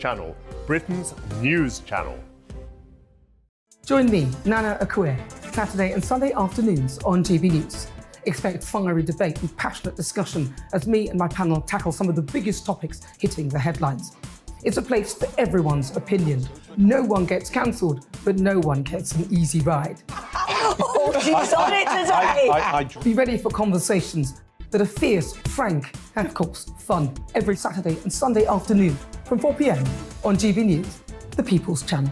Channel, Britain's news channel. Join me, Nana Akue, Saturday and Sunday afternoons on GB News. Expect fiery debate and passionate discussion as me and my panel tackle some of the biggest topics hitting the headlines. It's a place for everyone's opinion. No one gets cancelled, but no one gets an easy ride. Oh, she's on it today! Be ready for conversations that are fierce, frank, and of course, fun. Every Saturday and Sunday afternoon from 4 p.m. on GB News, the People's Channel.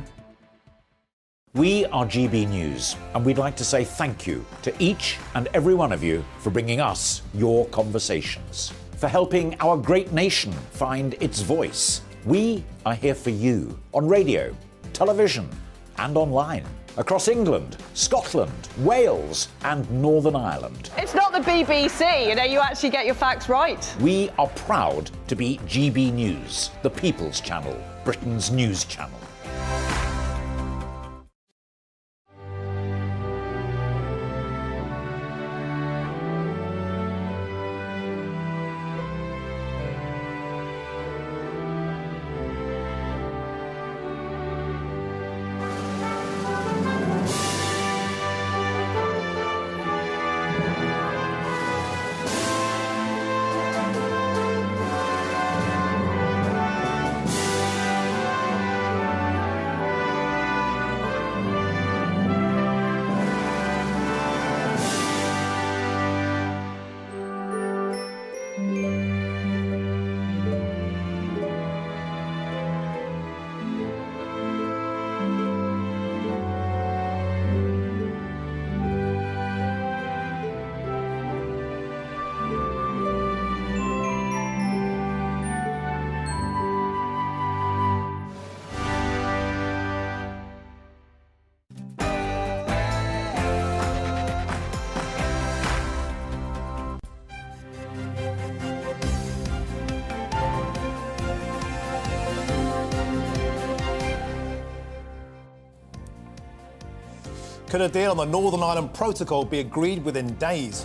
We are GB News, and we'd like to say thank you to each and every one of you for bringing us your conversations, for helping our great nation find its voice. We are here for you on radio, television, and online, across England, Scotland, Wales, and Northern Ireland. It's not the BBC, you actually get your facts right. We are proud to be GB News, the People's Channel, Britain's news channel. Could a deal on the Northern Ireland Protocol be agreed within days?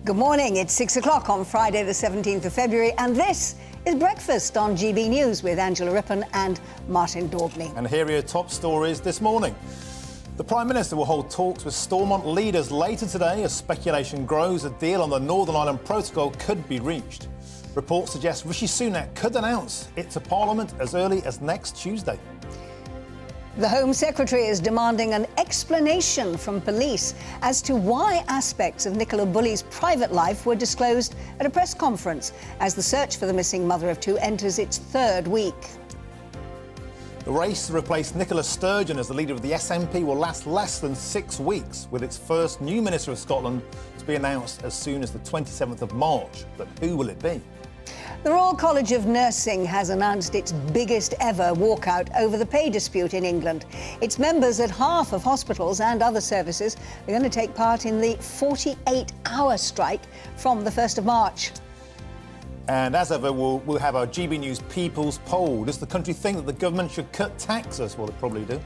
Good morning, it's 6 o'clock on Friday the 17th of February, and this is Breakfast on GB News with Angela Rippon and Martin Daubney. And here are your top stories this morning. The Prime Minister will hold talks with Stormont leaders later today as speculation grows a deal on the Northern Ireland Protocol could be reached. Reports suggest Rishi Sunak could announce it to Parliament as early as next Tuesday. The Home Secretary is demanding an explanation from police as to why aspects of Nicola Bulley's private life were disclosed at a press conference as the search for the missing mother of two enters its third week. The race to replace Nicola Sturgeon as the leader of the SNP will last less than 6 weeks, with its first new Minister of Scotland to be announced as soon as the 27th of March. But who will it be? The Royal College of Nursing has announced its biggest ever walkout over the pay dispute in England. Its members at half of hospitals and other services are going to take part in the 48-hour strike from the 1st of March. And as ever, we'll have our GB News People's Poll. Does the country think that the government should cut taxes? Well, they probably do.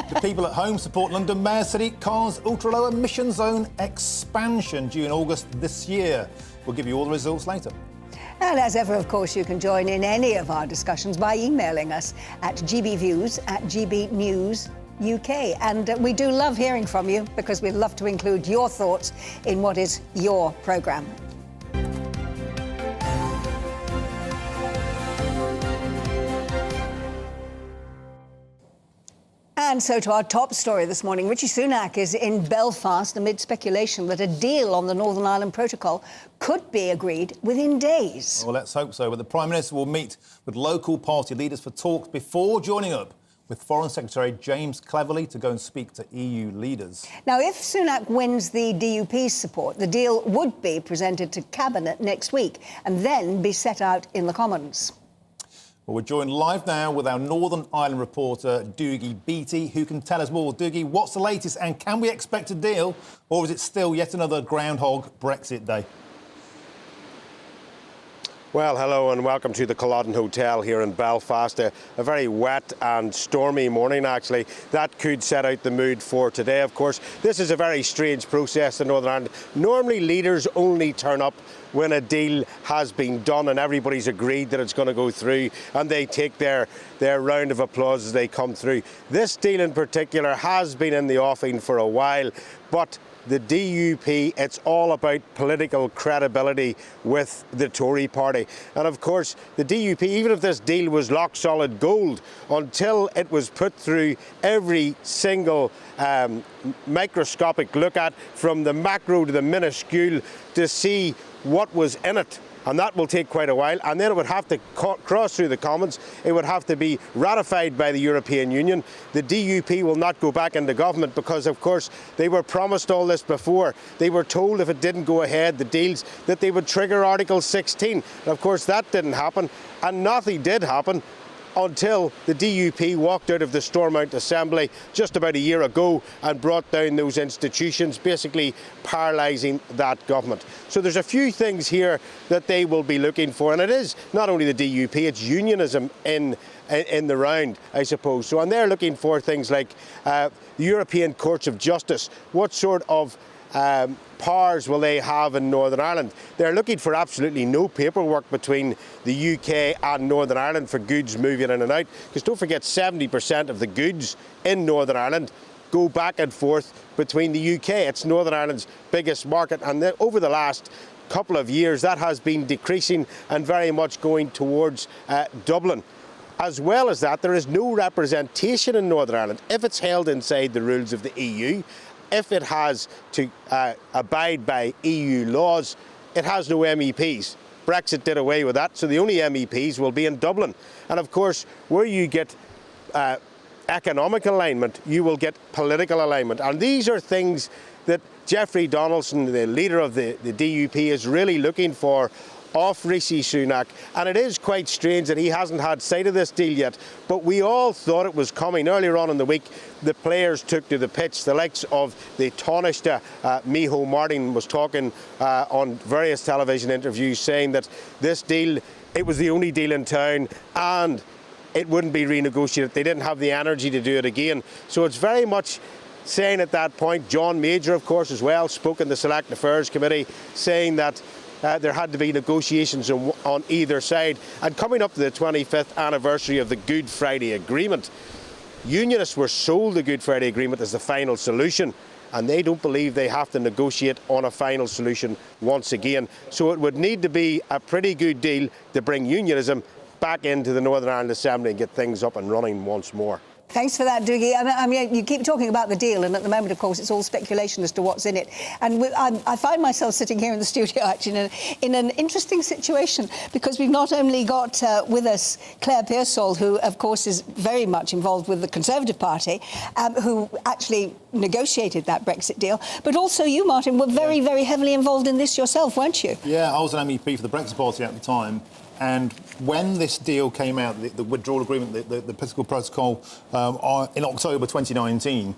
Do people at home support London Mayor Sadiq Khan's ultra-low emission zone expansion due in August this year? We'll give you all the results later. And as ever, of course, you can join in any of our discussions by emailing us at gbviews@gbnewsuk. And we do love hearing from you because we love to include your thoughts in what is your programme. And so to our top story this morning. Rishi Sunak is in Belfast amid speculation that a deal on the Northern Ireland Protocol could be agreed within days. Well, let's hope so. But the Prime Minister will meet with local party leaders for talks before joining up with Foreign Secretary James Cleverly to go and speak to EU leaders. Now, if Sunak wins the DUP's support, the deal would be presented to Cabinet next week and then be set out in the Commons. Well, we're joined live now with our Northern Ireland reporter, Doogie Beattie, who can tell us more. Doogie, what's the latest and can we expect a deal, or is it still yet another Groundhog Brexit Day? Well, hello and welcome to the Culloden Hotel here in Belfast. A very wet and stormy morning, actually. That could set out the mood for today, of course. This is a very strange process in Northern Ireland. Normally, leaders only turn up when a deal has been done and everybody's agreed that it's going to go through, and they take their round of applause as they come through. This deal in particular has been in the offing for a while, but the DUP, it's all about political credibility with the Tory party. And of course, the DUP, even if this deal was lock solid gold, until it was put through every single microscopic look at, from the macro to the minuscule, to see what was in it. And that will take quite a while, and then it would have to cross through the Commons. It would have to be ratified by the European Union. The DUP will not go back into government because, of course, they were promised all this before. They were told if it didn't go ahead, the deals, that they would trigger Article 16. And of course, that didn't happen, and nothing did happen until the DUP walked out of the Stormont Assembly just about a year ago and brought down those institutions, basically paralysing that government. So there's a few things here that they will be looking for, and it is not only the DUP, it's unionism in the round, I suppose. So, and they're looking for things like the European Courts of Justice. What sort of powers will they have in Northern Ireland? They're looking for absolutely no paperwork between the UK and Northern Ireland for goods moving in and out, because don't forget 70% of the goods in Northern Ireland go back and forth between the UK. It's Northern Ireland's biggest market, and over the last couple of years that has been decreasing and very much going towards Dublin. As well as that, there is no representation in Northern Ireland. If it's held inside the rules of the EU, if it has to abide by EU laws, it has no MEPs. Brexit did away with that, so the only MEPs will be in Dublin. And of course, where you get economic alignment, you will get political alignment. And these are things that Jeffrey Donaldson, the leader of the DUP, is really looking for off Rishi Sunak, and it is quite strange that he hasn't had sight of this deal yet, but we all thought it was coming. Earlier on in the week, the players took to the pitch. The likes of the Taoiseach, Micheál Martin, was talking on various television interviews, saying that this deal, it was the only deal in town and it wouldn't be renegotiated. They didn't have the energy to do it again. So it's very much saying at that point, John Major, of course, as well, spoke in the Select Affairs Committee, saying that there had to be negotiations on either side. And coming up to the 25th anniversary of the Good Friday Agreement, Unionists were sold the Good Friday Agreement as the final solution, and they don't believe they have to negotiate on a final solution once again. So it would need to be a pretty good deal to bring unionism back into the Northern Ireland Assembly and get things up and running once more. Thanks for that, Dougie. I mean, you keep talking about the deal, and at the moment, of course, it's all speculation as to what's in it. And I find myself sitting here in the studio, actually, in an interesting situation, because we've not only got with us Claire Pearsall, who, of course, is very much involved with the Conservative Party, who actually negotiated that Brexit deal, but also you, Martin, were very, very heavily involved in this yourself, weren't you? Yeah, I was an MEP for the Brexit Party at the time. And when this deal came out, the withdrawal agreement, the political protocol, in October 2019,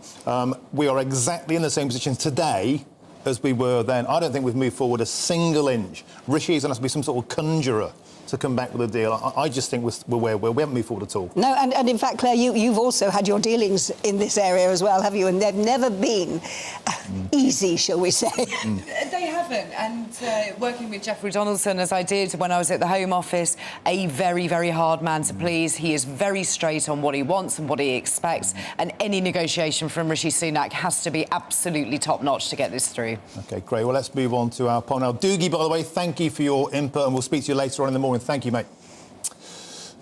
we are exactly in the same position today as we were then. I don't think we've moved forward a single inch. Rishi is going to be some sort of conjurer to come back with a deal. I just think we're where we haven't moved forward at all. No, and in fact, Claire, you've also had your dealings in this area as well, have you? And they've never been easy, shall we say. They haven't, and working with Jeffrey Donaldson, as I did when I was at the Home Office, a very, very hard man to please. He is very straight on what he wants and what he expects, and any negotiation from Rishi Sunak has to be absolutely top-notch to get this through. OK, great. Well, let's move on to our poll now. Dougie, by the way, thank you for your input, and we'll speak to you later on in the morning. Thank you, mate.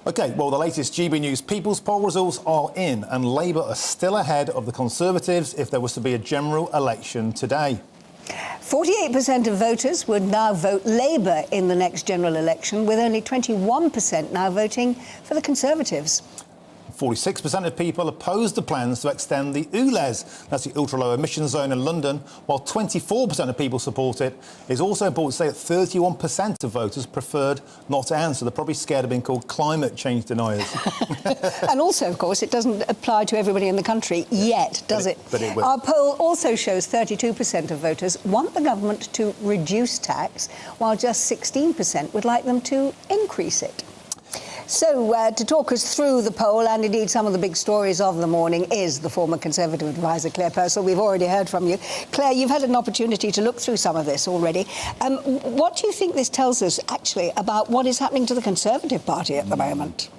OK, well, the latest GB News People's Poll results are in, and Labour are still ahead of the Conservatives if there was to be a general election today. 48% of voters would now vote Labour in the next general election, with only 21% now voting for the Conservatives. 46% of people opposed the plans to extend the ULEZ, that's the ultra-low emission zone in London, while 24% of people support it. It's also important to say that 31% of voters preferred not to answer. They're probably scared of being called climate change deniers. And also, of course, it doesn't apply to everybody in the country yet, does it? But it will. Our poll also shows 32% of voters want the government to reduce tax, while just 16% would like them to increase it. So, to talk us through the poll and indeed some of the big stories of the morning is the former Conservative advisor, Claire Purcell. We've already heard from you. Claire, you've had an opportunity to look through some of this already. What do you think this tells us, actually, about what is happening to the Conservative Party at the moment?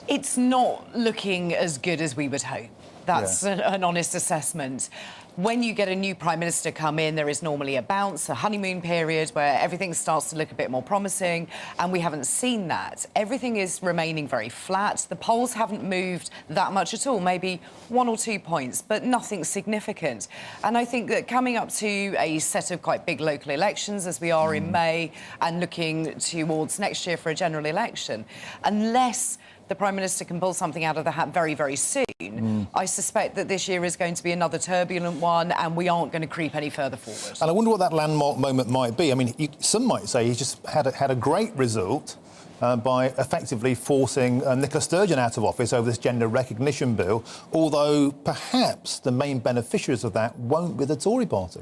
It's not looking as good as we would hope. That's an honest assessment. When you get a new Prime Minister come in, there is normally a bounce, a honeymoon period where everything starts to look a bit more promising, and we haven't seen that. Everything is remaining very flat. The polls haven't moved that much at all, maybe 1 or 2 points, but nothing significant. And I think that coming up to a set of quite big local elections, as we are in May, and looking towards next year for a general election, unless the Prime Minister can pull something out of the hat very, very soon, I suspect that this year is going to be another turbulent one, and we aren't going to creep any further forward. And I wonder what that landmark moment might be. I mean, some might say he's just had a great result by effectively forcing Nicola Sturgeon out of office over this gender recognition bill, although perhaps the main beneficiaries of that won't be the Tory party.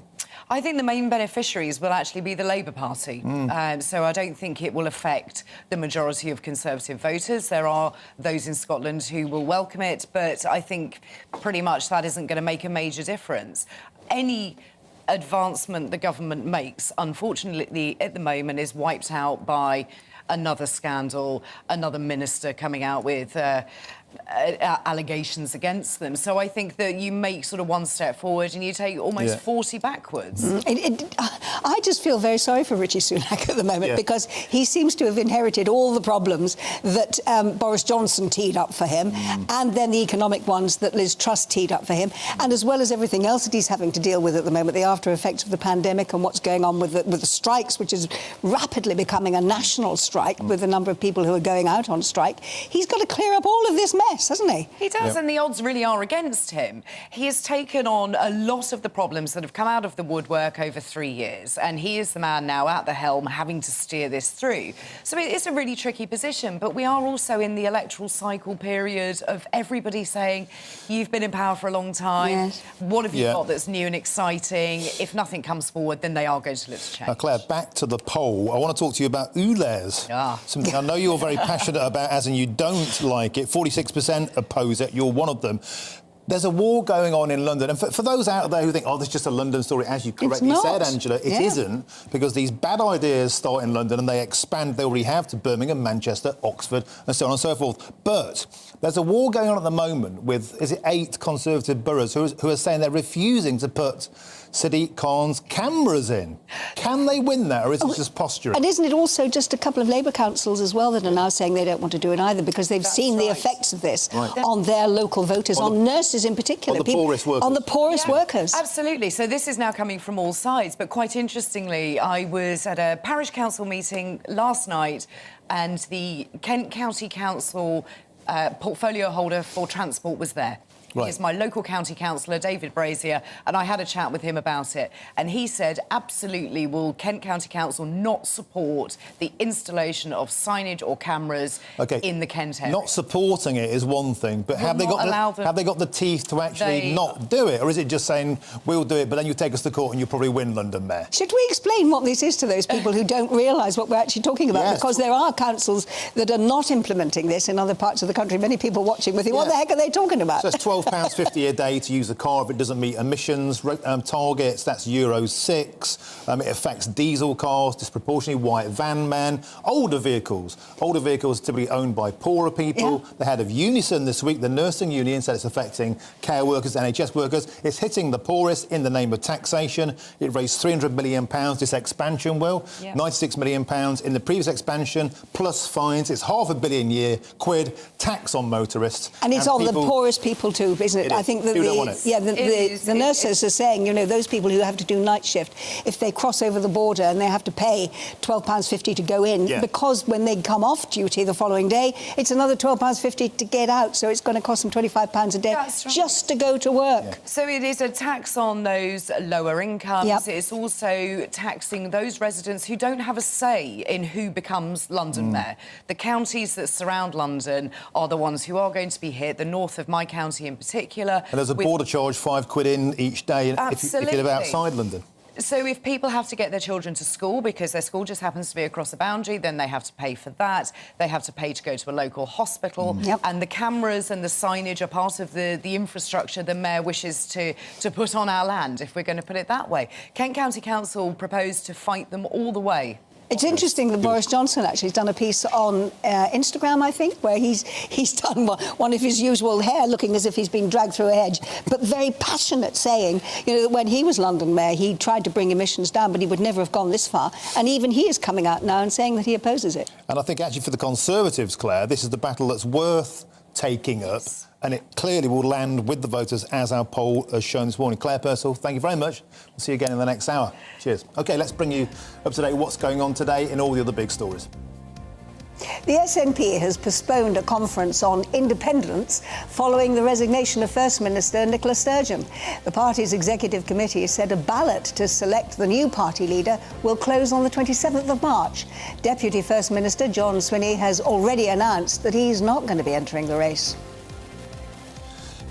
I think the main beneficiaries will actually be the Labour Party. So I don't think it will affect the majority of Conservative voters. There are those in Scotland who will welcome it, but I think pretty much that isn't going to make a major difference. Any advancement the government makes, unfortunately, at the moment, is wiped out by another scandal, another minister coming out with allegations against them. So I think that you make sort of one step forward and you take almost 40 backwards. I just feel very sorry for Richie Sunak at the moment because he seems to have inherited all the problems that Boris Johnson teed up for him and then the economic ones that Liz Truss teed up for him, and as well as everything else that he's having to deal with at the moment, the after effects of the pandemic and what's going on with the strikes, which is rapidly becoming a national strike with a number of people who are going out on strike. He's got to clear up all of this mess, hasn't he? He does, and the odds really are against him. He has taken on a lot of the problems that have come out of the woodwork over 3 years, and he is the man now at the helm having to steer this through. So it is a really tricky position, but we are also in the electoral cycle period of everybody saying, you've been in power for a long time, what have you got that's new and exciting? If nothing comes forward, then they are going to look to change. Now, Claire, back to the poll. I want to talk to you about ULEZ, something I know you're very passionate about, as in you don't like it. 46% oppose it. You're one of them. There's a war going on in London. And for those out there who think, oh, this is just a London story, as you correctly said, Angela, it isn't, because these bad ideas start in London and they expand. They already have to Birmingham, Manchester, Oxford, and so on and so forth. But there's a war going on at the moment with, is it 8 Conservative boroughs who are saying they're refusing to put Sadiq Khan's cameras in. Can they win that, or is it just posturing? And isn't it also just a couple of Labour councils as well that are now saying they don't want to do it either because they've seen the effects of this on their local voters, on nurses in particular. On the poorest workers. On the poorest workers. Absolutely. So this is now coming from all sides. But quite interestingly, I was at a parish council meeting last night and the Kent County Council portfolio holder for transport was there. He is my local county councillor, David Brazier, and I had a chat with him about it. And he said, absolutely, will Kent County Council not support the installation of signage or cameras in the Kent area? Not supporting it is one thing, but have they got the teeth to actually not do it? Or is it just saying, we'll do it, but then you take us to court and you'll probably win London Mayor? Should we explain what this is to those people who don't realise what we're actually talking about? Because there are councils that are not implementing this in other parts of the country. Many people watching with you, what the heck are they talking about? So it's £12.50 a day to use the car if it doesn't meet emissions targets. That's Euro 6. It affects diesel cars, disproportionately white van men, older vehicles. Older vehicles typically owned by poorer people. The head of Unison this week, the nursing union, said it's affecting care workers, NHS workers. It's hitting the poorest in the name of taxation. It raised £300 million, this expansion will. £96 million in the previous expansion, plus fines. It's £500 million quid tax on motorists. And it's on the poorest people too. move, isn't it? It I is. think that People don't want it. the nurses are saying, you know, those people who have to do night shift, if they cross over the border and they have to pay £12.50 to go in, because when they come off duty the following day, it's another £12.50 to get out. So it's going to cost them £25 a day just to go to work. Yeah. So it is a tax on those lower incomes. Yep. It's also taxing those residents who don't have a say in who becomes London mayor. The counties that surround London are the ones who are going to be hit, the north of my county in particular. And there's a border charge, £5 in each day if you live outside London. So if people have to get their children to school because their school just happens to be across the boundary, then they have to pay for that. They have to pay to go to a local hospital. And the cameras and the signage are part of the infrastructure the mayor wishes to put on our land, if we're going to put it that way. Kent County Council proposed to fight them all the way. It's interesting that Boris Johnson actually has done a piece on Instagram, I think, where he's done one of his usual hair looking as if he's been dragged through a hedge, but very passionate, saying, you know, that when he was London mayor, he tried to bring emissions down, but he would never have gone this far. And even he is coming out now and saying that he opposes it. And I think actually for the Conservatives, Claire, this is the battle that's worth taking up, and it clearly will land with the voters, as our poll has shown this morning. Claire Purcell, thank you very much. We'll see you again in the next hour. Cheers. OK, let's bring you up to date with what's going on today in all the other big stories. The SNP has postponed a conference on independence following the resignation of First Minister Nicola Sturgeon. The party's executive committee said a ballot to select the new party leader will close on the 27th of March. Deputy First Minister John Swinney has already announced that he's not going to be entering the race.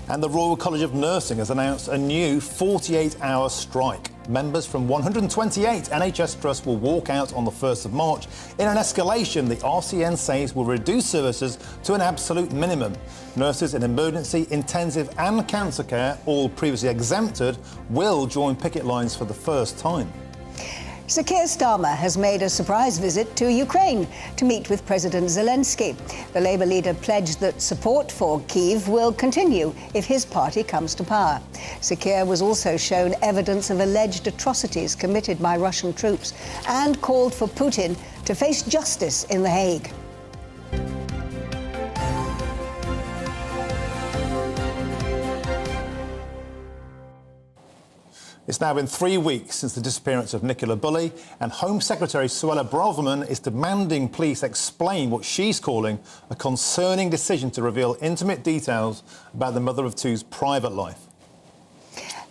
And the Royal College of Nursing has announced a new 48-hour strike. Members from 128 NHS trusts will walk out on the 1st of March in an escalation the RCN says will reduce services to an absolute minimum. Nurses in emergency, intensive and cancer care, all previously exempted, will join picket lines for the first time. Sir Keir Starmer has made a surprise visit to Ukraine to meet with President Zelensky. The Labour leader pledged that support for Kyiv will continue if his party comes to power. Sir Keir was also shown evidence of alleged atrocities committed by Russian troops and called for Putin to face justice in The Hague. It's now been 3 weeks since the disappearance of Nicola Bulley, and Home Secretary Suella Braverman is demanding police explain what she's calling a concerning decision to reveal intimate details about the mother of two's private life.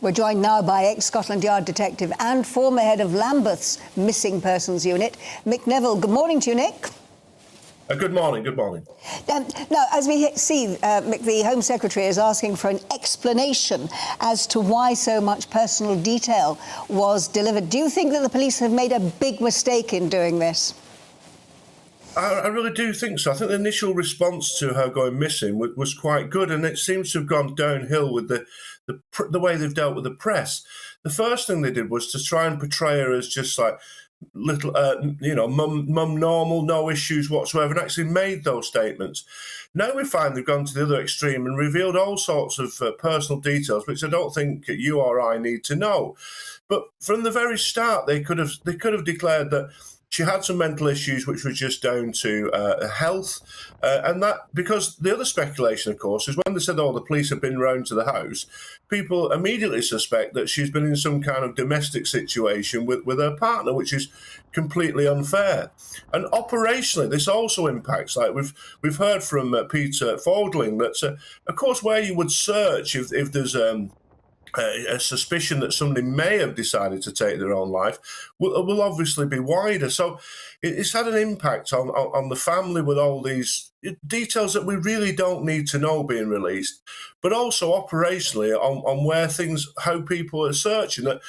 We're joined now by ex-Scotland Yard detective and former head of Lambeth's Missing Persons Unit, Mick Neville. Good morning to you, Nick. Good morning, good morning. Now, as we see, Mick, the Home Secretary is asking for an explanation as to why so much personal detail was delivered. Do you think that the police have made a big mistake in doing this? I really do think so. I think the initial response to her going missing was quite good, and it seems to have gone downhill with the way they've dealt with the press. The first thing they did was to try and portray her as just like little, mum normal, no issues whatsoever, and actually made those statements. Now we find they've gone to the other extreme and revealed all sorts of personal details, which I don't think you or I need to know. But from the very start, they could have declared that she had some mental issues which were just down to health. And that, because the other speculation, of course, is when they said, the police have been round to the house, people immediately suspect that she's been in some kind of domestic situation with her partner, which is completely unfair. And operationally, this also impacts, like we've heard from Peter Fordling, that, of course, where you would search if there's a suspicion that somebody may have decided to take their own life will obviously be wider. So it's had an impact on the family with all these details that we really don't need to know being released, but also operationally on where how people are searching, that,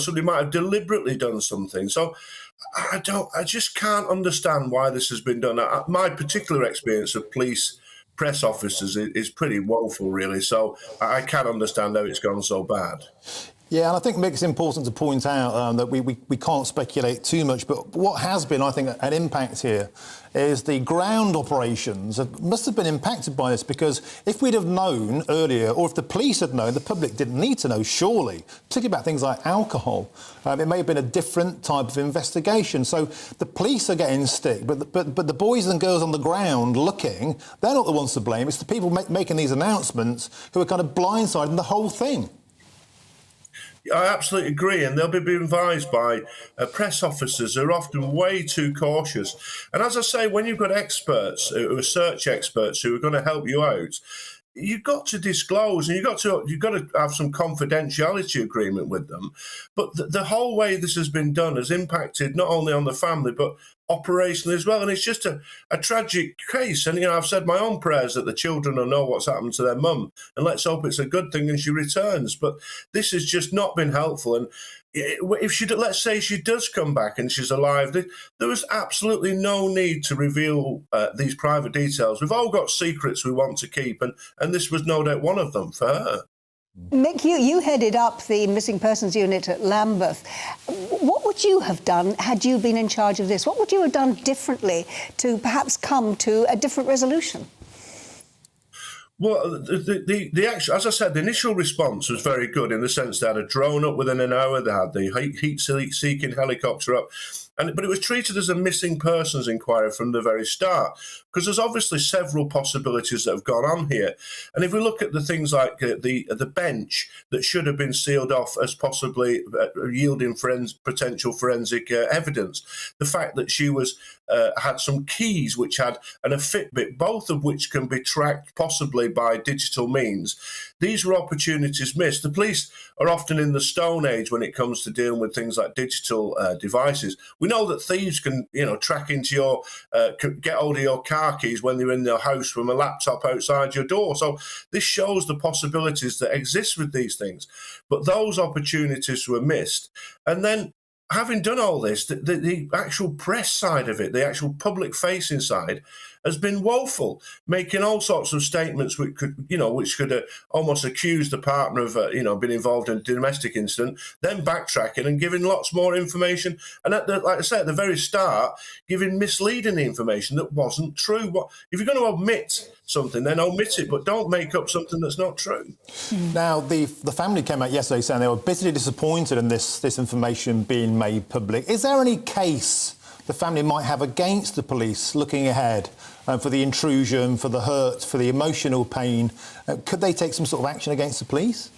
somebody might have deliberately done something. So I just can't understand why this has been done. My particular experience of police press officers is pretty woeful, really. So I can't understand how it's gone so bad. Yeah, and I think, Mick, it's important to point out that we can't speculate too much, but what has been, I think, an impact here is the ground operations must have been impacted by this, because if we'd have known earlier, or if the police had known, the public didn't need to know, surely, particularly about things like alcohol. It may have been a different type of investigation. So the police are getting stick, but the boys and girls on the ground looking, they're not the ones to blame. It's the people making these announcements who are kind of blindsiding the whole thing. I absolutely agree, and they'll be advised by press officers who are often way too cautious. And as I say, when you've got experts, who are search experts, who are going to help you out, you've got to disclose, and you've got to have some confidentiality agreement with them. But the whole way this has been done has impacted not only on the family, but operationally as well. And it's just a tragic case. And, I've said my own prayers that the children will know what's happened to their mum, and let's hope it's a good thing and she returns. But this has just not been helpful. And if let's say she does come back and she's alive, there was absolutely no need to reveal these private details. We've all got secrets we want to keep, and this was no doubt one of them for her. Mick, you headed up the missing persons unit at Lambeth. What would you have done had you been in charge of this? What would you have done differently to perhaps come to a different resolution? Well, the actual, as I said, the initial response was very good in the sense they had a drone up within an hour, they had the heat-seeking helicopter up, but it was treated as a missing persons inquiry from the very start, because there's obviously several possibilities that have gone on here. And if we look at the things like the bench that should have been sealed off as possibly yielding potential forensic evidence, the fact that she had some keys which had and a Fitbit, both of which can be tracked possibly by digital means. These were opportunities missed. The police are often in the Stone Age when it comes to dealing with things like digital devices. We know that thieves can, track into your, get hold of your car keys when they're in their house from a laptop outside your door. So this shows the possibilities that exist with these things. But those opportunities were missed. And then, having done all this, the actual press side of it, the actual public-facing side, has been woeful, making all sorts of statements which could almost accuse the partner of, being involved in a domestic incident, then backtracking and giving lots more information. And like I said, at the very start, giving misleading information that wasn't true. If you're going to omit something, then omit it, but don't make up something that's not true. Now, the family came out yesterday saying they were bitterly disappointed in this information being made public. Is there any case the family might have against the police looking ahead for the intrusion, for the hurt, for the emotional pain? Could they take some sort of action against the police?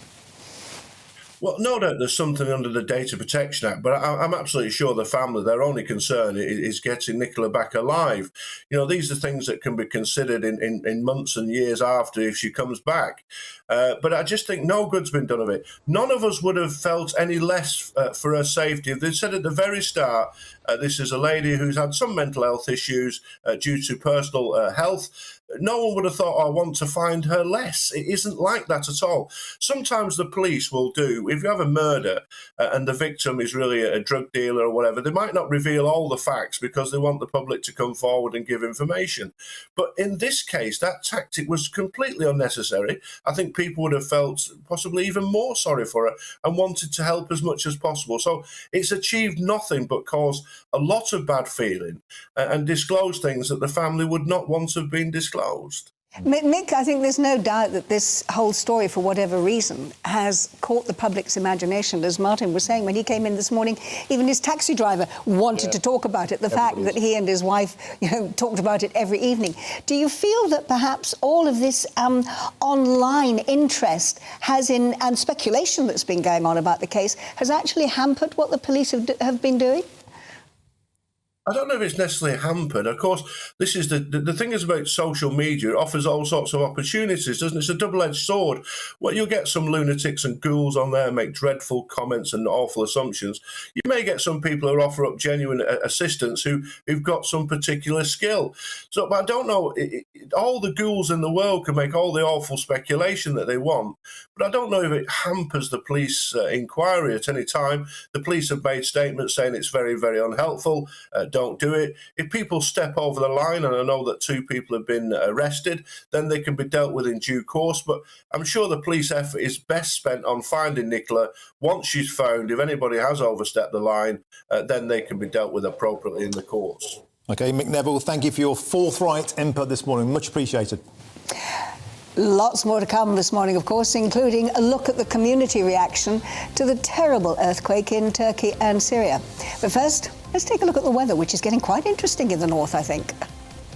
Well, no doubt there's something under the Data Protection Act, but I'm absolutely sure the family, their only concern is getting Nicola back alive. These are things that can be considered in months and years after if she comes back. But I just think no good's been done of it. None of us would have felt any less for her safety. They said at the very start, this is a lady who's had some mental health issues due to personal health. No one would have thought, I want to find her less. It isn't like that at all. Sometimes the police will do, if you have a murder and the victim is really a drug dealer or whatever, they might not reveal all the facts because they want the public to come forward and give information. But in this case, that tactic was completely unnecessary. I think people would have felt possibly even more sorry for her and wanted to help as much as possible. So it's achieved nothing but cause a lot of bad feeling and disclose things that the family would not want to have been disclosed. Mick, I think there's no doubt that this whole story, for whatever reason, has caught the public's imagination. As Martin was saying, when he came in this morning, even his taxi driver wanted to talk about it, the fact that he and his wife talked about it every evening. Do you feel that perhaps all of this online interest and speculation that's been going on about the case has actually hampered what the police have been doing? I don't know if it's necessarily hampered. Of course, this is the thing is about social media. It offers all sorts of opportunities, doesn't it? It's a double-edged sword. Well, you'll get some lunatics and ghouls on there make dreadful comments and awful assumptions. You may get some people who offer up genuine assistance who've got some particular skill. So, but I don't know. All the ghouls in the world can make all the awful speculation that they want, but I don't know if it hampers the police inquiry at any time. The police have made statements saying it's very, very unhelpful. don't do it. If people step over the line, and I know that 2 people have been arrested, then they can be dealt with in due course. But I'm sure the police effort is best spent on finding Nicola. Once she's found, if anybody has overstepped the line, then they can be dealt with appropriately in the courts. OK, Mick Neville, thank you for your forthright input this morning. Much appreciated. Lots more to come this morning, of course, including a look at the community reaction to the terrible earthquake in Turkey and Syria. But first, let's take a look at the weather, which is getting quite interesting in the north, I think.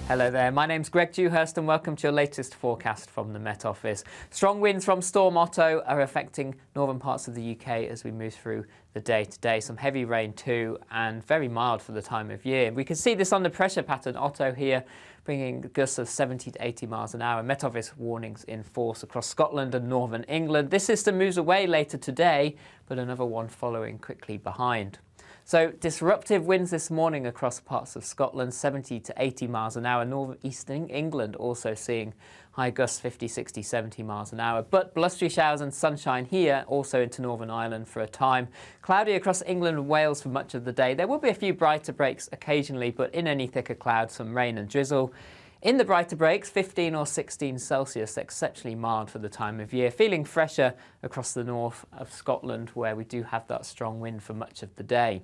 Hello there, my name's Greg Dewhurst and welcome to your latest forecast from the Met Office. Strong winds from Storm Otto are affecting northern parts of the UK as we move through the day today. Some heavy rain too, and very mild for the time of year. We can see this under pressure pattern, Otto here, bringing gusts of 70 to 80 miles an hour. Met Office warnings in force across Scotland and northern England. This system moves away later today, but another one following quickly behind. So disruptive winds this morning across parts of Scotland, 70 to 80 miles an hour. Northeastern England also seeing high gusts 50, 60, 70 miles an hour. But blustery showers and sunshine here, also into Northern Ireland for a time. Cloudy across England and Wales for much of the day. There will be a few brighter breaks occasionally, but in any thicker clouds, some rain and drizzle. In the brighter breaks, 15 or 16 Celsius, exceptionally mild for the time of year. Feeling fresher across the north of Scotland, where we do have that strong wind for much of the day.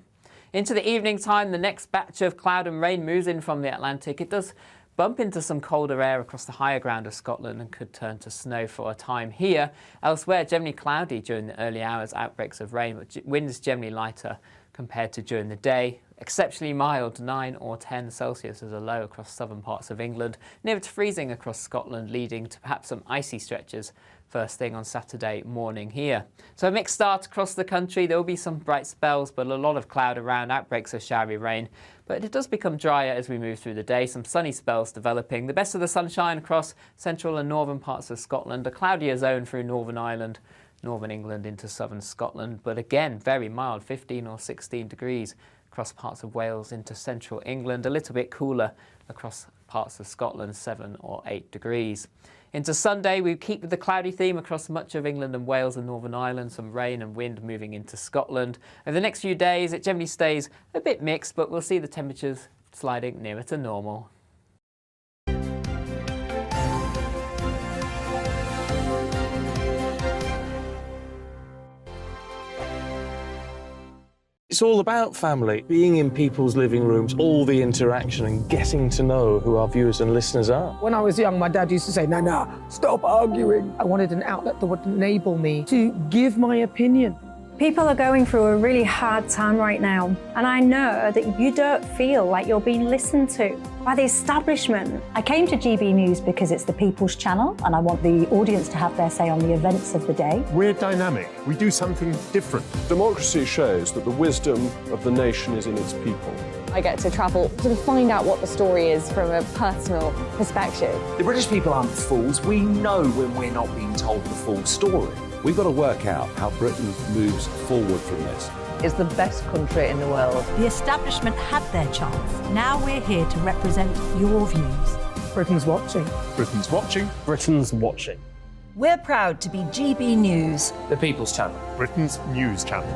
Into the evening time, the next batch of cloud and rain moves in from the Atlantic. It does bump into some colder air across the higher ground of Scotland and could turn to snow for a time here. Elsewhere, generally cloudy during the early hours, outbreaks of rain, but winds generally lighter compared to during the day. Exceptionally mild, 9 or 10 Celsius as a low across southern parts of England, near to freezing across Scotland, leading to perhaps some icy stretches first thing on Saturday morning here. So a mixed start across the country. There will be some bright spells, but a lot of cloud around, outbreaks of showery rain. But it does become drier as we move through the day. Some sunny spells developing. The best of the sunshine across central and northern parts of Scotland. A cloudier zone through Northern Ireland, northern England into southern Scotland. But again, very mild, 15 or 16 degrees across parts of Wales into central England. A little bit cooler across parts of Scotland, 7 or 8 degrees. Into Sunday, we keep with the cloudy theme across much of England and Wales and Northern Ireland, some rain and wind moving into Scotland. Over the next few days, it generally stays a bit mixed, but we'll see the temperatures sliding nearer to normal. It's all about family, being in people's living rooms, all the interaction and getting to know who our viewers and listeners are. When I was young, my dad used to say, no, stop arguing. I wanted an outlet that would enable me to give my opinion. People are going through a really hard time right now, and I know that you don't feel like you're being listened to by the establishment. I came to GB News because it's the People's Channel, and I want the audience to have their say on the events of the day. We're dynamic. We do something different. Democracy shows that the wisdom of the nation is in its people. I get to travel to find out what the story is from a personal perspective. The British people aren't fools. We know when we're not being told the full story. We've got to work out how Britain moves forward from this. It's the best country in the world. The establishment had their chance. Now we're here to represent your views. Britain's watching. Britain's watching. Britain's watching. We're proud to be GB News. The People's Channel. Britain's news channel.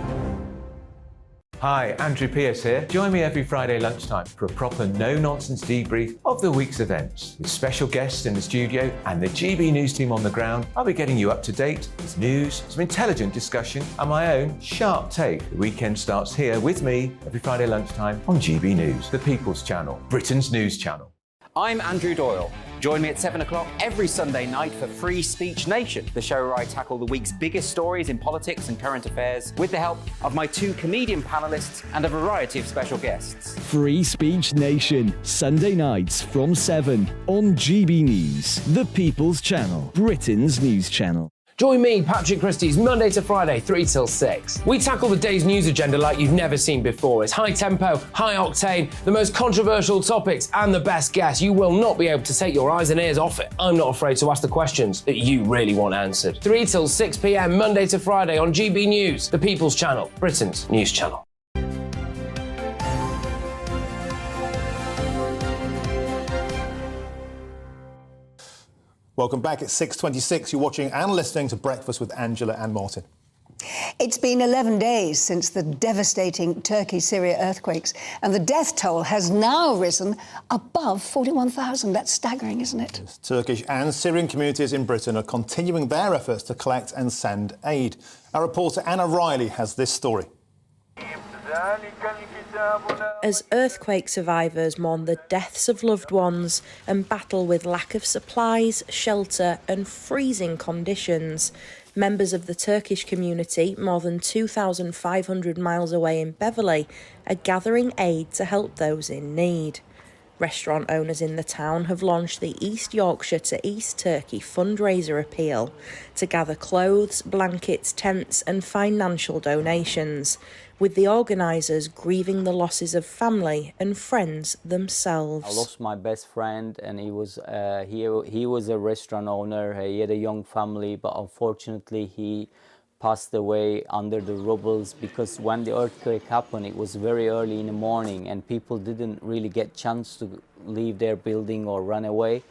Hi, Andrew Pierce here. Join me every Friday lunchtime for a proper no-nonsense debrief of the week's events. With special guests in the studio and the GB News team on the ground, I'll be getting you up to date with news, some intelligent discussion and my own sharp take. The weekend starts here with me every Friday lunchtime on GB News, the People's Channel, Britain's news channel. I'm Andrew Doyle. Join me at 7 o'clock every Sunday night for Free Speech Nation, the show where I tackle the week's biggest stories in politics and current affairs with the help of my 2 comedian panellists and a variety of special guests. Free Speech Nation, Sunday nights from 7 on GB News, the People's Channel, Britain's news channel. Join me, Patrick Christie's, Monday to Friday, 3 till 6. We tackle the day's news agenda like you've never seen before. It's high tempo, high octane, the most controversial topics, and the best guests. You will not be able to take your eyes and ears off it. I'm not afraid to ask the questions that you really want answered. 3 till 6 p.m, Monday to Friday on GB News, the People's Channel, Britain's news channel. Welcome back at 6:26. You're watching and listening to Breakfast with Angela and Martin. It's been 11 days since the devastating Turkey-Syria earthquakes, and the death toll has now risen above 41,000. That's staggering, isn't it? Turkish and Syrian communities in Britain are continuing their efforts to collect and send aid. Our reporter Anna Riley has this story. As earthquake survivors mourn the deaths of loved ones and battle with lack of supplies, shelter and freezing conditions, members of the Turkish community, more than 2,500 miles away in Beverley, are gathering aid to help those in need. Restaurant owners in the town have launched the East Yorkshire to East Turkey fundraiser appeal to gather clothes, blankets, tents and financial donations, with the organisers grieving the losses of family and friends themselves. I lost my best friend, and he was a restaurant owner. He had a young family, but unfortunately he passed away under the rubbles, because when the earthquake happened, it was very early in the morning and people didn't really get a chance to leave their building or run away.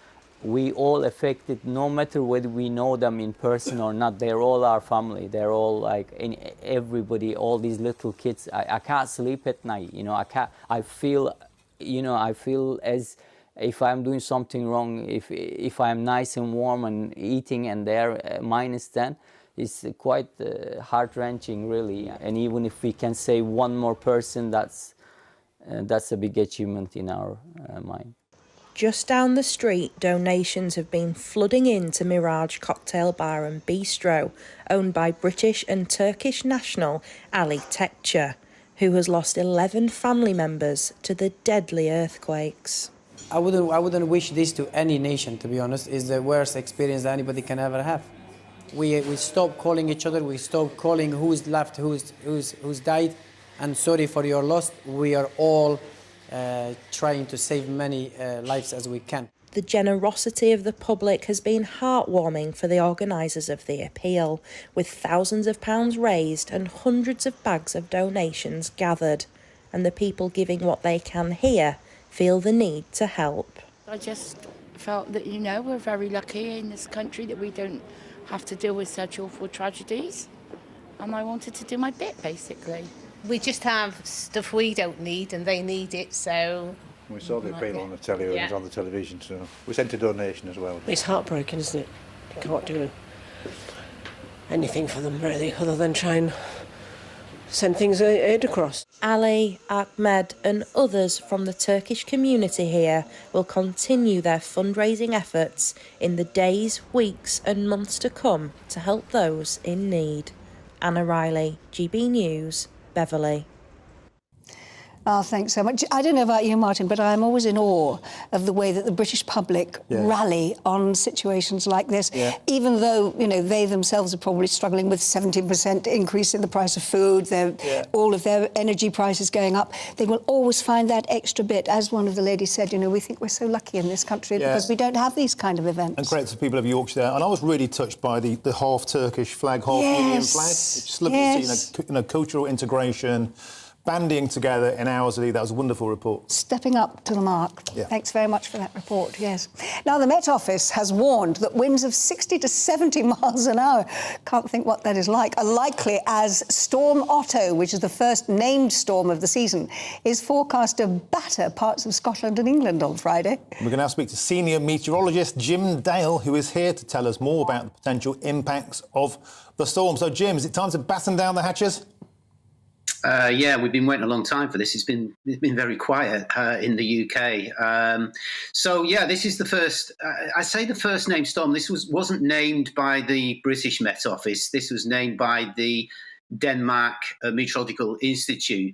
We all affected, no matter whether we know them in person or not. They're all our family. They're all like everybody, all these little kids. I can't sleep at night, you know. I feel as if I'm doing something wrong, if I'm nice and warm and eating and they're -10, it's quite heart-wrenching, really. And even if we can save one more person, that's a big achievement in our mind. Just down the street, donations have been flooding into Mirage Cocktail Bar and Bistro, owned by British and Turkish national Ali Tekçe, who has lost 11 family members to the deadly earthquakes. I wouldn't wish this to any nation, to be honest. It's the worst experience that anybody can ever have. We stop calling each other, we stop calling who's left, who's died, and sorry for your loss. We are all trying to save many lives as we can. The generosity of the public has been heartwarming for the organisers of the appeal, with thousands of pounds raised and hundreds of bags of donations gathered. And the people giving what they can here feel the need to help. I just felt that, you know, we're very lucky in this country that we don't have to deal with such awful tragedies. And I wanted to do my bit, basically. We just have stuff we don't need and they need it, so... We saw the appeal on the telly, it was on the television, so we sent a donation as well. It's heartbreaking, isn't it? You can't do anything for them, really, other than try and send things aid across. Ali, Ahmed and others from the Turkish community here will continue their fundraising efforts in the days, weeks and months to come to help those in need. Anna Riley, GB News, Beverley. Oh, thanks so much. I don't know about you, Martin, but I'm always in awe of the way that the British public rally on situations like this, even though, you know, they themselves are probably struggling with 17% increase in the price of food, all of their energy prices going up. They will always find that extra bit. As one of the ladies said, you know, we think we're so lucky in this country because we don't have these kind of events. And credit to people of Yorkshire there. And I was really touched by the half Turkish flag, half Union flag. It's just lovely to see, you know, cultural integration, banding together in hours a day. That was a wonderful report. Stepping up to the mark. Thanks very much for that report, yes. Now, the Met Office has warned that winds of 60 to 70 miles an hour, can't think what that is like, are likely as Storm Otto, which is the first named storm of the season, is forecast to batter parts of Scotland and England on Friday. We're going to now speak to senior meteorologist Jim Dale, who is here to tell us more about the potential impacts of the storm. So, Jim, is it time to batten down the hatches? Yeah, we've been waiting a long time for this. It's been very quiet in the UK. So yeah, this is the first. I say the first named storm. This wasn't named by the British Met Office. This was named by the Denmark Meteorological Institute.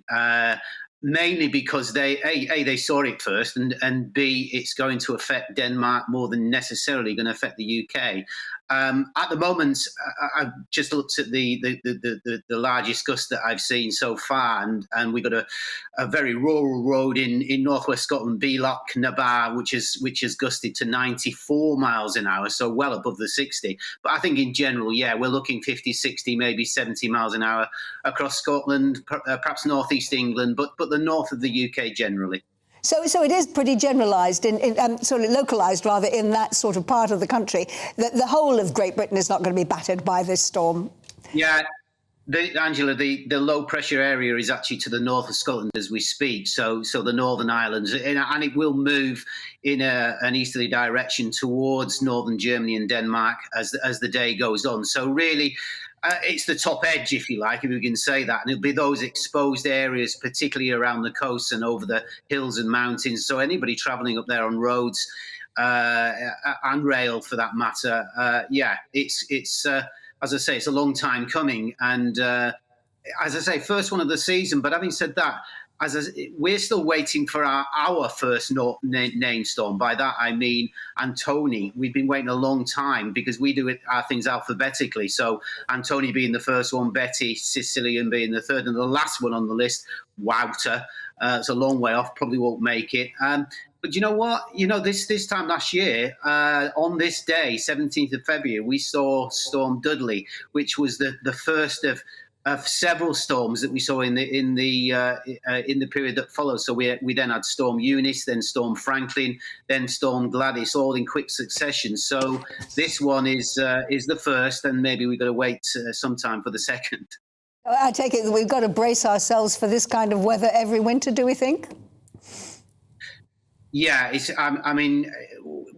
Mainly because they saw it first, and B, it's going to affect Denmark more than necessarily going to affect the UK. At the moment, I've just looked at the largest gust that I've seen so far, and we've got a very rural road in northwest Scotland, Bealock, Nabar, which has gusted to 94 miles an hour, so well above the 60. But I think in general, yeah, we're looking 50, 60, maybe 70 miles an hour across Scotland, perhaps northeast England, but the north of the UK generally. So it is pretty generalised, sort of localised rather, in that sort of part of the country. The whole of Great Britain is not going to be battered by this storm. Yeah, Angela, the low pressure area is actually to the north of Scotland as we speak. So the Northern Islands, and it will move in an easterly direction towards northern Germany and Denmark as the day goes on. So really, it's the top edge, if you like, if we can say that, and it'll be those exposed areas, particularly around the coast and over the hills and mountains. So anybody travelling up there on roads and rail, for that matter, it's as I say, it's a long time coming, and as I say, first one of the season. But having said that, we're still waiting for our first named storm. By that I mean Antony. We've been waiting a long time because we do our things alphabetically. So Antony being the first one, Betty, Sicilian being the third, and the last one on the list, Wouter. It's a long way off, probably won't make it. But you know what? This time last year, on this day, 17th of February, we saw Storm Dudley, which was the first of several storms that we saw in the period that followed. So we then had Storm Eunice, then Storm Franklin, then Storm Gladys, all in quick succession. So this one is the first, and maybe we've got to wait some time for the second. I take it that we've got to brace ourselves for this kind of weather every winter, do we think? Yeah, I mean,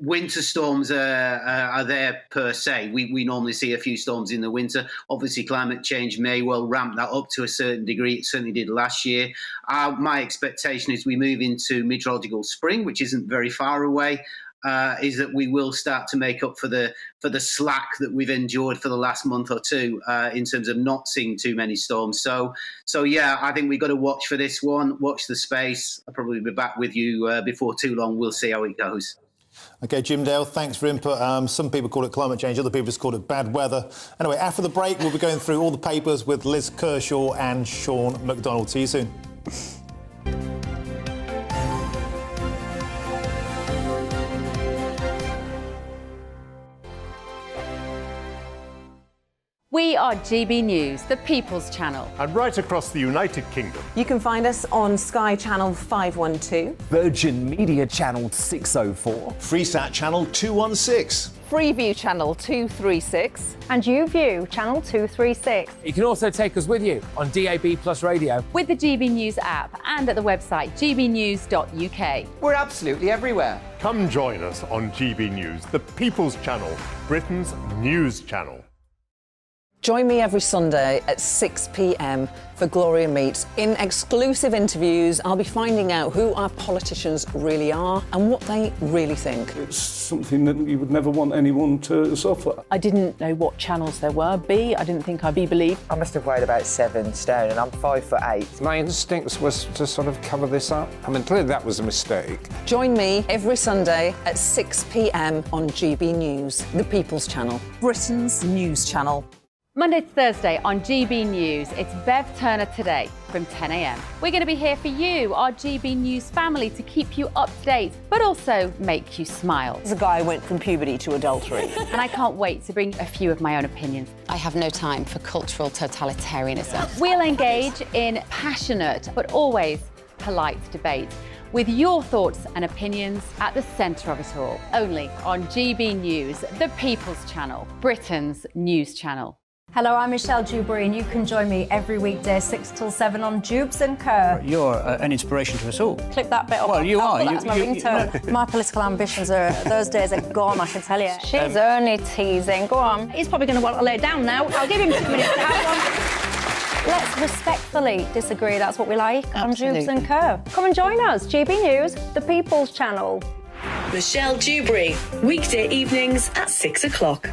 winter storms are there per se. We normally see a few storms in the winter. Obviously, climate change may well ramp that up to a certain degree. It certainly did last year. My expectation is we move into meteorological spring, which isn't very far away. Is that we will start to make up for the slack that we've endured for the last month or two in terms of not seeing too many storms. So yeah, I think we've got to watch for this one, watch the space. I'll probably be back with you before too long. We'll see how it goes. OK, Jim Dale, thanks for input. Some people call it climate change, other people just call it bad weather. Anyway, after the break, we'll be going through all the papers with Liz Kershaw and Sean McDonald. See you soon. We are GB News, the People's Channel. And right across the United Kingdom. You can find us on Sky Channel 512. Virgin Media Channel 604. Freesat Channel 216. Freeview Channel 236. And YouView Channel 236. You can also take us with you on DAB Plus Radio. With the GB News app and at the website gbnews.uk. We're absolutely everywhere. Come join us on GB News, the People's Channel, Britain's news channel. Join me every Sunday at 6 p.m. for Gloria Meets. In exclusive interviews, I'll be finding out who our politicians really are and what they really think. It's something that you would never want anyone to suffer. I didn't know what channels there were. I didn't think I'd be believed. I must have weighed about 7 stone and I'm 5'8". My instincts was to sort of cover this up. I mean, clearly that was a mistake. Join me every Sunday at 6 p.m. on GB News, the People's Channel, Britain's news channel. Monday to Thursday on GB News, it's Bev Turner Today from 10 a.m. We're going to be here for you, our GB News family, to keep you up to date, but also make you smile. The guy went from puberty to adultery. And I can't wait to bring a few of my own opinions. I have no time for cultural totalitarianism. We'll engage in passionate, but always polite debate, with your thoughts and opinions at the centre of it all. Only on GB News, the People's Channel, Britain's news channel. Hello, I'm Michelle Dewberry, and you can join me every weekday 6 till 7 on Jubes and Kerr. You're an inspiration to us all. Clip that bit off. Well, you are. That's my ringtone. My political ambitions those days are gone, I can tell you. She's only teasing. Go on. He's probably going to want to lay down now. I'll give him 2 minutes to have one. Let's respectfully disagree. That's what we like on Jubes and Kerr. Come and join us. GB News, the People's Channel. Michelle Dewberry, weekday evenings at 6 o'clock.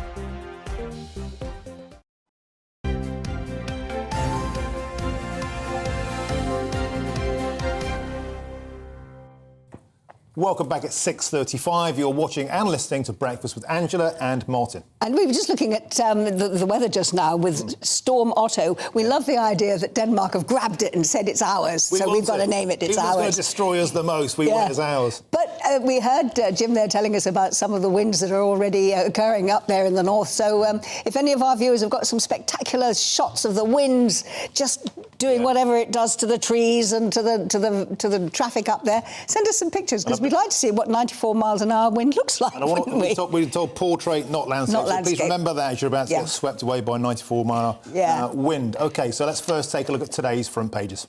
Welcome back at 6:35. You're watching and listening to Breakfast with Angela and Martin. And we were just looking at the weather just now with Storm Otto. We love the idea that Denmark have grabbed it and said it's ours, we've got to name it, it's ours. Who's going to destroy us the most? We want it as ours. But we heard Jim there telling us about some of the winds that are already occurring up there in the north. So if any of our viewers have got some spectacular shots of the winds just doing whatever it does to the trees and to the traffic up there. Send us some pictures, because we'd like to see what 94 miles an hour wind looks like. And we're told portrait, not landscape. Not so landscape. Please remember that as you're about to get swept away by 94 mile wind. OK, so let's first take a look at today's front pages.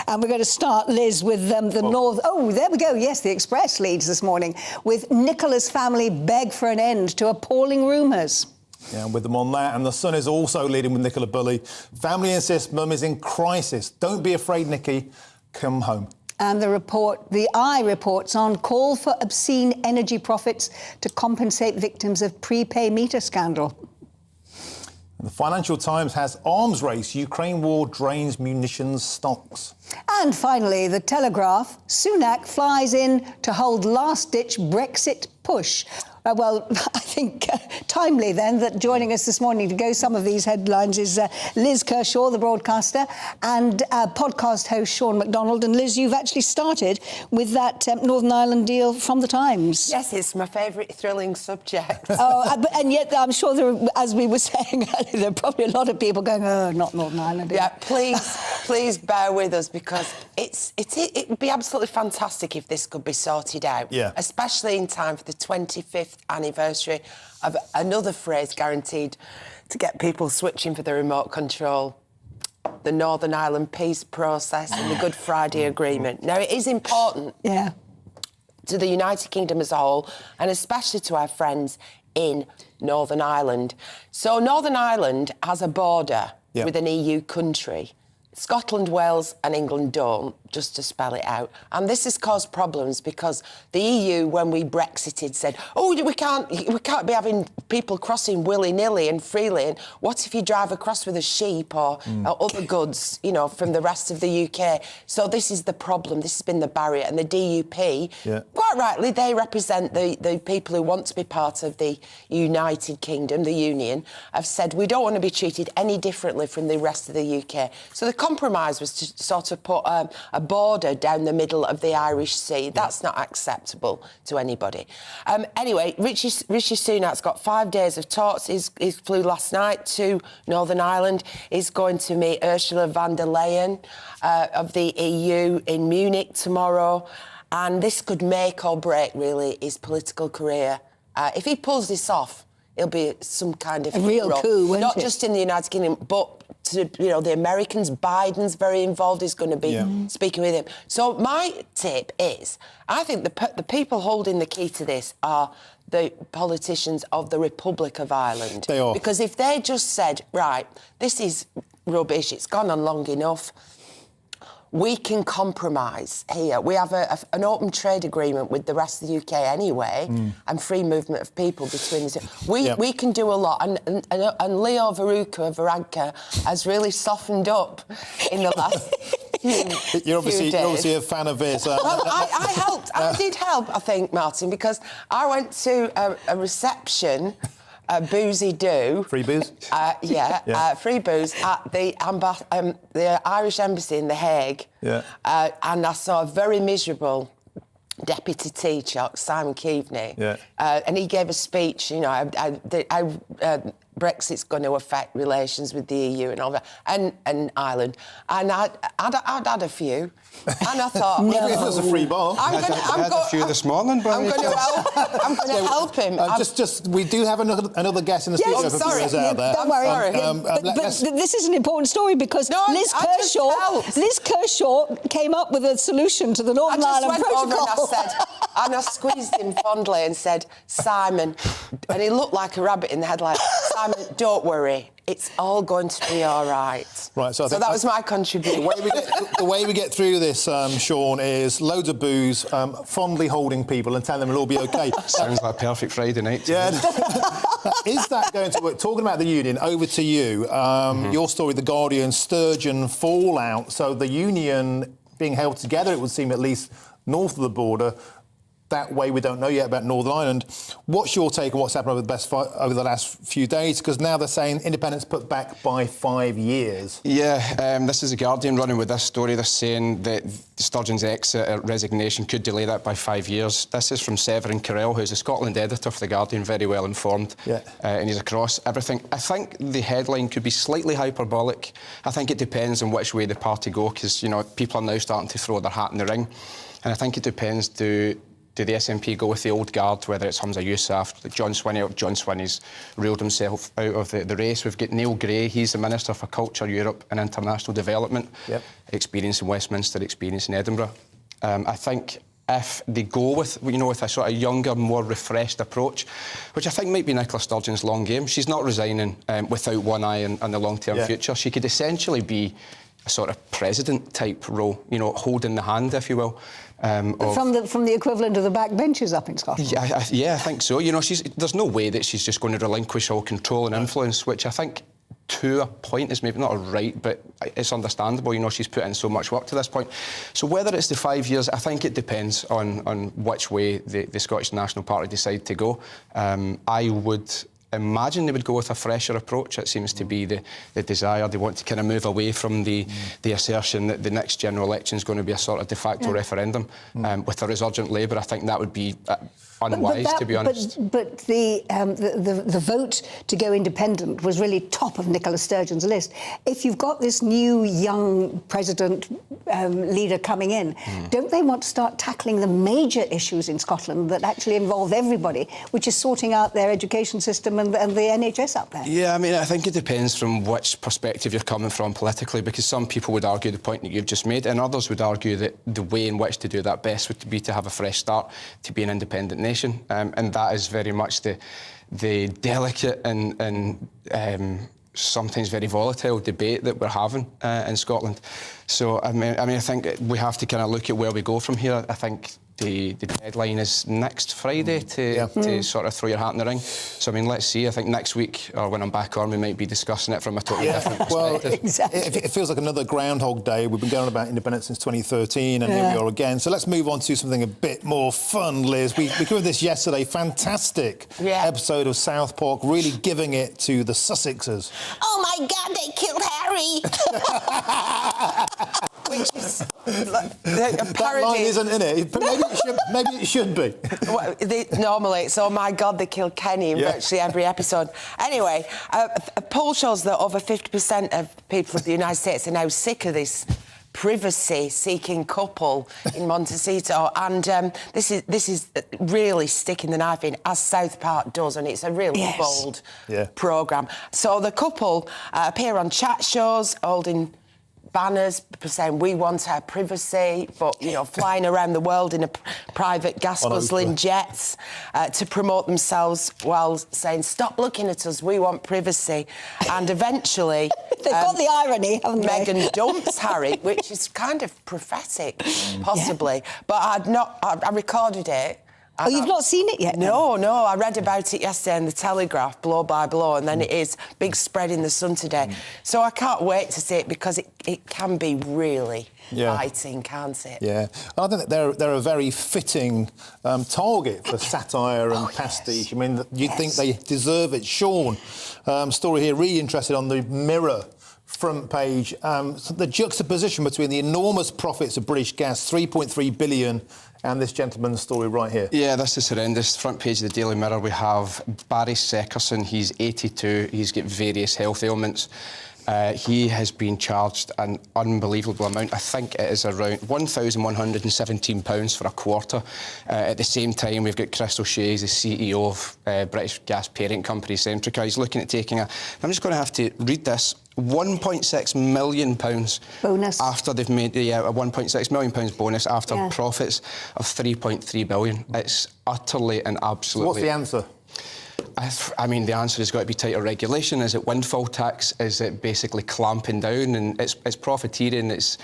And we're going to start, Liz, with the North... Oh, there we go. Yes, the Express leads this morning with Nicola's family beg for an end to appalling rumours. Yeah, with them on that. And the Sun is also leading with Nicola Bulley. Family insists mum is in crisis. Don't be afraid, Nikki. Come home. And the Eye reports on call for obscene energy profits to compensate victims of prepay meter scandal. And the Financial Times has arms race. Ukraine war drains munitions stocks. And finally, the Telegraph. Sunak flies in to hold last-ditch Brexit push. Well, I think timely, then, that joining us this morning to go some of these headlines is Liz Kershaw, the broadcaster, and podcast host Sean MacDonald. And, Liz, you've actually started with that Northern Ireland deal from the Times. Yes, it's my favourite thrilling subject. And yet I'm sure, as we were saying earlier, there are probably a lot of people going, oh, not Northern Ireland. Yeah, please bear with us, because it would be absolutely fantastic if this could be sorted out, especially in time for the 25th anniversary of another phrase guaranteed to get people switching for the remote control, the Northern Ireland peace process and the Good Friday Agreement. Now, it is important to the United Kingdom as a whole, and especially to our friends in Northern Ireland. So Northern Ireland has a border with an EU country. Scotland, Wales and England don't, just to spell it out. And this has caused problems because the EU, when we Brexited, said, oh, we can't be having people crossing willy-nilly and freely. And what if you drive across with a sheep or other goods, you know, from the rest of the UK? So this is the problem. This has been the barrier. And the DUP, quite rightly, they represent the people who want to be part of the United Kingdom, the Union, have said we don't want to be treated any differently from the rest of the UK. So the compromise was to sort of put a border down the middle of the Irish Sea. That's not acceptable to anybody. Anyway, Rishi Sunak's got 5 days of talks. He flew last night to Northern Ireland. He's going to meet Ursula von der Leyen of the EU in Munich tomorrow. And this could make or break, really, his political career. If he pulls this off, it'll be some kind of a real coup, won't not it? just in the United Kingdom, but to, you know, the Americans. Biden's very involved. He's going to be speaking with him. So my tip is, I think the people holding the key to this are the politicians of the Republic of Ireland. They are. Because if they just said, right, this is rubbish, it's gone on long enough, we can compromise here. We have an open trade agreement with the rest of the UK anyway, and free movement of people between the two. We can do a lot. And Leo Varadkar has really softened up in the last You're obviously a fan of this. Well, I helped. I did help, I think, Martin, because I went to a reception, a boozy do. Free booze? Free booze at the Irish Embassy in The Hague. Yeah. And I saw a very miserable Deputy Taoiseach, Simon Keaveney. Yeah. And he gave a speech, you know, Brexit's going to affect relations with the EU and all that, and Ireland. And I'd had a few, and I thought, if it was a free bar, I'm going to help him. We do have another guest in the studio. I'm sorry. Out there. Don't worry. But this is an important story because Liz Kershaw came up with a solution to the Northern Ireland Protocol. And I squeezed him fondly and said, Simon, and he looked like a rabbit in the headlight. Simon, don't worry, it's all going to be all right. Right, so that was my contribution. The way we get through this, Sean, is loads of booze, fondly holding people and telling them it'll all be OK. Sounds like perfect Friday night. Yeah. Is that going to work? Talking about the union, over to you. Your story, The Guardian, Sturgeon fallout. So the union being held together, it would seem, at least north of the border. that way. We don't know yet about Northern Ireland. What's your take on what's happened over the last few days? Because now they're saying independence put back by 5 years. Yeah, this is The Guardian running with this story. They're saying that Sturgeon's exit or resignation could delay that by 5 years. This is from Severin Carell, who's the Scotland editor for The Guardian, very well informed. Yeah. And he's across everything. I think the headline could be slightly hyperbolic. I think it depends on which way the party go, because, you know, people are now starting to throw their hat in the ring. And I think it depends, do the SNP go with the old guard, whether it's Humza Yousaf, like John Swinney? John Swinney's ruled himself out of the race. We've got Neil Gray, he's the Minister for Culture, Europe and International Development. Yep. Experience in Westminster, experience in Edinburgh. I think if they go with, you know, with a sort of younger, more refreshed approach, which I think might be Nicola Sturgeon's long game. She's not resigning without one eye on the long-term future. She could essentially be a sort of president-type role, you know, holding the hand, if you will. From the equivalent of the backbenchers up in Scotland. Yeah, I think so. You know, there's no way that she's just going to relinquish all control and influence, which I think, to a point, is maybe not right, but it's understandable. You know, she's put in so much work to this point. So whether it's the 5 years, I think it depends on which way the Scottish National Party decide to go. I would imagine they would go with a fresher approach. It seems to be the desire. They want to kind of move away from the assertion that the next general election is going to be a sort of de facto referendum. With a resurgent Labour, I think that would be unwise, to be honest. But the vote to go independent was really top of Nicola Sturgeon's list. If you've got this new young president leader coming in, don't they want to start tackling the major issues in Scotland that actually involve everybody, which is sorting out their education system and the NHS up there? Yeah, I mean, I think it depends from which perspective you're coming from politically, because some people would argue the point that you've just made, and others would argue that the way in which to do that best would be to have a fresh start, to be an independent nation. And that is very much the delicate and sometimes very volatile debate that we're having in Scotland. So, I mean, I think we have to kind of look at where we go from here. I think the deadline is next Friday to sort of throw your hat in the ring. So, I mean, let's see. I think next week, or when I'm back on, we might be discussing it from a totally different perspective. Well, exactly. It feels like another Groundhog Day. We've been going on about independence since 2013, and here we are again. So let's move on to something a bit more fun, Liz. We covered this yesterday. Fantastic episode of South Park, really giving it to the Sussexes. Oh, my God, they killed Harry! Which is a parody. That line isn't in it. Maybe it should be. Well, normally it's, oh my God, they killed Kenny in virtually every episode. Anyway, a poll shows that over 50% of people of the United States are now sick of this privacy-seeking couple in Montecito, and this is really sticking the knife in, as South Park does, and it's a really bold programme. So the couple appear on chat shows, holding banners saying we want our privacy, but, you know, flying around the world in a private gas-guzzling jets to promote themselves while saying, stop looking at us, we want privacy. And eventually... They've got the irony, haven't they? Meghan dumps Harry, which is kind of prophetic, possibly. But I recorded it. Oh, you've not seen it yet? No, I read about it yesterday in the Telegraph, blow by blow, and then it is big spread in the Sun today. So I can't wait to see it, because it can be really biting, can't it? Yeah. I think that they're a very fitting target for satire and pastiche. I mean, you'd think they deserve it. Sean, story here, really interested on the Mirror front page. The juxtaposition between the enormous profits of British Gas, 3.3 billion, and this gentleman's story right here. Yeah, this is horrendous. Front page of the Daily Mirror, we have Barry Seckerson. He's 82. He's got various health ailments. He has been charged an unbelievable amount. I think it is around £1,117 for a quarter. At the same time, we've got Chris O'Shea, the CEO of British Gas parent company Centrica. He's looking at taking I'm just going to have to read this. £1.6 million bonus after they've made a £1.6 million bonus after profits of £3.3 billion. It's utterly and absolutely. So what's the answer? I mean, the answer has got to be tighter regulation. Is it windfall tax? Is it basically clamping down? And it's profiteering. It's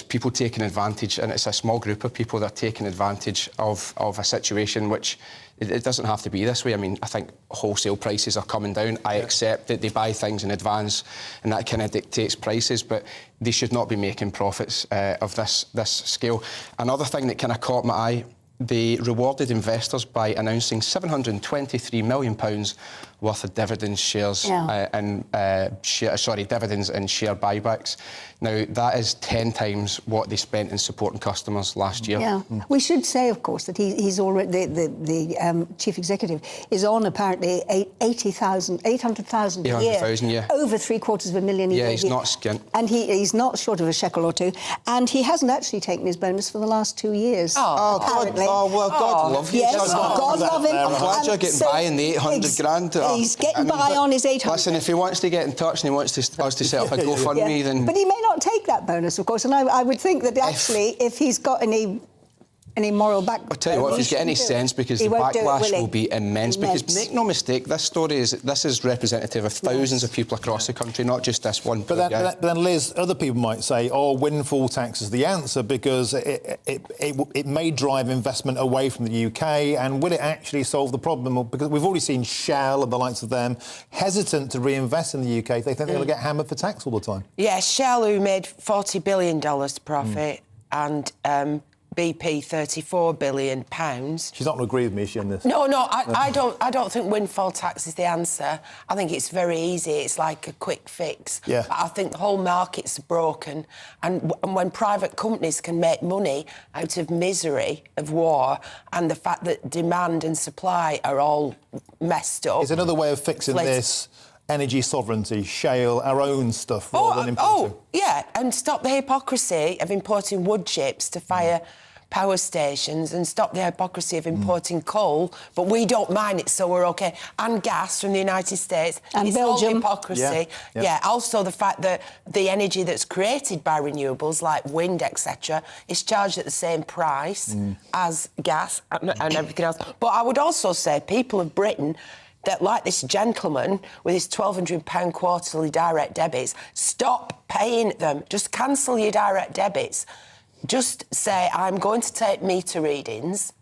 people taking advantage, and it's a small group of people that are taking advantage of a situation which it doesn't have to be this way. I mean, I think wholesale prices are coming down. I accept that they buy things in advance, and that kind of dictates prices, but they should not be making profits of this scale. Another thing that kind of caught my eye, they rewarded investors by announcing £723 million worth of dividends shares dividends and share buybacks. Now, that is 10 times what they spent in supporting customers last year. Yeah. We should say, of course, that he's already, the chief executive is on apparently 800,000 a year. 800,000, yeah. Over £750,000 a year. Yeah, he's not skint. And he's not short of a shekel or two. And he hasn't actually taken his bonus for the last 2 years. Apparently. God love you. Yes, God love him. I'm glad you're getting by in the 800 grand. He's getting by on his 800. Listen, if he wants to get in touch and he wants us to set up a GoFundMe, then... But he may not take that bonus, of course, and I would think that actually, if he's got any moral backbone... I'll tell you what, if he's got any sense, because the backlash will be immense. Because make no mistake, this is representative of thousands of people across the country, not just this one. But then, Liz, other people might say, oh, windfall tax is the answer because it may drive investment away from the UK, and will it actually solve the problem? Because we've already seen Shell and the likes of them hesitant to reinvest in the UK. They think they're going to get hammered for tax all the time. Yeah, Shell, who made $40 billion profit, and... BP £34 billion. She's not going to agree with me, is she, on this? No, I don't think windfall tax is the answer. I think it's very easy. It's like a quick fix. Yeah. But I think the whole market's broken, and when private companies can make money out of misery of war and the fact that demand and supply are all messed up... Is another way of fixing this... energy sovereignty, shale, our own stuff, rather than importing. Yeah, and stop the hypocrisy of importing wood chips to fire power stations, and stop the hypocrisy of importing coal, but we don't mind it, so we're OK. And gas from the United States. And it's Belgium. All hypocrisy. Yeah. Also, the fact that the energy that's created by renewables, like wind, etc., is charged at the same price as gas and everything else. But I would also say people of Britain that, like this gentleman with his £1,200 quarterly direct debits, stop paying them. Just cancel your direct debits. Just say, I'm going to take meter readings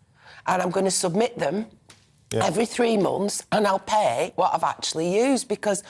and I'm going to submit them every 3 months, and I'll pay what I've actually used, because...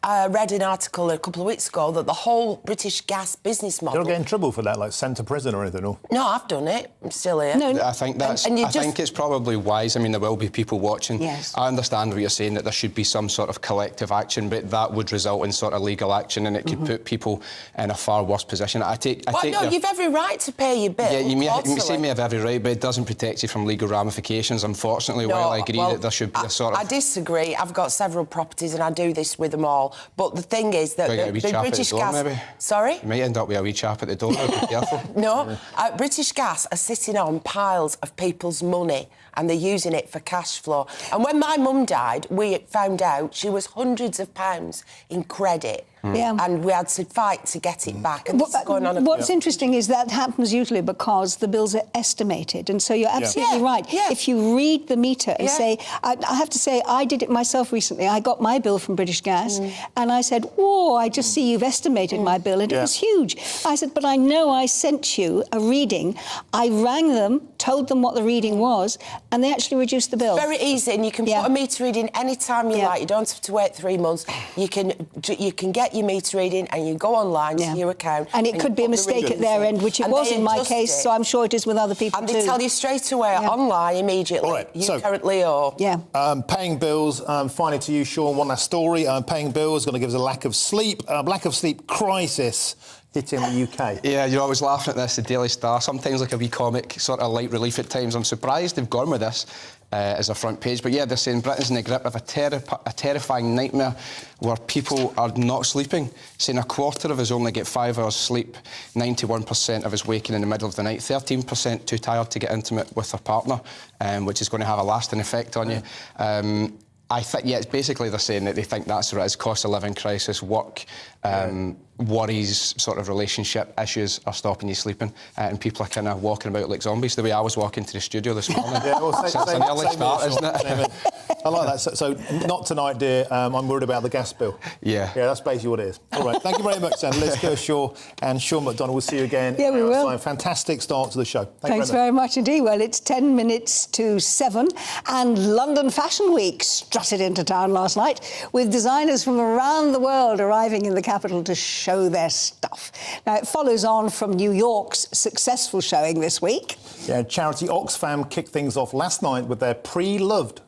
I read an article a couple of weeks ago that the whole British gas business model... You don't get in trouble for that, like sent to prison or anything, or...? No, I've done it. I'm still here. No, I think that's... I think it's probably wise. I mean, there will be people watching. Yes. I understand what you're saying, that there should be some sort of collective action, but that would result in sort of legal action, and it could put people in a far worse position. You've every right to pay your bill. Yeah, you say may have every right, but it doesn't protect you from legal ramifications, unfortunately. While I agree that there should be a sort of... I disagree. I've got several properties and I do this with them all. But the thing is that the British Gas... Maybe? Sorry? You might end up with a wee chap at the door. Be careful. No. British Gas are sitting on piles of people's money, and they're using it for cash flow. And when my mum died, we found out she was hundreds of pounds in credit. And we had to fight to get it back. And this is going on. What's interesting is that happens usually because the bills are estimated, and so you're absolutely right. If you read the meter and say, I have to say, I did it myself recently. I got my bill from British Gas, and I said, "Whoa! I just see you've estimated my bill, and it was huge." I said, "But I know I sent you a reading." I rang them, told them what the reading was, and they actually reduced the bill. Very easy, and you can put a meter reading any time you like. You don't have to wait 3 months. You can get your meter reading, and you go online to your account. And it could be a mistake at their end, which it was in my case, so I'm sure it is with other people too. too. And they tell you straight away, online, immediately, all right, you currently owe. Paying bills, finally to you, Sean, one last story. Paying bills is going to give us a lack of sleep crisis hitting the UK. Yeah, you're always laughing at this, the Daily Star, sometimes like a wee comic, sort of light relief at times. I'm surprised they've gone with this as a front page. But yeah, they're saying Britain's in the grip of a terrifying nightmare where people are not sleeping, saying a quarter of us only get 5 hours sleep, 91% of us waking in the middle of the night, 13% too tired to get intimate with their partner, which is going to have a lasting effect on you. I think, it's basically they're saying that they think that's what it is. Cost of living crisis, work, worries, sort of relationship issues are stopping you sleeping, and people are kind of walking about like zombies, the way I was walking to the studio this morning. So it's an early start, isn't it? I like that. So not tonight, dear. I'm worried about the gas bill. Yeah. Yeah, that's basically what it is. All right. Thank you very much, then. Liz Kershaw and Sean McDonald. We'll see you again. Yeah, we will. Fantastic start to the show. Thanks very much indeed. Well, it's 10 minutes to 7 and London Fashion Week strutted into town last night with designers from around the world arriving in the capital to show their stuff. Now, it follows on from New York's successful showing this week. Yeah, charity Oxfam kicked things off last night with their Pre-Loved.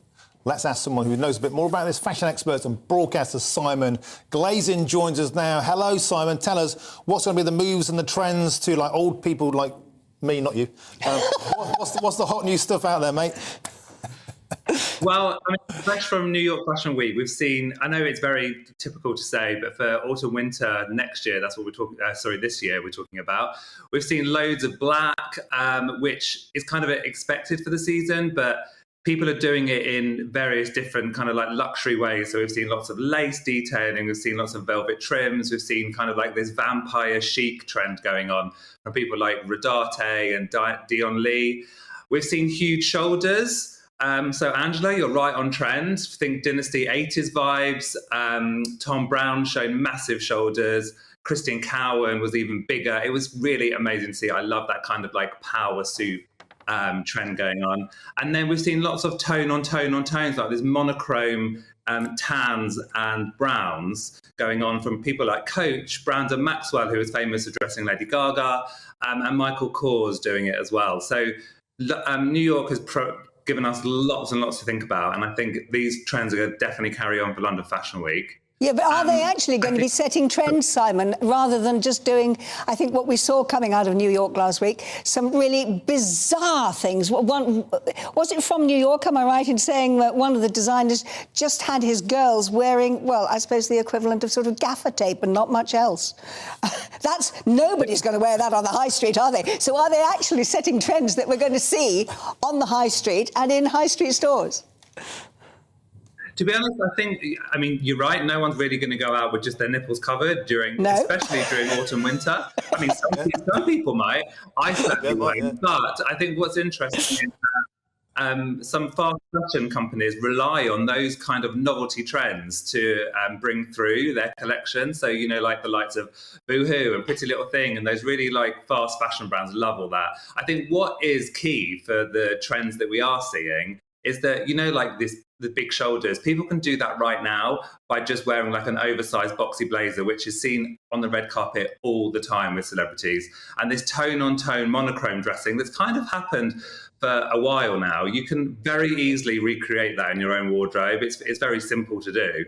Let's ask someone who knows a bit more about this. Fashion expert and broadcaster Simon Glazin joins us now. Hello, Simon. Tell us what's going to be the moves and the trends to like old people like me, not you. What's the hot new stuff out there, mate? Well, I mean, fresh from New York Fashion Week, we've seen, I know it's very typical to say, but for autumn winter next year, that's what we're talking, this year we're talking about. We've seen loads of black, which is kind of expected for the season, but people are doing it in various different kind of like luxury ways. So we've seen lots of lace detailing, we've seen lots of velvet trims, we've seen kind of like this vampire chic trend going on from people like Rodarte and Dion Lee. We've seen huge shoulders. So Angela, you're right on trend. Think Dynasty 80s vibes. Tom Brown showing massive shoulders. Christian Cowan was even bigger. It was really amazing to see. I love that kind of like power suit trend going on. And then we've seen lots of tone on tones, like this monochrome tans and browns going on from people like Coach, Brandon Maxwell, who was famous for dressing Lady Gaga, and Michael Kors doing it as well. So New York has given us lots and lots to think about, and I think these trends are going to definitely carry on for London Fashion Week. Yeah, but are they actually going to be setting trends, Simon, rather than just doing, I think, what we saw coming out of New York last week, some really bizarre things? Was it from New York, am I right in saying that one of the designers just had his girls wearing, well, I suppose the equivalent of sort of gaffer tape and not much else? Nobody's going to wear that on the high street, are they? So are they actually setting trends that we're going to see on the high street and in high street stores? To be honest, I mean, you're right. No one's really going to go out with just their nipples covered especially during autumn, winter. I mean, some people might. I certainly won't. But I think what's interesting is that some fast fashion companies rely on those kind of novelty trends to bring through their collection. So, you know, like the likes of Boohoo and Pretty Little Thing and those really like fast fashion brands love all that. I think what is key for the trends that we are seeing is that, you know, like the big shoulders, people can do that right now by just wearing like an oversized boxy blazer, which is seen on the red carpet all the time with celebrities. And this tone on tone monochrome dressing that's kind of happened for a while now, you can very easily recreate that in your own wardrobe. It's very simple to do.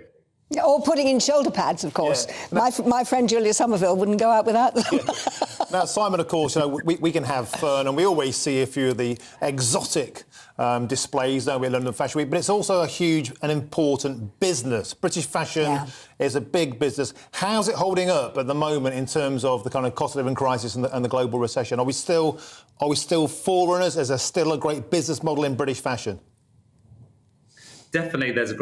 Or putting in shoulder pads, of course. Yeah. My friend Julia Somerville wouldn't go out without them. Yeah. Now, Simon, of course, you know, we can have fun, and we always see a few of the exotic displays, don't we, at London Fashion Week, but it's also a huge and important business. British fashion is a big business. How's it holding up at the moment in terms of the kind of cost of living crisis and the global recession? Are we still forerunners? Is there still a great business model in British fashion? Definitely, there's a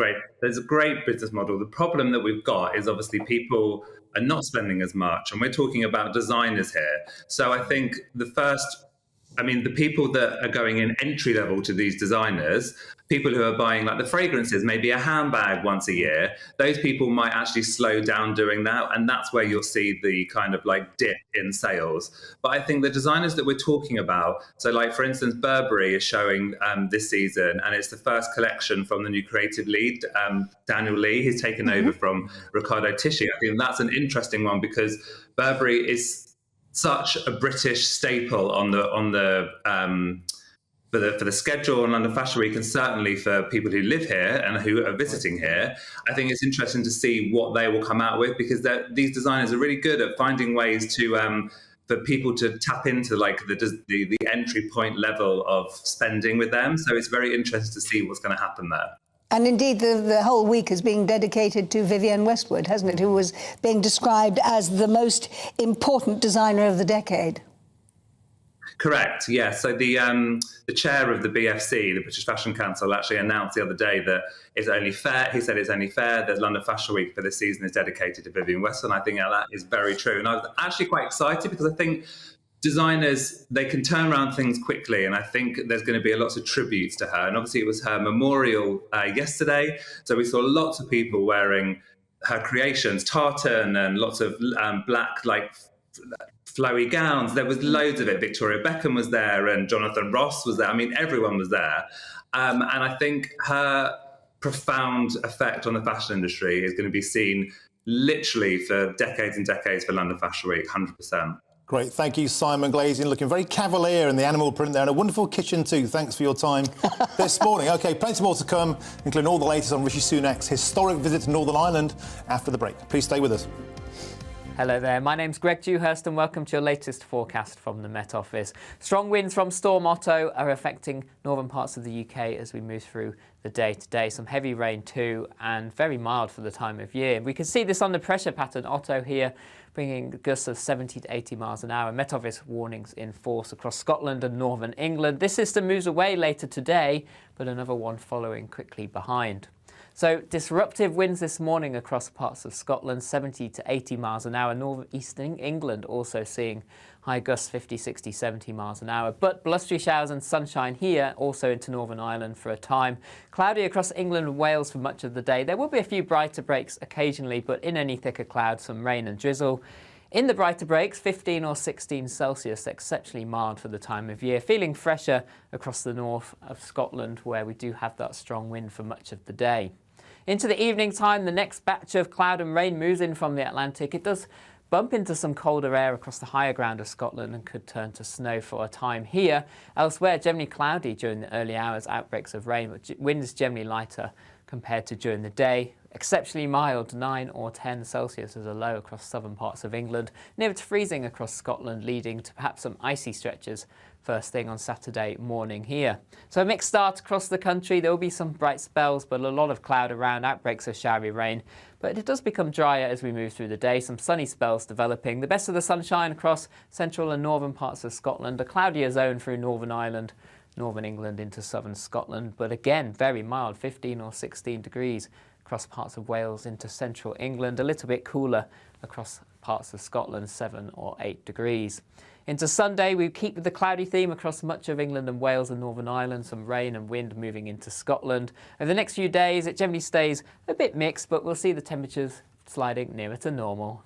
great business model. The problem that we've got is obviously people are not spending as much, and we're talking about designers here. So I think the people that are going in entry level to these designers, people who are buying like the fragrances, maybe a handbag once a year, those people might actually slow down doing that. And that's where you'll see the kind of like dip in sales. But I think the designers that we're talking about, so like, for instance, Burberry is showing this season, and it's the first collection from the new creative lead, Daniel Lee. He's taken over from Riccardo Tisci. I think that's an interesting one because Burberry is such a British staple for the schedule on London Fashion Week, and certainly for people who live here and who are visiting here. I think it's interesting to see what they will come out with, because these designers are really good at finding ways to for people to tap into like the entry point level of spending with them. So it's very interesting to see what's going to happen there. And indeed, the whole week is being dedicated to Vivienne Westwood, hasn't it, who was being described as the most important designer of the decade. Correct, yeah. So the chair of the BFC, the British Fashion Council, actually announced the other day that it's only fair, he said it's only fair that London Fashion Week for this season is dedicated to Vivienne Westwood. I think that is very true. And I was actually quite excited because I think designers, they can turn around things quickly, and I think there's going to be lots of tributes to her. And obviously it was her memorial yesterday, so we saw lots of people wearing her creations, tartan and lots of black, like, flowy gowns. There was loads of it. Victoria Beckham was there and Jonathan Ross was there. I mean, everyone was there. And I think her profound effect on the fashion industry is going to be seen literally for decades and decades for London Fashion Week, 100%. Great. Thank you, Simon Glazing. Looking very cavalier in the animal print there, and a wonderful kitchen too. Thanks for your time this morning. OK, plenty more to come, including all the latest on Rishi Sunak's historic visit to Northern Ireland after the break. Please stay with us. Hello there, my name's Greg Dewhurst and welcome to your latest forecast from the Met Office. Strong winds from Storm Otto are affecting northern parts of the UK as we move through the day today. Some heavy rain too, and very mild for the time of year. We can see this under pressure pattern, Otto here, bringing gusts of 70 to 80 miles an hour. Met Office warnings in force across Scotland and northern England. This system moves away later today, but another one following quickly behind. So disruptive winds this morning across parts of Scotland, 70 to 80 miles an hour. Northeastern England also seeing high gusts, 50, 60, 70 miles an hour. But blustery showers and sunshine here, also into Northern Ireland for a time. Cloudy across England and Wales for much of the day. There will be a few brighter breaks occasionally, but in any thicker clouds, some rain and drizzle. In the brighter breaks, 15 or 16 Celsius, exceptionally mild for the time of year. Feeling fresher across the north of Scotland, where we do have that strong wind for much of the day. Into the evening time, the next batch of cloud and rain moves in from the Atlantic. It does bump into some colder air across the higher ground of Scotland and could turn to snow for a time here. Elsewhere, generally cloudy during the early hours, outbreaks of rain, but winds generally lighter compared to during the day. Exceptionally mild, 9 or 10 Celsius as a low across southern parts of England, near to freezing across Scotland, leading to perhaps some icy stretches first thing on Saturday morning here. So a mixed start across the country. There will be some bright spells, but a lot of cloud around, outbreaks of showery rain. But it does become drier as we move through the day. Some sunny spells developing. The best of the sunshine across central and northern parts of Scotland. A cloudier zone through Northern Ireland, northern England into southern Scotland. But again, very mild, 15 or 16 degrees across parts of Wales into central England. A little bit cooler across parts of Scotland, 7 or 8 degrees. Into Sunday, we keep with the cloudy theme across much of England and Wales and Northern Ireland, some rain and wind moving into Scotland. Over the next few days, it generally stays a bit mixed, but we'll see the temperatures sliding nearer to normal.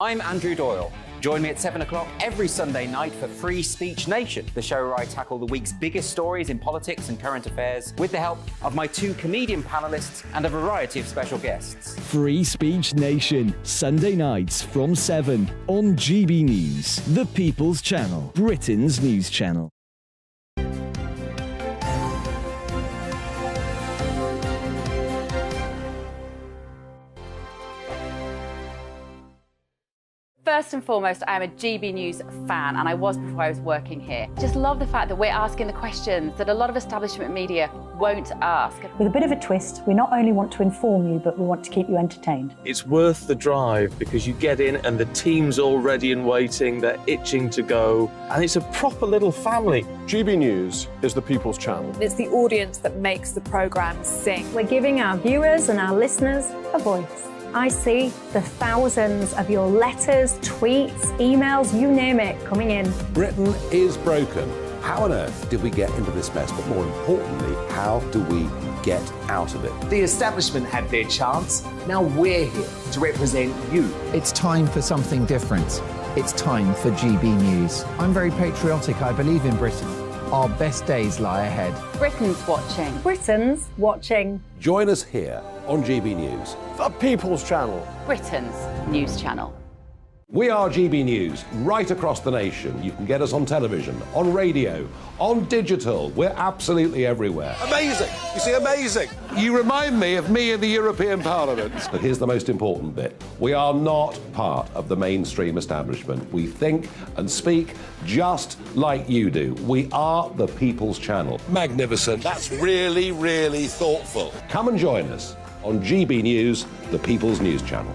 I'm Andrew Doyle. Join me at 7 o'clock every Sunday night for Free Speech Nation, the show where I tackle the week's biggest stories in politics and current affairs with the help of my 2 comedian panellists and a variety of special guests. Free Speech Nation, Sunday nights from 7 on GB News, the People's Channel, Britain's news channel. First and foremost, I am a GB News fan, and I was before I was working here. Just love the fact that we're asking the questions that a lot of establishment media won't ask. With a bit of a twist, we not only want to inform you, but we want to keep you entertained. It's worth the drive because you get in and the team's all ready and waiting, they're itching to go, and it's a proper little family. GB News is the People's Channel. It's the audience that makes the programme sing. We're giving our viewers and our listeners a voice. I see the thousands of your letters, tweets, emails, you name it, coming in. Britain is broken. How on earth did we get into this mess? But more importantly, how do we get out of it? The establishment had their chance. Now we're here to represent you. It's time for something different. It's time for GB News. I'm very patriotic. I believe in Britain. Our best days lie ahead. Britain's watching. Britain's watching. Join us here on GB News, the People's Channel, Britain's news channel. We are GB News, right across the nation. You can get us on television, on radio, on digital. We're absolutely everywhere. Amazing. You see, amazing. You remind me of me in the European Parliament. But here's the most important bit. We are not part of the mainstream establishment. We think and speak just like you do. We are the People's Channel. Magnificent. That's really, really thoughtful. Come and join us on GB News, the People's News Channel.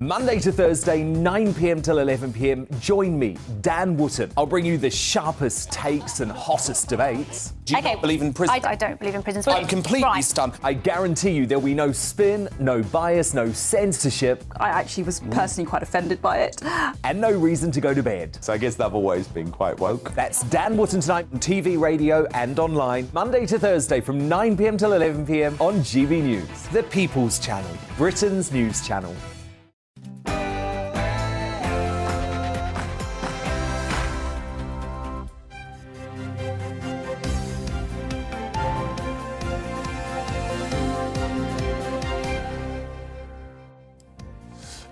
Monday to Thursday, 9 p.m. till 11 p.m. Join me, Dan Wootton. I'll bring you the sharpest takes and hottest debates. Do you not believe in prison? I don't believe in prisons. I'm completely stunned. I guarantee you there'll be no spin, no bias, no censorship. I actually was personally quite offended by it. And no reason to go to bed. So I guess they've always been quite woke. That's Dan Wootton tonight on TV, radio and online. Monday to Thursday from 9 p.m. till 11 p.m. on GB News. The People's Channel, Britain's news channel.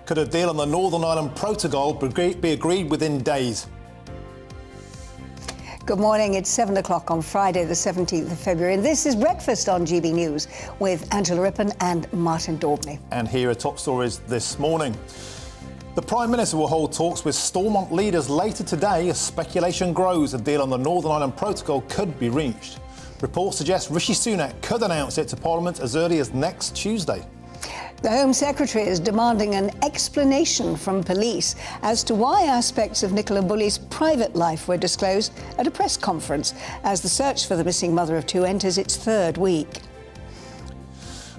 Could a deal on the Northern Ireland Protocol be agreed within days? Good morning. It's 7 o'clock on Friday, the 17th of February, and this is Breakfast on GB News with Angela Rippon and Martin Daubney. And here are top stories this morning. The Prime Minister will hold talks with Stormont leaders later today as speculation grows a deal on the Northern Ireland Protocol could be reached. Reports suggest Rishi Sunak could announce it to Parliament as early as next Tuesday. The Home Secretary is demanding an explanation from police as to why aspects of Nicola Bulley's private life were disclosed at a press conference as the search for the missing mother of two enters its third week.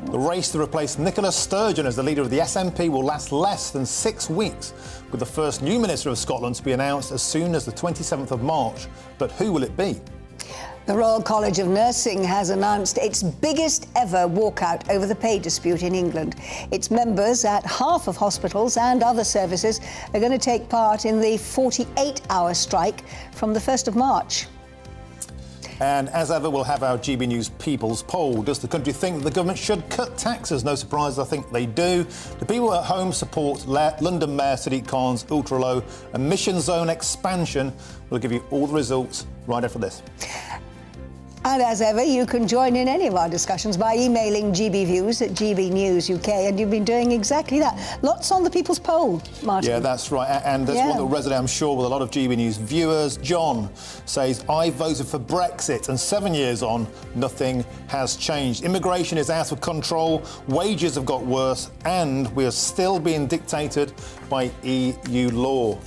The race to replace Nicola Sturgeon as the leader of the SNP will last less than 6 weeks, with the first new Minister of Scotland to be announced as soon as the 27th of March. But who will it be? The Royal College of Nursing has announced its biggest ever walkout over the pay dispute in England. Its members at half of hospitals and other services are going to take part in the 48-hour strike from the 1st of March. And as ever, we'll have our GB News People's Poll. Does the country think that the government should cut taxes? No surprise, I think they do. The people at home support London Mayor Sadiq Khan's ultra-low emission zone expansion. We'll give you all the results right after this. And as ever, you can join in any of our discussions by emailing gbviews at GBNews UK, and you've been doing exactly that. Lots on the People's Poll, Martin. Yeah, that's right. And there's one that resonates, I'm sure, with a lot of GB News viewers. John says, I voted for Brexit, and 7 years on, nothing has changed. Immigration is out of control, wages have got worse, and we are still being dictated by EU law.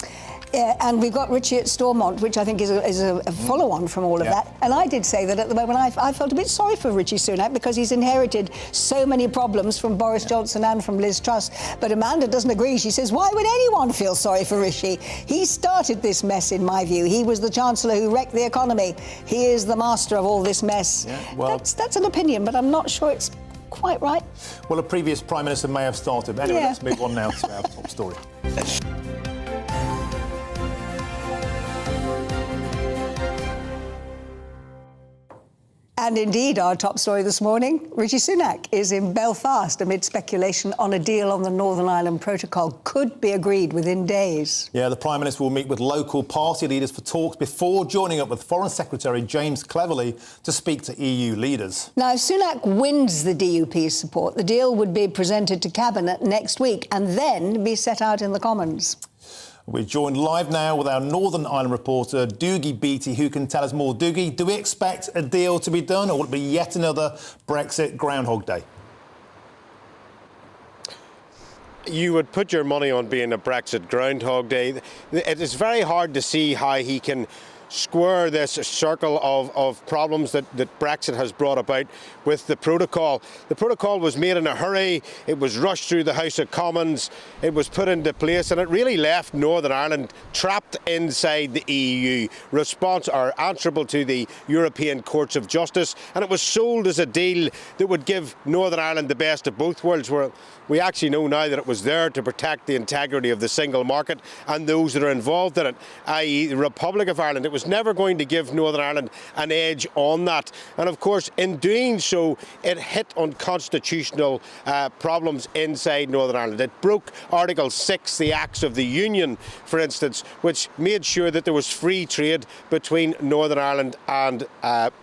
Yeah, and we've got Richie at Stormont, which I think is a follow-on from all of that. And I did say that at the moment I felt a bit sorry for Richie Sunak because he's inherited so many problems from Boris Johnson and from Liz Truss. But Amanda doesn't agree. She says, why would anyone feel sorry for Rishi? He started this mess, in my view. He was the Chancellor who wrecked the economy. He is the master of all this mess. Yeah, well, that's an opinion, but I'm not sure it's quite right. Well, a previous Prime Minister may have started. Anyway, let's move on now to our top story. And indeed, our top story this morning, Rishi Sunak is in Belfast amid speculation on a deal on the Northern Ireland Protocol could be agreed within days. Yeah, the Prime Minister will meet with local party leaders for talks before joining up with Foreign Secretary James Cleverly to speak to EU leaders. Now, if Sunak wins the DUP's support, the deal would be presented to Cabinet next week and then be set out in the Commons. We're joined live now with our Northern Ireland reporter, Doogie Beattie, who can tell us more. Doogie, do we expect a deal to be done, or will it be yet another Brexit Groundhog Day? You would put your money on being a Brexit Groundhog Day. It is very hard to see how he can square this circle of problems that Brexit has brought about with the protocol. The protocol was made in a hurry, it was rushed through the House of Commons, it was put into place, and it really left Northern Ireland trapped inside the EU, answerable to the European Courts of Justice, and it was sold as a deal that would give Northern Ireland the best of both worlds, where we actually know now that it was there to protect the integrity of the single market and those that are involved in it, i.e. the Republic of Ireland. It was never going to give Northern Ireland an edge on that. And of course, in doing so, it hit on constitutional problems inside Northern Ireland. It broke Article 6, the Acts of the Union, for instance, which made sure that there was free trade between Northern Ireland and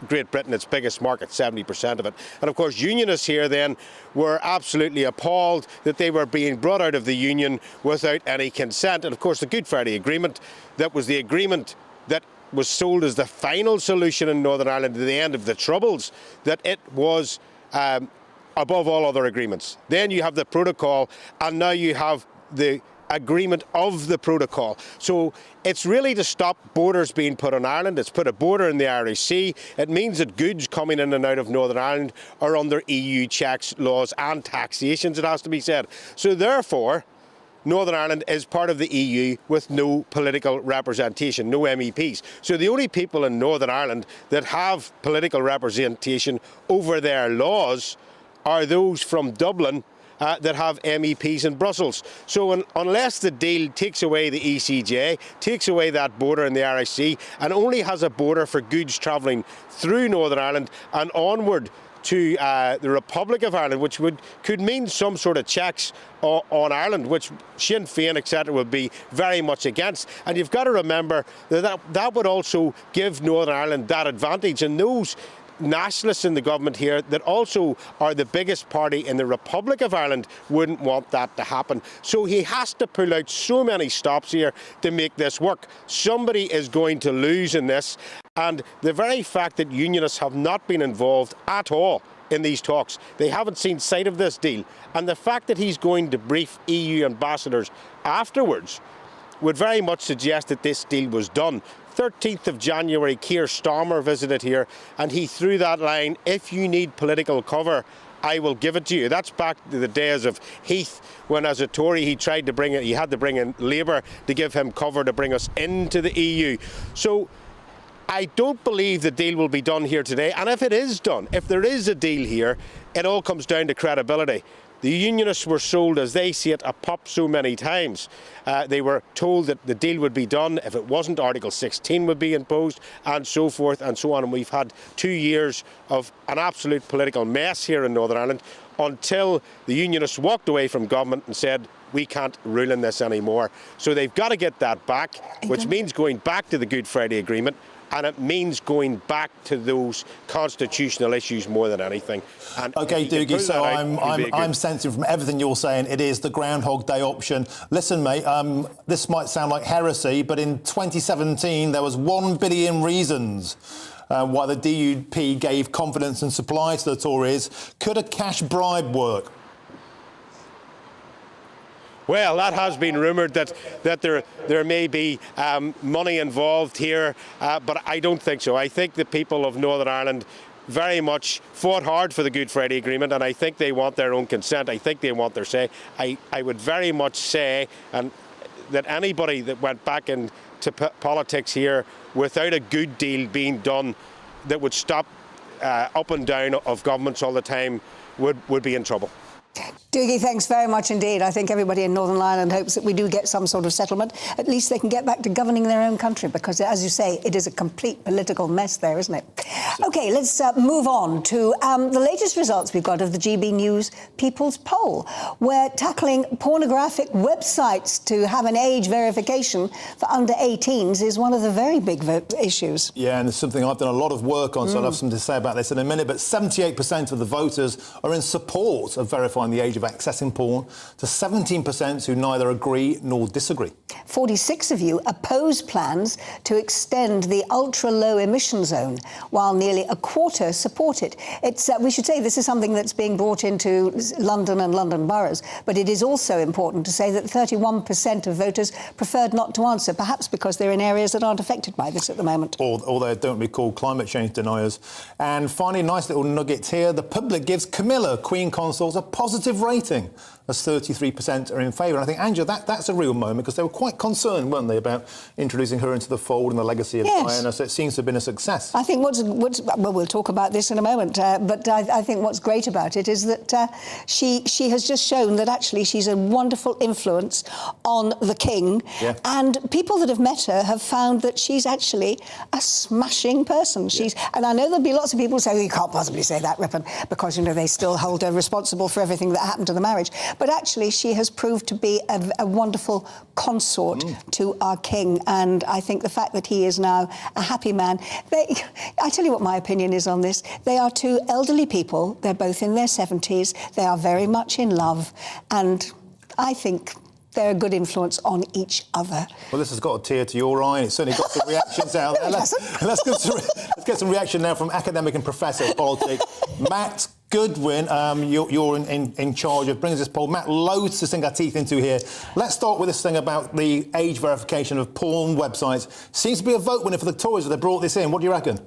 Great Britain, its biggest market, 70% of it. And of course, unionists here then were absolutely appalled that they were being brought out of the union without any consent. And of course, the Good Friday Agreement, that was the agreement that was sold as the final solution in Northern Ireland at the end of the Troubles, that it was above all other agreements. Then you have the protocol, and now you have the agreement of the protocol. So it's really to stop borders being put on Ireland. It's put a border in the Irish Sea. It means that goods coming in and out of Northern Ireland are under EU checks, laws and taxations, it has to be said. So therefore, Northern Ireland is part of the EU with no political representation, no MEPs. So the only people in Northern Ireland that have political representation over their laws are those from Dublin that have MEPs in Brussels. So unless the deal takes away the ECJ, takes away that border in the Irish Sea, and only has a border for goods travelling through Northern Ireland and onward to the Republic of Ireland, which could mean some sort of checks on Ireland, which Sinn Féin, etc., would be very much against. And you've got to remember that would also give Northern Ireland that advantage, and those nationalists in the government here that also are the biggest party in the Republic of Ireland wouldn't want that to happen. So he has to pull out so many stops here to make this work. Somebody is going to lose in this, and the very fact that unionists have not been involved at all in these talks, they haven't seen sight of this deal, and the fact that he's going to brief EU ambassadors afterwards would very much suggest that this deal was done. 13th of January, Keir Starmer visited here, and he threw that line, if you need political cover, I will give it to you. That's back to the days of Heath, when as a Tory he tried to bring it, he had to bring in Labour to give him cover to bring us into the EU. So I don't believe the deal will be done here today, and if it is done, if there is a deal here, it all comes down to credibility. The unionists were sold, as they see it, a pop so many times. They were told that the deal would be done. If it wasn't, Article 16 would be imposed, and so forth and so on. And we've had 2 years of an absolute political mess here in Northern Ireland until the unionists walked away from government and said, we can't rule in this anymore. So they've got to get that back, which means going back to the Good Friday Agreement. And it means going back to those constitutional issues more than anything. And OK, Doogie, so I'm sensing from everything you're saying, it is the Groundhog Day option. Listen, mate, this might sound like heresy, but in 2017 there was 1 billion reasons why the DUP gave confidence and supply to the Tories. Could a cash bribe work? Well, that has been rumoured that there may be money involved here, but I don't think so. I think the people of Northern Ireland very much fought hard for the Good Friday Agreement, and I think they want their own consent. I think they want their say. I would very much say that anybody that went back into politics here without a good deal being done that would stop up and down of governments all the time would be in trouble. Doogie, thanks very much indeed. I think everybody in Northern Ireland hopes that we do get some sort of settlement. At least they can get back to governing their own country, because, as you say, it is a complete political mess there, isn't it? OK, let's move on to the latest results we've got of the GB News People's Poll. We're tackling pornographic websites to have an age verification for under 18s is one of the very big issues. Yeah, and it's something I've done a lot of work on, so I'll have something to say about this in a minute. But 78% of the voters are in support of verifying the age of accessing porn, to 17% who neither agree nor disagree. 46 of you oppose plans to extend the ultra-low emission zone, while nearly a quarter support it. It's, we should say this is something that's being brought into London and London boroughs, but it is also important to say that 31% of voters preferred not to answer, perhaps because they're in areas that aren't affected by this at the moment. Or they don't be called climate change deniers. And finally, nice little nuggets here. The public gives Camilla, Queen Consort, a positive rating, as 33% are in favour. And I think, Angela, that's a real moment, because they were quite concerned, weren't they, about introducing her into the fold and the legacy of Diana. So it seems to have been a success. I think well, we'll talk about this in a moment, but I think what's great about it is that she has just shown that actually she's a wonderful influence on the King. Yeah. And people that have met her have found that she's actually a smashing person. And I know there'll be lots of people who say, you can't possibly say that, Ripon, because, you know, they still hold her responsible for everything that happened to the marriage. But actually, she has proved to be a wonderful consort to our King. And I think the fact that he is now a happy man... I tell you what my opinion is on this. They are two elderly people. They're both in their 70s. They are very much in love. And I think they're a good influence on each other. Well, this has got a tear to your eye, and it's certainly got some reactions out there. Let's get some reaction now from academic and professor of politics, Matt Goodwin, you're in charge of bringing this poll. Matt, loads to sink our teeth into here. Let's start with this thing about the age verification of porn websites. Seems to be a vote winner for the Tories that they brought this in. What do you reckon?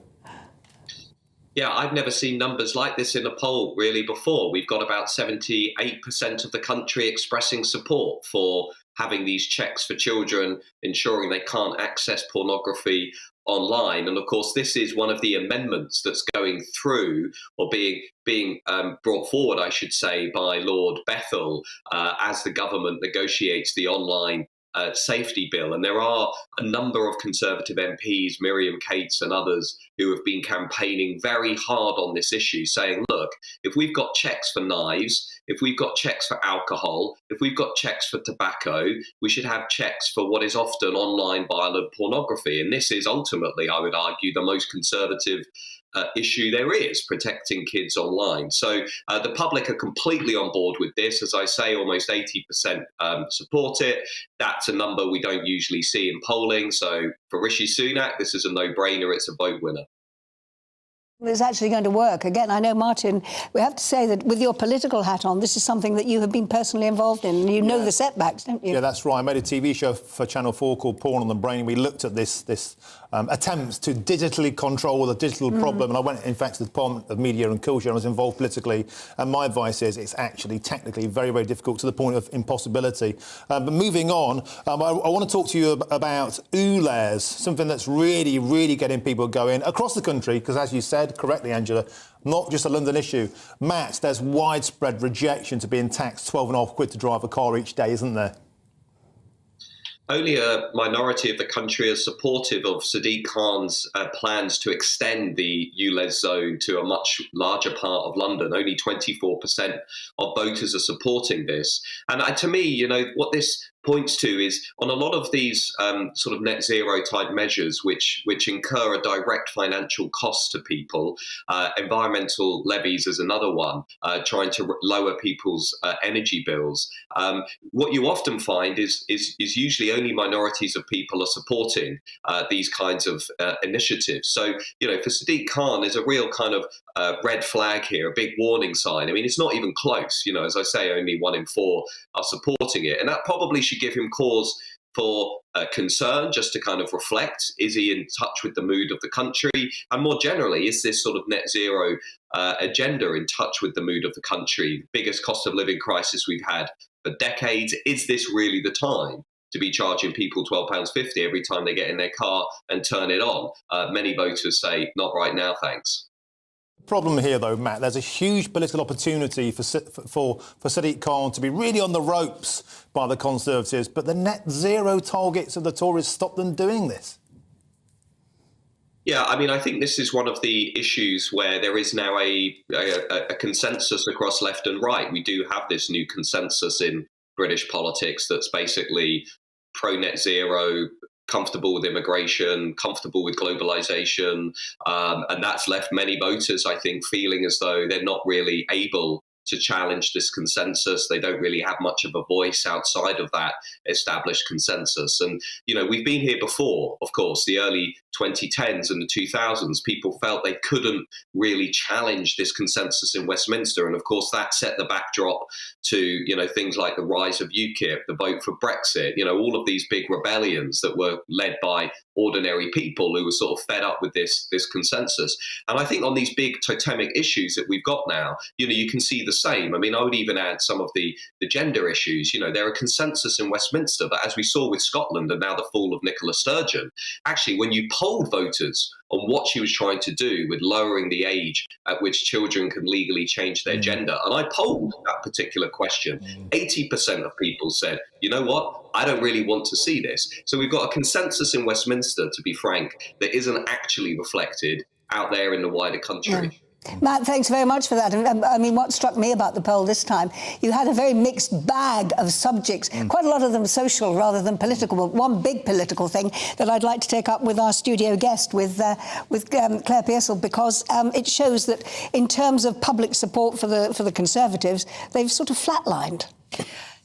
Yeah, I've never seen numbers like this in a poll really before. We've got about 78% of the country expressing support for having these checks for children, ensuring they can't access pornography online. And of course, this is one of the amendments that's going through or being brought forward, I should say, by Lord Bethell as the government negotiates the online safety bill. And there are a number of Conservative MPs, Miriam Cates and others, who have been campaigning very hard on this issue, saying, look, if we've got checks for knives, if we've got checks for alcohol, if we've got checks for tobacco, we should have checks for what is often online violent pornography. And this is ultimately, I would argue, the most conservative issue there is, protecting kids online. So the public are completely on board with this. As I say, almost 80% support it. That's a number we don't usually see in polling. So for Rishi Sunak, this is a no-brainer. It's a vote winner. It's actually going to work. Again, I know, Martin, we have to say that with your political hat on, this is something that you have been personally involved in. You know the setbacks, don't you? Yeah, that's right. I made a TV show for Channel 4 called Porn on the Brain. We looked at this attempts to digitally control the digital problem. And I went, in fact, to the Department of Media and Culture and was involved politically. And my advice is it's actually technically very, very difficult to the point of impossibility. But moving on, I want to talk to you about ULEZ, something that's really, really getting people going across the country, because as you said correctly, Angela, not just a London issue. Matt, there's widespread rejection to being taxed £12.5 to drive a car each day, isn't there? Only a minority of the country are supportive of Sadiq Khan's plans to extend the ULEZ zone to a much larger part of London. Only 24% of voters are supporting this. And to me, you know, what this points to is on a lot of these sort of net zero type measures, which incur a direct financial cost to people. Environmental levies is another one, trying to lower people's energy bills. What you often find is usually only minorities of people are supporting these kinds of initiatives. So, you know, for Sadiq Khan, there's a real kind of red flag here, a big warning sign. I mean, it's not even close. You know, as I say, only 1 in 4 are supporting it. And that probably should give him cause for concern, just to kind of reflect, is he in touch with the mood of the country? And more generally, is this sort of net zero agenda in touch with the mood of the country? Biggest cost of living crisis we've had for decades. Is this really the time to be charging people £12.50 every time they get in their car and turn it on? Many voters say, not right now, thanks. Problem here, though, Matt, there's a huge political opportunity for Sadiq Khan to be really on the ropes by the Conservatives, but the net zero targets of the Tories stop them doing this. Yeah, I mean, I think this is one of the issues where there is now a consensus across left and right. We do have this new consensus in British politics that's basically pro-net zero, comfortable with immigration, comfortable with globalization, and that's left many voters, I think, feeling as though they're not really able to challenge this consensus. They don't really have much of a voice outside of that established consensus. And, you know, we've been here before, of course, the early 2010s and the 2000s, people felt they couldn't really challenge this consensus in Westminster. And of course, that set the backdrop to, you know, things like the rise of UKIP, the vote for Brexit, you know, all of these big rebellions that were led by ordinary people who were sort of fed up with this consensus. And I think on these big totemic issues that we've got now, you know, you can see the same. I mean, I would even add some of the gender issues. You know, there are consensus in Westminster, but as we saw with Scotland and now the fall of Nicola Sturgeon, actually, when you polled voters on what she was trying to do with lowering the age at which children can legally change their gender, and I polled that particular question, 80% of people said, you know what, I don't really want to see this. So we've got a consensus in Westminster, to be frank, that isn't actually reflected out there in the wider country. Yeah. Matt, thanks very much for that. And I mean, what struck me about the poll this time, you had a very mixed bag of subjects, quite a lot of them social rather than political. But one big political thing that I'd like to take up with our studio guest, with Claire Pearsall, because it shows that in terms of public support for the Conservatives, they've sort of flatlined.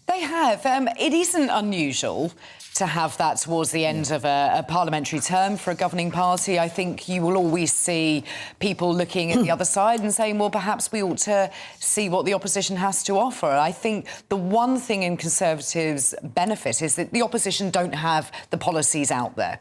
They have. It isn't unusual to have that towards the end of a parliamentary term for a governing party. I think you will always see people looking at the other side and saying, well, perhaps we ought to see what the opposition has to offer. I think the one thing in Conservatives' benefit is that the opposition don't have the policies out there.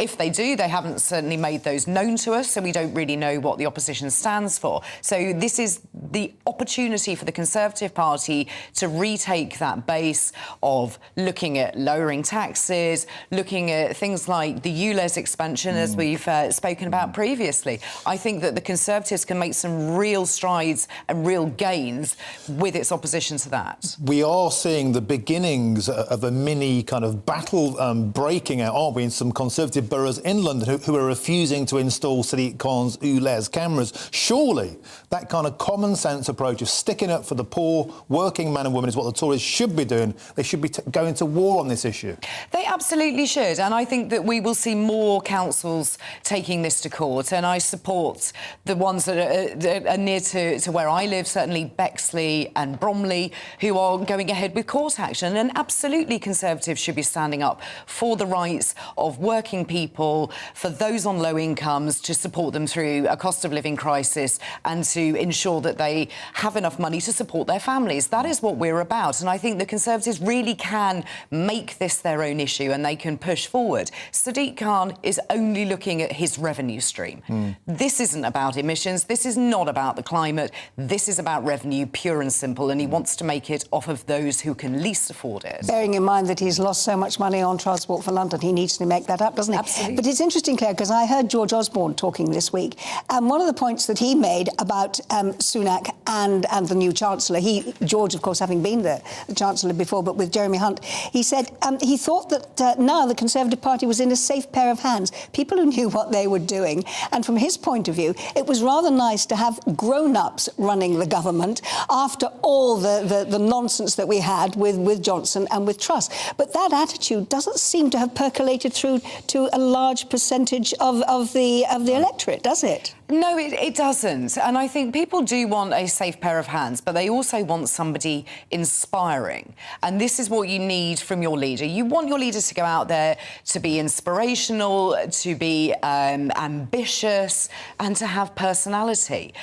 If they do, they haven't certainly made those known to us, so we don't really know what the opposition stands for. So this is the opportunity for the Conservative Party to retake that base of looking at lowering taxes, looking at things like the ULEZ expansion, as we've spoken about previously. I think that the Conservatives can make some real strides and real gains with its opposition to that. We are seeing the beginnings of a mini kind of battle breaking out, aren't we, in some Conservative boroughs in London who are refusing to install City Cons ULEZ cameras. Surely that kind of common sense approach of sticking up for the poor working man and woman is what the Tories should be doing. They should be going to war on this issue. They absolutely should, and I think that we will see more councils taking this to court, and I support the ones that are near to where I live, certainly Bexley and Bromley, who are going ahead with court action, and absolutely Conservatives should be standing up for the rights of working people, for those on low incomes, to support them through a cost of living crisis and to ensure that they have enough money to support their families. That is what we're about, and I think the Conservatives really can make this their own issue and they can push forward. Sadiq Khan is only looking at his revenue stream. This isn't about emissions, this is not about the climate, this is about revenue, pure and simple, and he wants to make it off of those who can least afford it. Bearing in mind that he's lost so much money on Transport for London, he needs to make that up, doesn't he? Absolutely. But it's interesting, Claire, because I heard George Osborne talking this week, and one of the points that he made about Sunak and the new Chancellor, George, of course, having been the Chancellor before, but with Jeremy Hunt, he said he thought that now the Conservative Party was in a safe pair of hands, people who knew what they were doing. And from his point of view, it was rather nice to have grown-ups running the government after all the nonsense that we had with Johnson and with Truss. But that attitude doesn't seem to have percolated through to a large percentage of the electorate, does it? No, it doesn't. And I think people do want a safe pair of hands, but they also want somebody inspiring. And this is what you need from your leader. You want your leader to go out there to be inspirational, to be ambitious, and to have personality.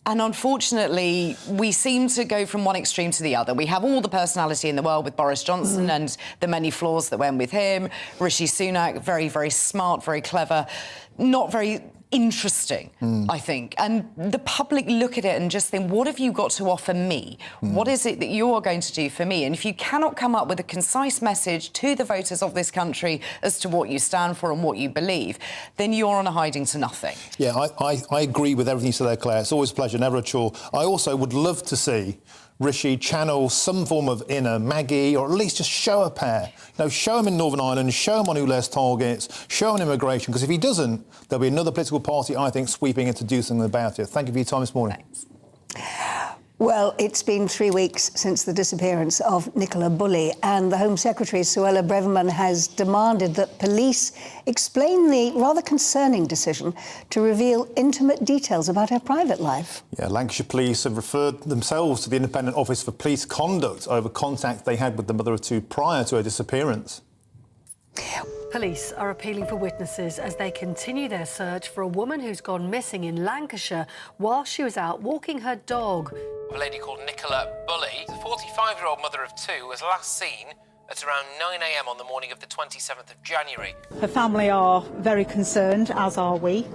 And unfortunately, we seem to go from one extreme to the other. We have all the personality in the world with Boris Johnson and the many flaws that went with him. Rishi Sunak, very, very smart, very clever, not very interesting, I think. And the public look at it and just think, what have you got to offer me? What is it that you are going to do for me? And if you cannot come up with a concise message to the voters of this country as to what you stand for and what you believe, then you're on a hiding to nothing. Yeah, I agree with everything you said there, Claire. It's always a pleasure, never a chore. I also would love to see Rishi channel some form of inner Maggie, or at least just show a pair. You know, show him in Northern Ireland, show him on ULEZ targets, show him immigration, because if he doesn't, there'll be another political party, I think, sweeping in to do something about it. Thank you for your time this morning. Thanks. Well, it's been 3 weeks since the disappearance of Nicola Bulley, and the Home Secretary, Suella Braverman, has demanded that police explain the rather concerning decision to reveal intimate details about her private life. Yeah, Lancashire Police have referred themselves to the Independent Office for Police Conduct over contact they had with the mother of two prior to her disappearance. Police are appealing for witnesses as they continue their search for a woman who's gone missing in Lancashire while she was out walking her dog. A lady called Nicola Bulley, the 45-year-old mother of two, was last seen at around 9 a.m. on the morning of the 27th of January. Her family are very concerned, as are we.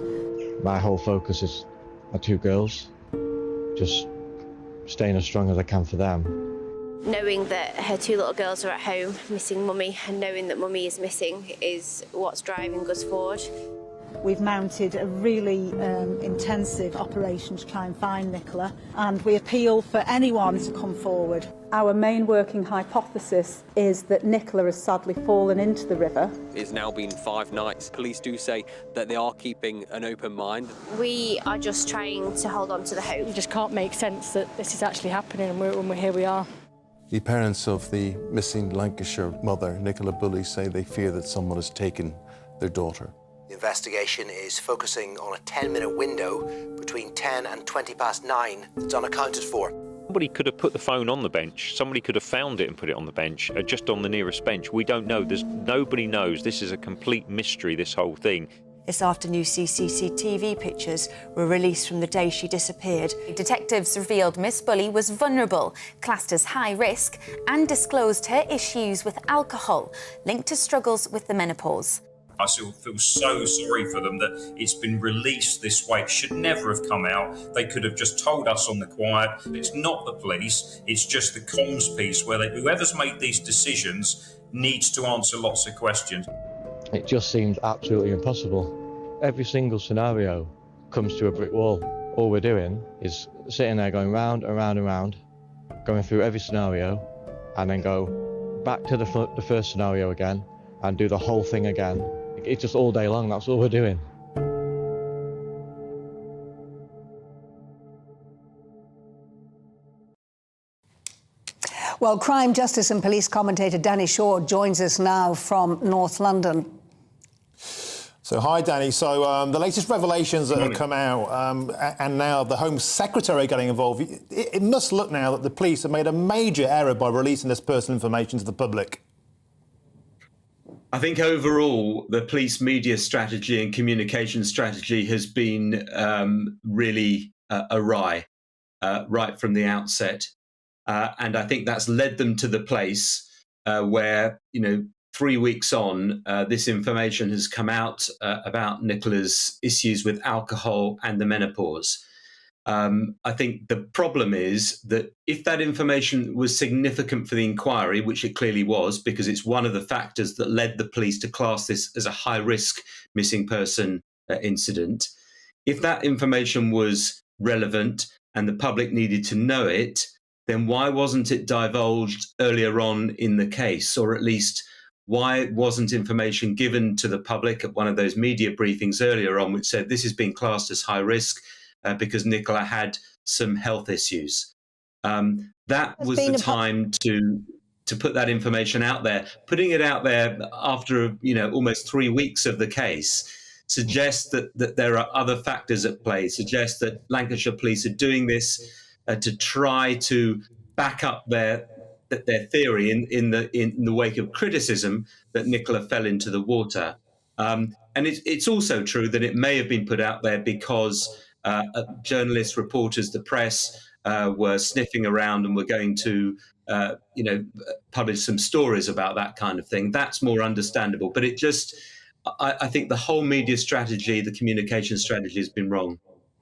My whole focus is our two girls, just staying as strong as I can for them. Knowing that her two little girls are at home, missing Mummy, and knowing that Mummy is missing is what's driving us forward. We've mounted a really intensive operation to try and find Nicola, and we appeal for anyone to come forward. Our main working hypothesis is that Nicola has sadly fallen into the river. It's now been 5 nights. Police do say that they are keeping an open mind. We are just trying to hold on to the hope. It just can't make sense that this is actually happening, and here we are. The parents of the missing Lancashire mother, Nicola Bulley, say they fear that someone has taken their daughter. The investigation is focusing on a 10-minute window between 10 and 20 past 9 that's unaccounted for. Somebody could have put the phone on the bench. Somebody could have found it and put it on the bench, just on the nearest bench. We don't know. Nobody knows. This is a complete mystery, this whole thing. This afternoon, CCTV pictures were released from the day she disappeared. Detectives revealed Miss Bulley was vulnerable, classed as high risk, and disclosed her issues with alcohol, linked to struggles with the menopause. I still feel so sorry for them that it's been released this way. It should never have come out. They could have just told us on the quiet. It's not the police, it's just the comms piece where whoever's made these decisions needs to answer lots of questions. It just seemed absolutely impossible. Every single scenario comes to a brick wall. All we're doing is sitting there going round and round and round, going through every scenario, and then go back to the first scenario again and do the whole thing again. It's just all day long, that's all we're doing. Well, crime, justice and police commentator Danny Shaw joins us now from North London. So, hi, Danny. So, the latest revelations that have come out, and now the Home Secretary getting involved, it must look now that the police have made a major error by releasing this personal information to the public. I think overall, the police media strategy and communication strategy has been really awry right from the outset. And I think that's led them to the place where, 3 weeks on, this information has come out about Nicola's issues with alcohol and the menopause. I think the problem is that if that information was significant for the inquiry, which it clearly was, because it's one of the factors that led the police to class this as a high-risk missing person incident, if that information was relevant and the public needed to know it, then why wasn't it divulged earlier on in the case, or at least why wasn't information given to the public at one of those media briefings earlier on, which said this is being classed as high risk because Nicola had some health issues? That was the time to put that information out there. Putting it out there after almost 3 weeks of the case suggests that there are other factors at play. Suggests that Lancashire police are doing this to try to back up their theory in the wake of criticism that Nicola fell into the water. And it's also true that it may have been put out there because journalists, reporters, the press were sniffing around and were going to publish some stories about that kind of thing. That's more understandable. But I think the whole media strategy, the communication strategy has been wrong.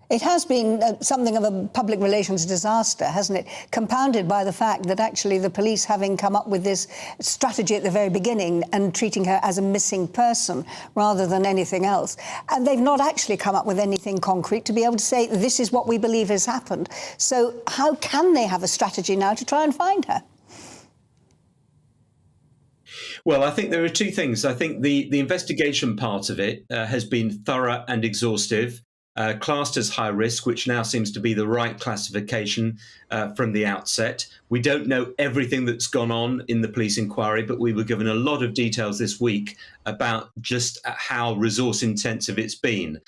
It has been something of a public relations disaster, hasn't it? Compounded by the fact that actually the police, having come up with this strategy at the very beginning and treating her as a missing person rather than anything else, and they've not actually come up with anything concrete to be able to say this is what we believe has happened. So how can they have a strategy now to try and find her? Well, I think there are two things. I think the investigation part of it has been thorough and exhaustive. Classed as high risk, which now seems to be the right classification from the outset. We don't know everything that's gone on in the police inquiry, but we were given a lot of details this week about just how resource intensive it's been.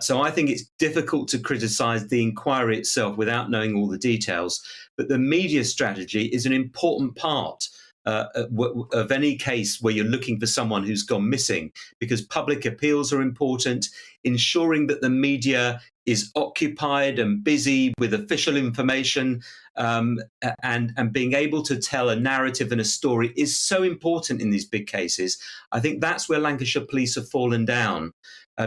So I think it's difficult to criticise the inquiry itself without knowing all the details. But the media strategy is an important part of any case where you're looking for someone who's gone missing, because public appeals are important. Ensuring that the media is occupied and busy with official information and being able to tell a narrative and a story is so important in these big cases. I think that's where Lancashire police have fallen down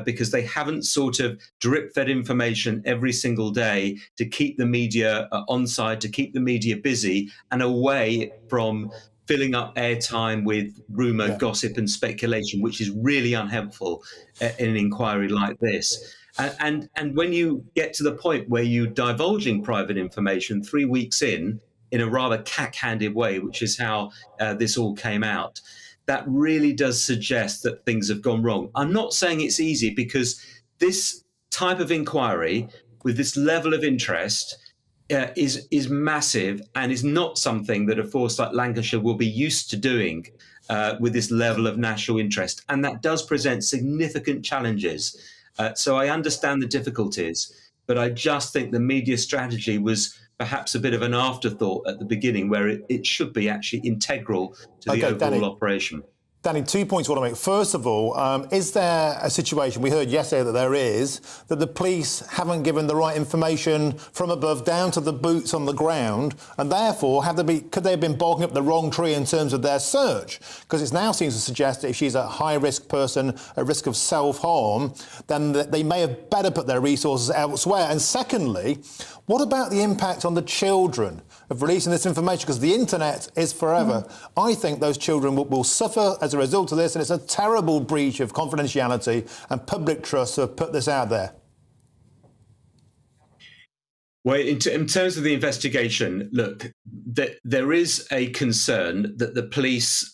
because they haven't sort of drip-fed information every single day to keep the media on side, to keep the media busy and away from filling up airtime with rumour, gossip and speculation, which is really unhelpful in an inquiry like this. And when you get to the point where you're divulging private information 3 weeks in a rather cack-handed way, which is how this all came out, that really does suggest that things have gone wrong. I'm not saying it's easy, because this type of inquiry with this level of interest is massive and is not something that a force like Lancashire will be used to doing with this level of national interest. And that does present significant challenges. So I understand the difficulties, but I just think the media strategy was perhaps a bit of an afterthought at the beginning, where it should be actually integral to the overall operation. Danny, 2 points I want to make. First of all, is there a situation, we heard yesterday that there is, that the police haven't given the right information from above down to the boots on the ground, and therefore could they have been barking up the wrong tree in terms of their search? Because it now seems to suggest that if she's a high-risk person, at risk of self-harm, then they may have better put their resources elsewhere. And secondly, what about the impact on the children of releasing this information? Because the internet is forever. I think those children will suffer as a result of this, and it's a terrible breach of confidentiality and public trust to have put this out there. Well, in terms of the investigation, look, there is a concern that the police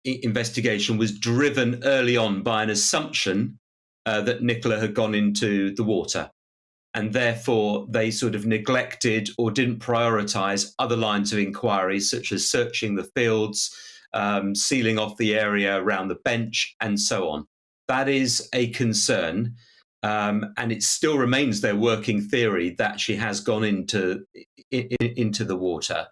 investigation was driven early on by an assumption that Nicola had gone into the water. And therefore, they sort of neglected or didn't prioritise other lines of inquiry, such as searching the fields, sealing off the area around the bench, and so on. That is a concern, and it still remains their working theory that she has gone into the water.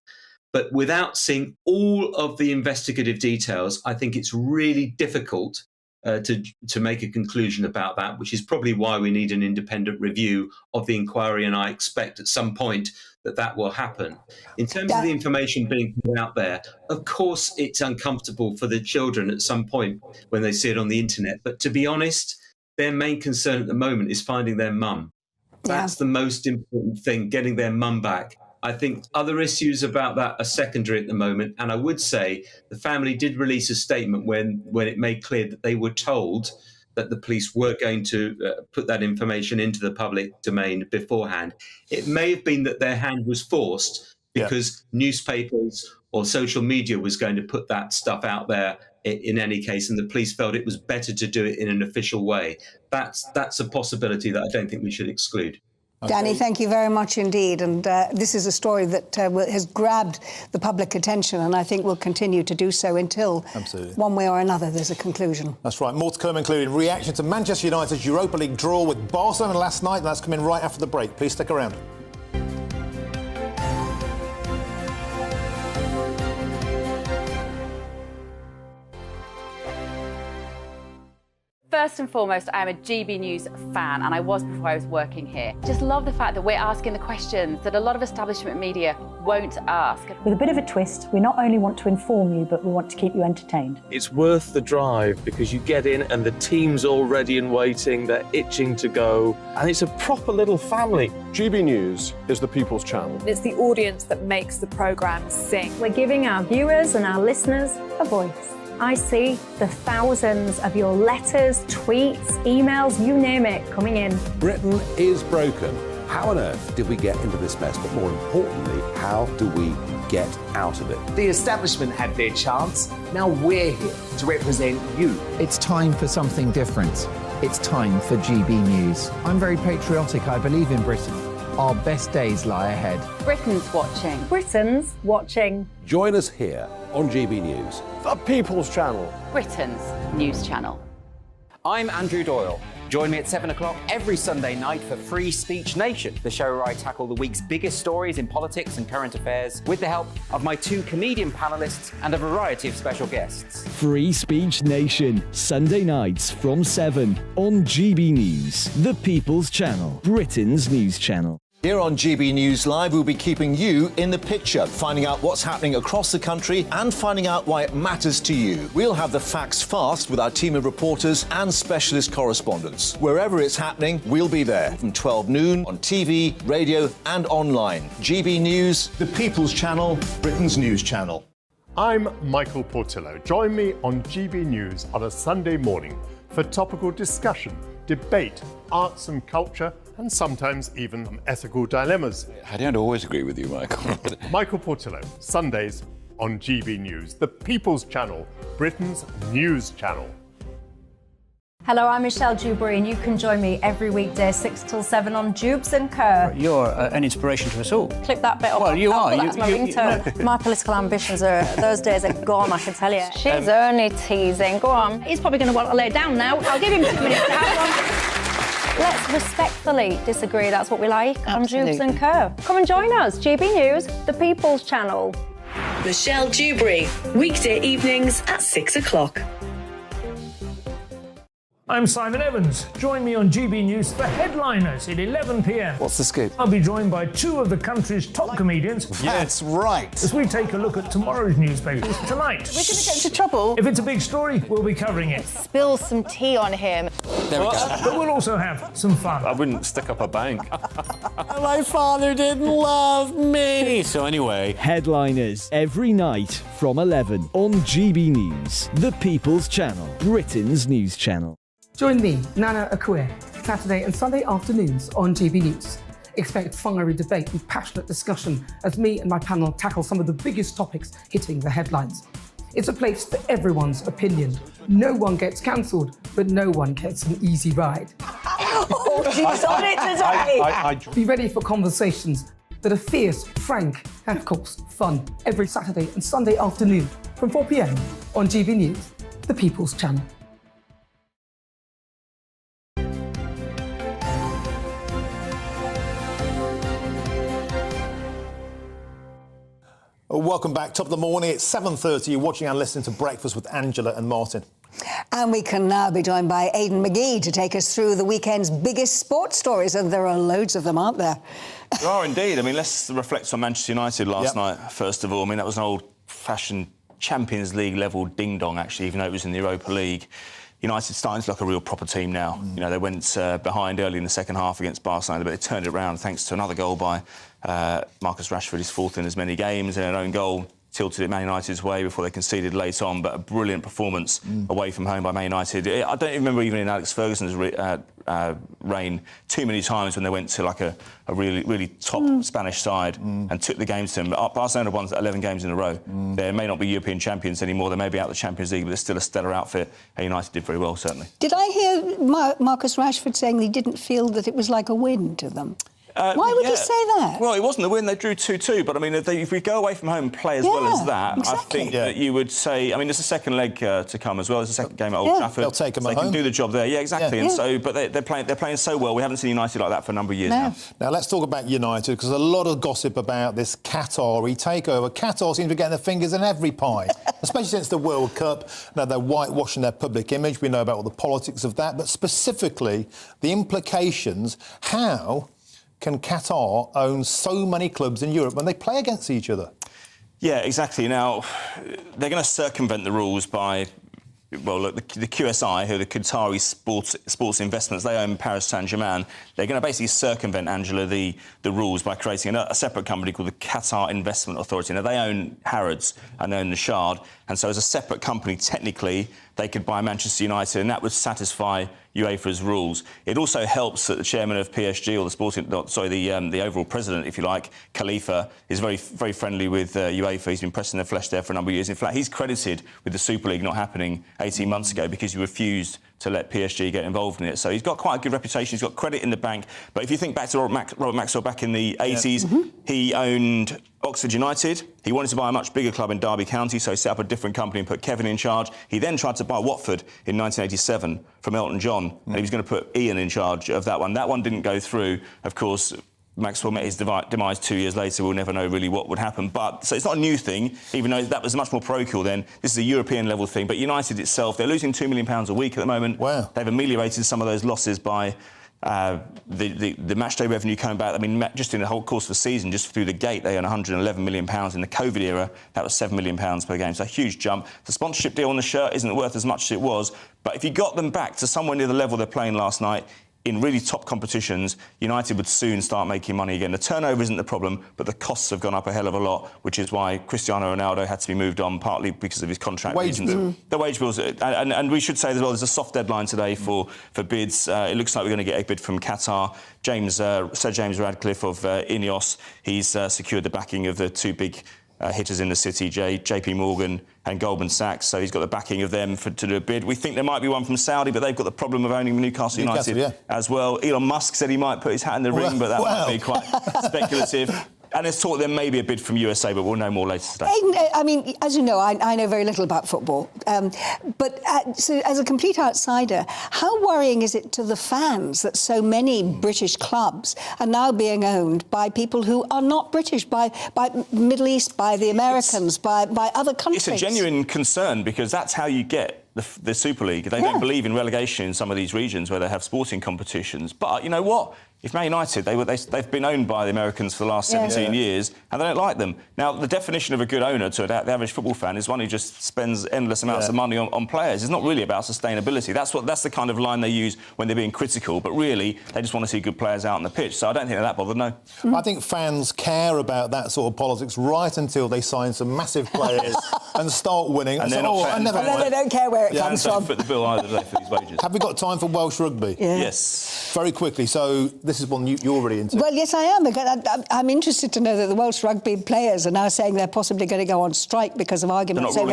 But without seeing all of the investigative details, I think it's really difficult to make a conclusion about that, which is probably why we need an independent review of the inquiry, and I expect at some point that will happen. In terms of the information being put out there, of course it's uncomfortable for the children at some point when they see it on the internet, but to be honest, their main concern at the moment is finding their mum. That's the most important thing, getting their mum back. I think other issues about that are secondary at the moment. And I would say the family did release a statement when it made clear that they were told that the police were going to put that information into the public domain beforehand. It may have been that their hand was forced because newspapers or social media was going to put that stuff out there in any case, and the police felt it was better to do it in an official way. That's a possibility that I don't think we should exclude. Danny, thank you very much indeed. And this is a story that has grabbed the public attention, and I think will continue to do so until one way or another there's a conclusion. That's right. More to come, including reaction to Manchester United's Europa League draw with Barcelona last night. That's coming right after the break. Please stick around. First and foremost, I am a GB News fan, and I was before I was working here. Just love the fact that we're asking the questions that a lot of establishment media won't ask. With a bit of a twist, we not only want to inform you, but we want to keep you entertained. It's worth the drive because you get in and the team's all ready and waiting, they're itching to go, and it's a proper little family. GB News is the People's Channel. It's the audience that makes the programme sing. We're giving our viewers and our listeners a voice. I see the thousands of your letters, tweets, emails, you name it, coming in. Britain is broken. How on earth did we get into this mess? But more importantly, how do we get out of it? The establishment had their chance. Now we're here to represent you. It's time for something different. It's time for GB News. I'm very patriotic. I believe in Britain. Our best days lie ahead. Britain's watching. Britain's watching. Join us here on GB News. The People's Channel. Britain's news channel. I'm Andrew Doyle. Join me at 7 o'clock every Sunday night for Free Speech Nation, the show where I tackle the week's biggest stories in politics and current affairs with the help of my two comedian panellists and a variety of special guests. Free Speech Nation, Sunday nights from 7 on GB News, the People's Channel, Britain's news channel. Here on GB News Live, we'll be keeping you in the picture, finding out what's happening across the country and finding out why it matters to you. We'll have the facts fast with our team of reporters and specialist correspondents. Wherever it's happening, we'll be there from 12 noon on TV, radio and online. GB News, the People's Channel, Britain's news channel. I'm Michael Portillo. Join me on GB News on a Sunday morning for topical discussion, debate, arts and culture, and sometimes even ethical dilemmas. I don't always agree with you, Michael. Michael Portillo, Sundays on GB News, the People's Channel, Britain's news channel. Hello, I'm Michelle Dewberry, and you can join me every weekday 6 till 7 on Jubes and Kerr. You're an inspiration to us all. Clip that bit up. Well, you are. That's my ringtone. My political ambitions those days are gone, I can tell you. She's only teasing. Go on. He's probably going to want to lay down now. I'll give him 2 minutes to have one. Let's respectfully disagree. That's what we like on Absolutely. Jubes and Co. Come and join us. GB News, the People's Channel. Michelle Dewberry, weekday evenings at 6 o'clock. I'm Simon Evans. Join me on GB News for Headliners at 11 p.m. What's the scoop? I'll be joined by two of the country's top comedians. That's right. As we take a look at tomorrow's newspapers tonight. We're going to get into trouble. If it's a big story, we'll be covering it. Spill some tea on him. There we go. But we'll also have some fun. I wouldn't stick up a bank. My father didn't love me. So anyway. Headliners every night from 11 on GB News, the People's Channel, Britain's news channel. Join me, Nana Akue, Saturday and Sunday afternoons on GB News. Expect fiery debate and passionate discussion as me and my panel tackle some of the biggest topics hitting the headlines. It's a place for everyone's opinion. No one gets cancelled, but no one gets an easy ride. Oh, she's on it today! Be ready for conversations that are fierce, frank, and of course, fun. Every Saturday and Sunday afternoon from 4 p.m. on GB News, the People's Channel. Welcome back. Top of the morning. It's 7:30. You're watching and listening to Breakfast with Angela and Martin. And we can now be joined by Aidan McGee to take us through the weekend's biggest sports stories, and there are loads of them, aren't there? There are indeed. I mean, let's reflect on Manchester United last night, first of all. I mean, that was an old-fashioned Champions League level ding-dong, actually, even though it was in the Europa League. United starting to look like a real proper team now. You know, they went behind early in the second half against Barcelona, but they turned it around thanks to another goal by Marcus Rashford, his fourth in as many games, and an own goal tilted it Man United's way before they conceded late on, but a brilliant performance away from home by Man United. I don't remember even in Alex Ferguson's reign too many times when they went to like a really top Spanish side and took the games to them. Barcelona won 11 games in a row. They may not be European champions anymore, they may be out of the Champions League, but they're still a stellar outfit, and United did very well, certainly. Did I hear Marcus Rashford saying he didn't feel that it was like a win to them? Why would he say that? Well, it wasn't a win. They drew 2-2. But, I mean, if we go away from home and play as well as that, exactly. I think that you would say... I mean, there's a second leg to come as well. There's a second game at Old Trafford. They'll take them so at they home. can do the job there. Yeah, exactly. And so, but they're playing so well. We haven't seen United like that for a number of years now. Now, let's talk about United, because there's a lot of gossip about this Qatari takeover. Qatar seems to be getting their fingers in every pie, especially since the World Cup. Now, they're whitewashing their public image. We know about all the politics of that. But specifically, the implications, how can Qatar own so many clubs in Europe when they play against each other? Yeah, exactly. Now, they're going to circumvent the rules by... Well, look, the QSI, who are the Qatari sports investments, they own Paris Saint-Germain. They're going to basically circumvent, Angela, the rules by creating a separate company called the Qatar Investment Authority. Now, they own Harrods and own the Shard, and so as a separate company, technically, they could buy Manchester United, and that would satisfy UEFA's rules. It also helps that the chairman of PSG, or the overall president, if you like, Khalifa, is very, very friendly with UEFA. He's been pressing the flesh there for a number of years. In fact, he's credited with the Super League not happening 18 months ago because he refused to let PSG get involved in it. So he's got quite a good reputation. He's got credit in the bank. But if you think back to Robert Maxwell back in the 80s, he owned Oxford United. He wanted to buy a much bigger club in Derby County, so he set up a different company and put Kevin in charge. He then tried to buy Watford in 1987 from Elton John, and he was going to put Ian in charge of that one. That one didn't go through. Of course, Maxwell met his demise 2 years later. We'll never know really what would happen. But so it's not a new thing, even though that was much more parochial then. This is a European level thing. But United itself, they're losing £2 million a week at the moment. Wow. They've ameliorated some of those losses by the match day revenue coming back. I mean, just in the whole course of the season, just through the gate, they earn £111 million. In the COVID era, that was £7 million per game. So a huge jump. The sponsorship deal on the shirt isn't worth as much as it was. But if you got them back to somewhere near the level they're playing last night, in really top competitions, United would soon start making money again. The turnover isn't the problem, but the costs have gone up a hell of a lot, which is why Cristiano Ronaldo had to be moved on, partly because of his contract reasons. The wage bills, and we should say as well, there's a soft deadline today for bids. It looks like we're going to get a bid from Qatar. Sir James Radcliffe of Ineos, he's secured the backing of the two big hitters in the city, JP Morgan and Goldman Sachs, so he's got the backing of them to do a bid. We think there might be one from Saudi, but they've got the problem of owning Newcastle United as well. Elon Musk said he might put his hat in the ring, but that might be quite speculative. And there's talk there may be a bid from USA, but we'll know more later today. I mean, as you know, I know very little about football. But so as a complete outsider, how worrying is it to the fans that so many British clubs are now being owned by people who are not British, by Middle East, by the Americans, by other countries? It's a genuine concern because that's how you get the Super League. They don't believe in relegation in some of these regions where they have sporting competitions. But you know what? If Man United, they've been owned by the Americans for the last 17 years, and they don't like them. Now, the definition of a good owner to the average football fan is one who just spends endless amounts of money on players. It's not really about sustainability. That's the kind of line they use when they're being critical, but really, they just want to see good players out on the pitch. So I don't think they're that bothered, no. I think fans care about that sort of politics right until they sign some massive players and start winning. And So, then they don't care where it comes from. Don't foot the bill either, do they, for these wages. Have we got time for Welsh rugby? Yeah. Yes. Very quickly. So this is one you're really into. Well, yes, I am. Because I'm interested to know that the Welsh rugby players are now saying they're possibly going to go on strike because of arguments over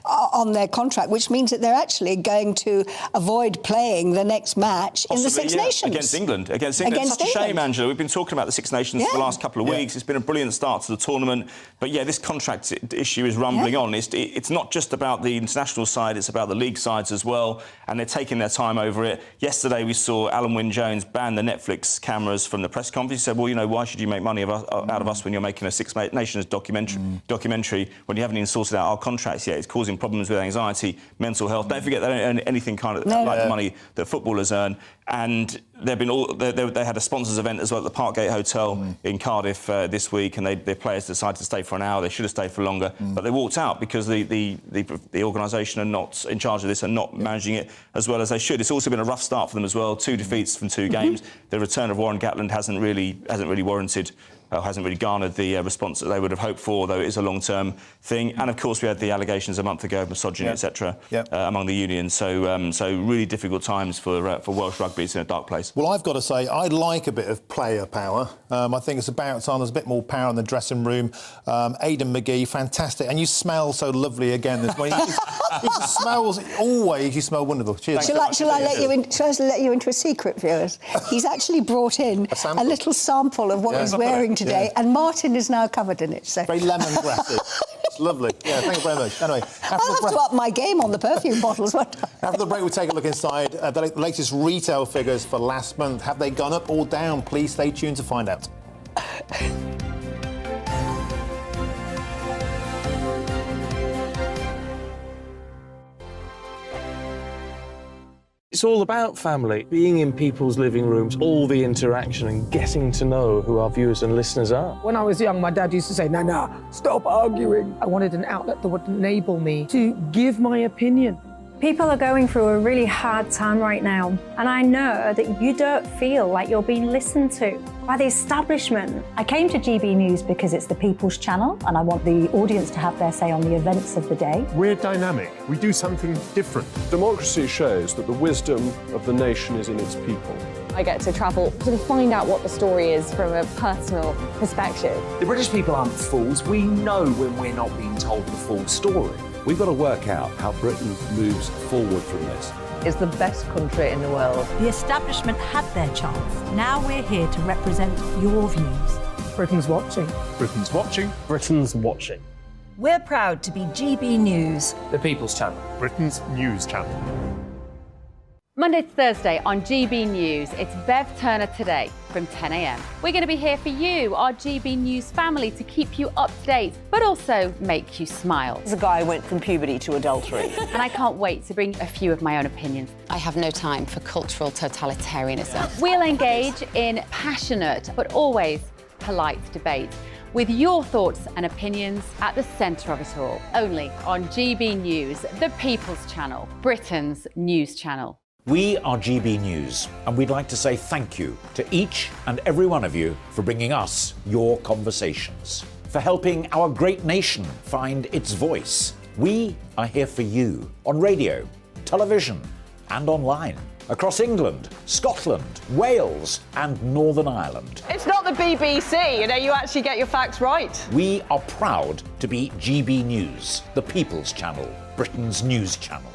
on their contract, which means that they're actually going to avoid playing the next match in the Six Nations. Against England. It's such a shame, Angela. We've been talking about the Six Nations for the last couple of weeks. It's been a brilliant start to the tournament. But, yeah, this contract issue is rumbling on. It's not just about the international side, it's about the league sides as well, and they're taking their time over it. Yesterday we saw Alan Wynne-Jones ban the Netflix cameras from the press conference. He said, well, you know, why should you make money out of us when you're making a Six Nations documentary when you haven't even sorted out our contracts yet? It's causing problems with anxiety, mental health. Don't forget they don't earn anything like the money that footballers earn. And they had a sponsors event as well at the Parkgate Hotel in Cardiff this week, and their players decided to stay for an hour. They should have stayed for longer, but they walked out because the organisation are not in charge of this and not managing it as well as they should. It's also been a rough start for them as well. 2 defeats from 2 games. The return of Warren Gatland hasn't really warranted. Hasn't really garnered the response that they would have hoped for, though it is a long-term thing. And, of course, we had the allegations a month ago of misogyny, etc., among the unions. So really difficult times for Welsh rugby. It's in a dark place. Well, I've got to say, I like a bit of player power. I think it's about time there's a bit more power in the dressing room. Aidan McGee, fantastic. And you smell so lovely again this morning. He smells, always you smell wonderful. Cheers. Shall I let you into a secret, viewers? He's actually brought in a little sample of what he's wearing today, and Martin is now covered in it. So. Very lemongrassy. It's lovely. Yeah, thank you very much. Anyway, I'll have to up my game on the perfume bottles. After the break, we'll take a look inside the latest retail figures for last month. Have they gone up or down? Please stay tuned to find out. It's all about family, being in people's living rooms, all the interaction and getting to know who our viewers and listeners are. When I was young, my dad used to say, Nana, stop arguing. I wanted an outlet that would enable me to give my opinion. People are going through a really hard time right now, and I know that you don't feel like you're being listened to by the establishment. I came to GB News because it's the People's Channel, and I want the audience to have their say on the events of the day. We're dynamic. We do something different. Democracy shows that the wisdom of the nation is in its people. I get to travel to find out what the story is from a personal perspective. The British people aren't fools. We know when we're not being told the full story. We've got to work out how Britain moves forward from this. It's the best country in the world. The establishment had their chance. Now we're here to represent your views. Britain's watching. Britain's watching. Britain's watching. We're proud to be GB News. The People's Channel. Britain's news channel. Monday to Thursday on GB News, it's Bev Turner Today from 10 a.m. We're going to be here for you, our GB News family, to keep you up to date, but also make you smile. The guy went from puberty to adultery. And I can't wait to bring a few of my own opinions. I have no time for cultural totalitarianism. We'll engage in passionate, but always polite debate, with your thoughts and opinions at the centre of it all. Only on GB News, the People's Channel, Britain's news channel. We are GB News, and we'd like to say thank you to each and every one of you for bringing us your conversations, for helping our great nation find its voice. We are here for you on radio, television, and online, across England, Scotland, Wales, and Northern Ireland. It's not the BBC, you actually get your facts right. We are proud to be GB News, the People's Channel, Britain's news channel.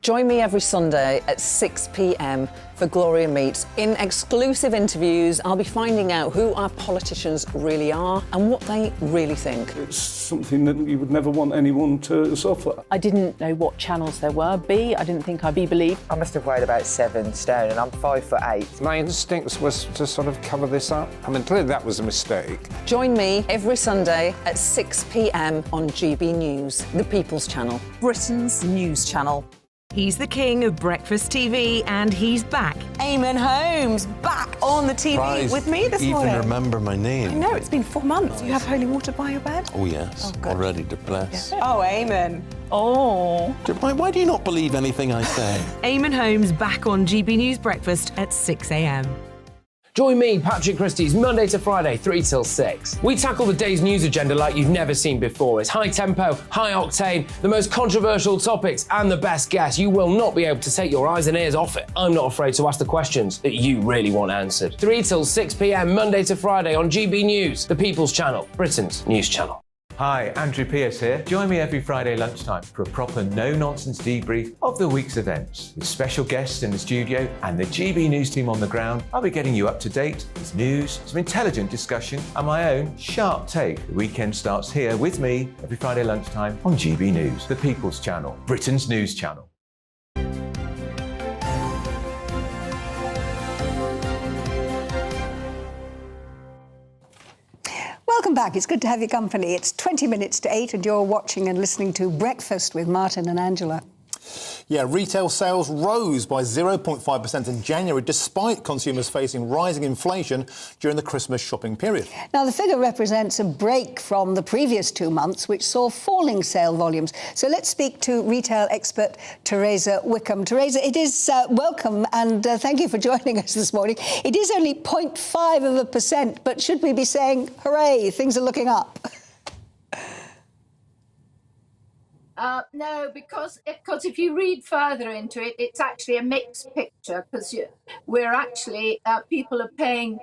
Join me every Sunday at 6 p.m. for Gloria Meets. In exclusive interviews, I'll be finding out who our politicians really are and what they really think. It's something that you would never want anyone to suffer. I didn't know what channels there were. I didn't think I'd be believed. I must have weighed about 7 stone and I'm 5'8". My instincts was to sort of cover this up. I mean, clearly that was a mistake. Join me every Sunday at 6 p.m. on GB News, the People's Channel. Britain's news channel. He's the king of breakfast TV and he's back. Eamon Holmes, back on the TV with me this morning. You even remember my name. I know, it's been 4 months. You have holy water by your bed? Oh, yes. Oh, already to bless. Yeah. Oh, Eamon. Oh. Why do you not believe anything I say? Eamon Holmes back on GB News Breakfast at 6 a.m. Join me, Patrick Christie's, Monday to Friday, 3 till 6. We tackle the day's news agenda like you've never seen before. It's high tempo, high octane, the most controversial topics, and the best guests. You will not be able to take your eyes and ears off it. I'm not afraid to ask the questions that you really want answered. 3 till 6 p.m, Monday to Friday on GB News, the People's Channel, Britain's news channel. Hi, Andrew Pierce here. Join me every Friday lunchtime for a proper no-nonsense debrief of the week's events. With special guests in the studio and the GB News team on the ground, I'll be getting you up to date with news, some intelligent discussion, and my own sharp take. The weekend starts here with me every Friday lunchtime on GB News, the People's Channel, Britain's news channel. Welcome back. It's good to have your company. It's 20 minutes to 8 and you're watching and listening to Breakfast with Martin and Angela. Yeah, retail sales rose by 0.5% in January, despite consumers facing rising inflation during the Christmas shopping period. Now, the figure represents a break from the previous 2 months, which saw falling sale volumes. So let's speak to retail expert Teresa Wickham. Teresa, it is welcome and thank you for joining us this morning. It is only 0.5%, but should we be saying, hooray, things are looking up? No, because if you read further into it, it's actually a mixed picture because we're actually, people are paying,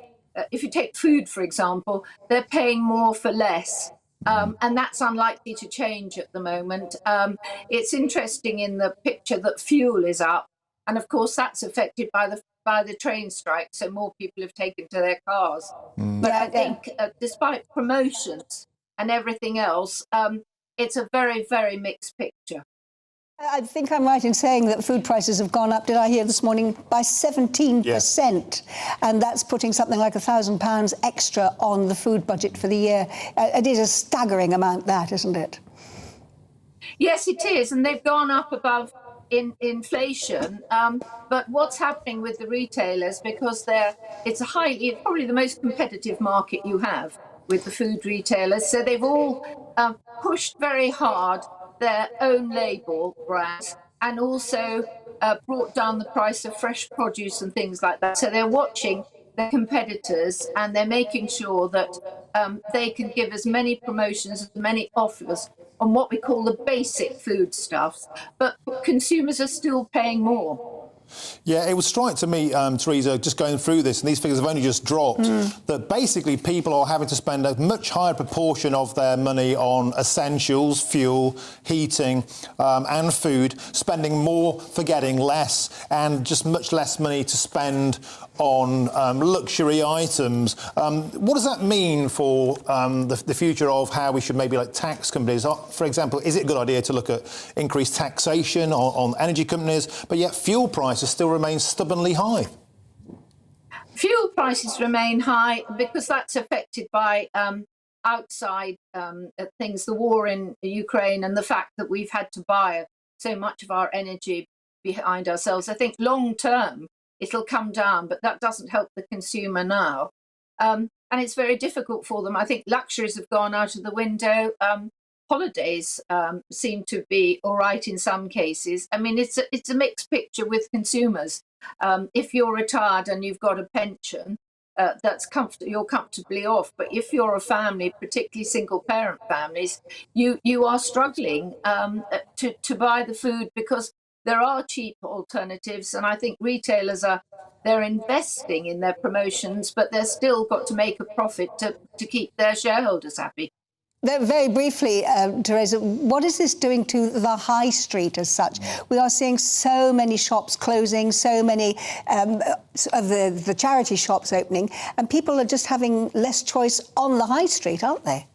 if you take food, for example, they're paying more for less. And that's unlikely to change at the moment. It's interesting in the picture that fuel is up. And of course, that's affected by the train strike. So more people have taken to their cars. But I think despite promotions and everything else, it's a very, very mixed picture. I think I'm right in saying that food prices have gone up, did I hear this morning, by 17%. Yes. And that's putting something like £1,000 extra on the food budget for the year. It is a staggering amount, that, isn't it? Yes, it is. And they've gone up above inflation. But what's happening with the retailers, because it's probably the most competitive market you have with the food retailers. So they've all pushed very hard their own label brands and also brought down the price of fresh produce and things like that. So they're watching their competitors and they're making sure that they can give as many promotions, as many offers on what we call the basic foodstuffs, but consumers are still paying more. Yeah, it would strike to me, Teresa, just going through this, and these figures have only just dropped, that basically people are having to spend a much higher proportion of their money on essentials, fuel, heating, and food, spending more for getting less, and just much less money to spend on luxury items. What does that mean for the future of how we should maybe tax companies? For example, is it a good idea to look at increased taxation on energy companies, but yet fuel prices still remain stubbornly high? Fuel prices remain high because that's affected by outside things, the war in Ukraine and the fact that we've had to buy so much of our energy behind ourselves. I think long term it'll come down, but that doesn't help the consumer now. And it's very difficult for them. I think luxuries have gone out of the window. Holidays seem to be all right in some cases. I mean, it's a mixed picture with consumers. If you're retired and you've got a pension, you're comfortably off. But if you're a family, particularly single parent families, you are struggling to buy the food because there are cheap alternatives. And I think retailers they're investing in their promotions, but they're still got to make a profit to keep their shareholders happy. Very briefly, Teresa, what is this doing to the high street as such? We are seeing so many shops closing, so many of the charity shops opening, and people are just having less choice on the high street, aren't they?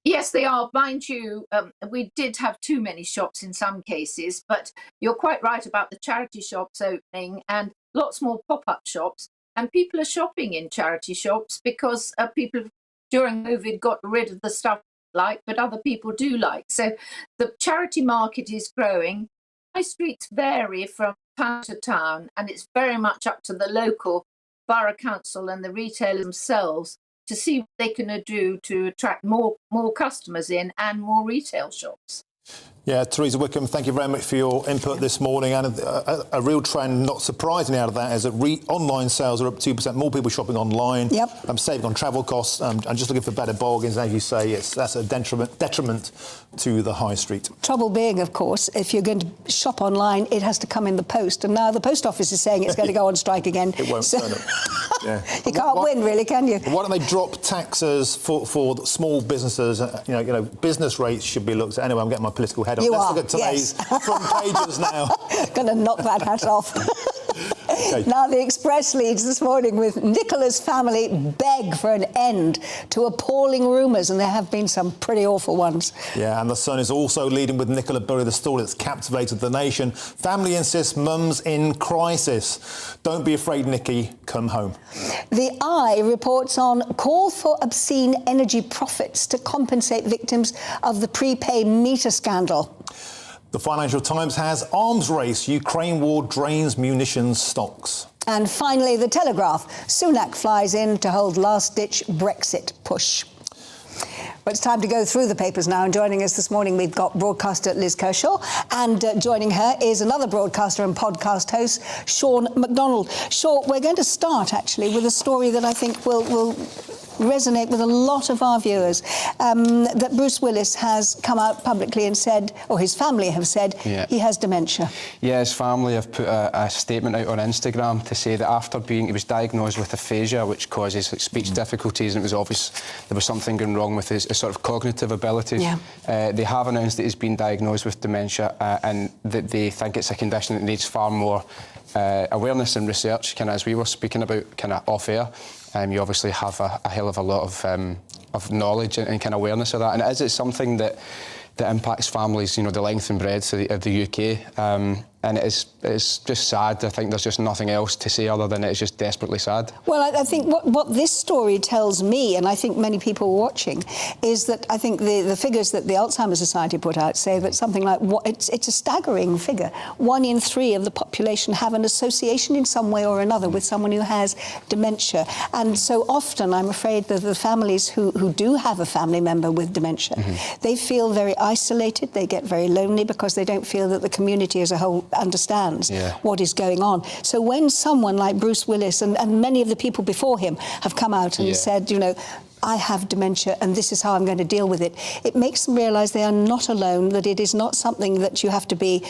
Yes, they are. Mind you, we did have too many shops in some cases, but you're quite right about the charity shops opening and lots more pop-up shops. And people are shopping in charity shops because people during COVID got rid of the stuff they like, but other people do like. So the charity market is growing. High streets vary from town to town, and it's very much up to the local borough council and the retailers themselves to see what they can do to attract more customers in and more retail shops. Yeah, Teresa Wickham, thank you very much for your input this morning. And a real trend, not surprisingly, out of that is that online sales are up 2%. More people shopping online. Yep. I'm saving on travel costs. I'm just looking for better bargains. As you say, that's a detriment to the high street. Trouble being, of course, if you're going to shop online, it has to come in the post. And now the post office is saying it's going to go on strike again. It won't turn up. Yeah. You can't win, really, can you? Why don't they drop taxes for small businesses? You know, business rates should be looked at. Anyway, I'm getting my political head on. Let's look at today's front pages now. Going to knock that hat off. Okay. Now, the Express leads this morning with Nicola's family beg for an end to appalling rumours, and there have been some pretty awful ones. Yeah, and the Sun is also leading with Nicola Bulley, the story that's captivated the nation. Family insists mum's in crisis. Don't be afraid, Nikki, come home. The Eye reports on call for obscene energy profits to compensate victims of the prepaid meter scandal. The Financial Times has arms race. Ukraine war drains munitions stocks. And finally, The Telegraph. Sunak flies in to hold last-ditch Brexit push. But it's time to go through the papers now. And joining us this morning, we've got broadcaster Liz Kershaw. And joining her is another broadcaster and podcast host, Sean McDonald. Sean, we're going to start, actually, with a story that I think will resonate with a lot of our viewers, that Bruce Willis has come out publicly and said, or his family have said, he has dementia. Yeah, his family have put a statement out on Instagram to say that after he was diagnosed with aphasia, which causes speech difficulties, and it was obvious there was something going wrong with his sort of cognitive abilities. Yeah. They have announced that he's been diagnosed with dementia, and that they think it's a condition that needs far more awareness and research, kind of as we were speaking about kind of off air. You obviously have a hell of a lot of knowledge and kind of awareness of that, and it's something that impacts families, you know, the length and breadth of the UK. And it's just sad. I think there's just nothing else to say other than it's just desperately sad. Well, I think what this story tells me, and I think many people watching, is that I think the figures that the Alzheimer's Society put out say that something like, it's a staggering figure. 1 in 3 of the population have an association in some way or another with someone who has dementia. And so often, I'm afraid that the families who do have a family member with dementia, they feel very isolated, they get very lonely because they don't feel that the community as a whole understands what is going on. So when someone like Bruce Willis and many of the people before him have come out and said, you know, I have dementia and this is how I'm going to deal with it, it makes them realise they are not alone, that it is not something that you have to be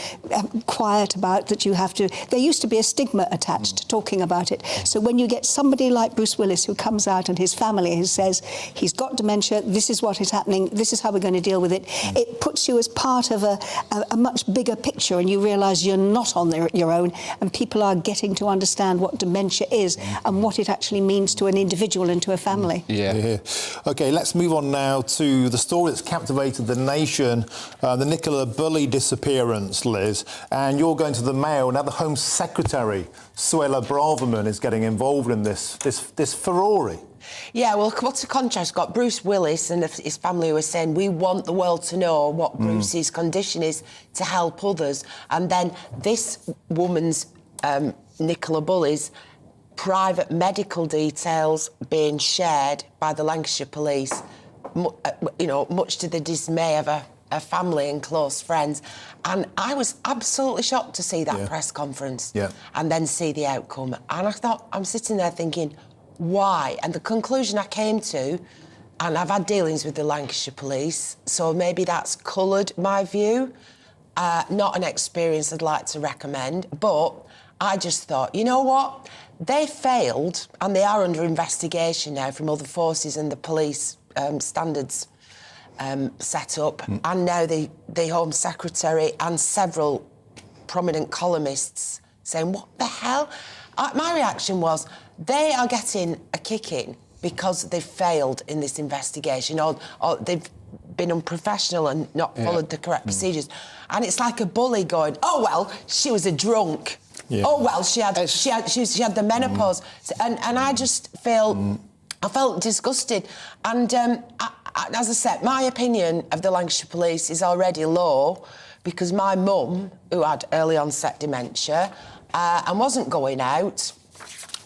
quiet about, that you have to... There used to be a stigma attached to talking about it. So when you get somebody like Bruce Willis who comes out and his family who says, he's got dementia, this is what is happening, this is how we're going to deal with it, it puts you as part of a much bigger picture, and you realise you're not on your own, and people are getting to understand what dementia is and what it actually means to an individual and to a family. OK, let's move on now to the story that's captivated the nation, the Nicola Bulley disappearance, Liz. And you're going to the Mail. Now the Home Secretary, Suella Braverman, is getting involved in this furore. Yeah, well, what's the contrast? Got Bruce Willis and his family who are saying, we want the world to know what Bruce's condition is to help others. And then this woman's, Nicola Bulley's, private medical details being shared by the Lancashire Police, you know, much to the dismay of her family and close friends. And I was absolutely shocked to see that press conference and then see the outcome. And I thought, I'm sitting there thinking, why? And the conclusion I came to, and I've had dealings with the Lancashire Police, so maybe that's coloured my view. Not an experience I'd like to recommend, but I just thought, you know what? They failed, and they are under investigation now from other forces and the police standards set up, and now the Home Secretary and several prominent columnists saying, what the hell? My reaction was, they are getting a kicking because they've failed in this investigation, or they've been unprofessional and not followed the correct procedures. And it's like a bully going, oh, well, she was a drunk. Yeah. Oh, well, she had the menopause. And I just feel... I felt disgusted. And as I said, my opinion of the Lancashire Police is already low because my mum, who had early onset dementia and wasn't going out,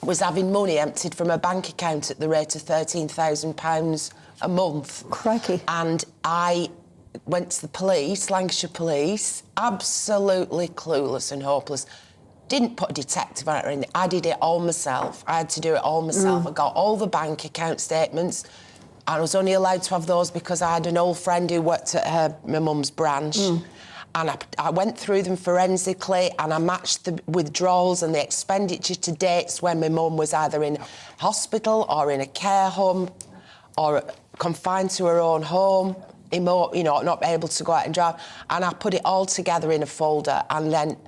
was having money emptied from her bank account at the rate of £13,000 a month. Crikey. And I went to the police, Lancashire Police, absolutely clueless and hopeless. Didn't put a detective on it or anything. I did it all myself. I had to do it all myself. I got all the bank account statements. I was only allowed to have those because I had an old friend who worked at my mum's branch. And I went through them forensically and I matched the withdrawals and the expenditure to dates when my mum was either in hospital or in a care home or confined to her own home, not able to go out and drive. And I put it all together in a folder, and then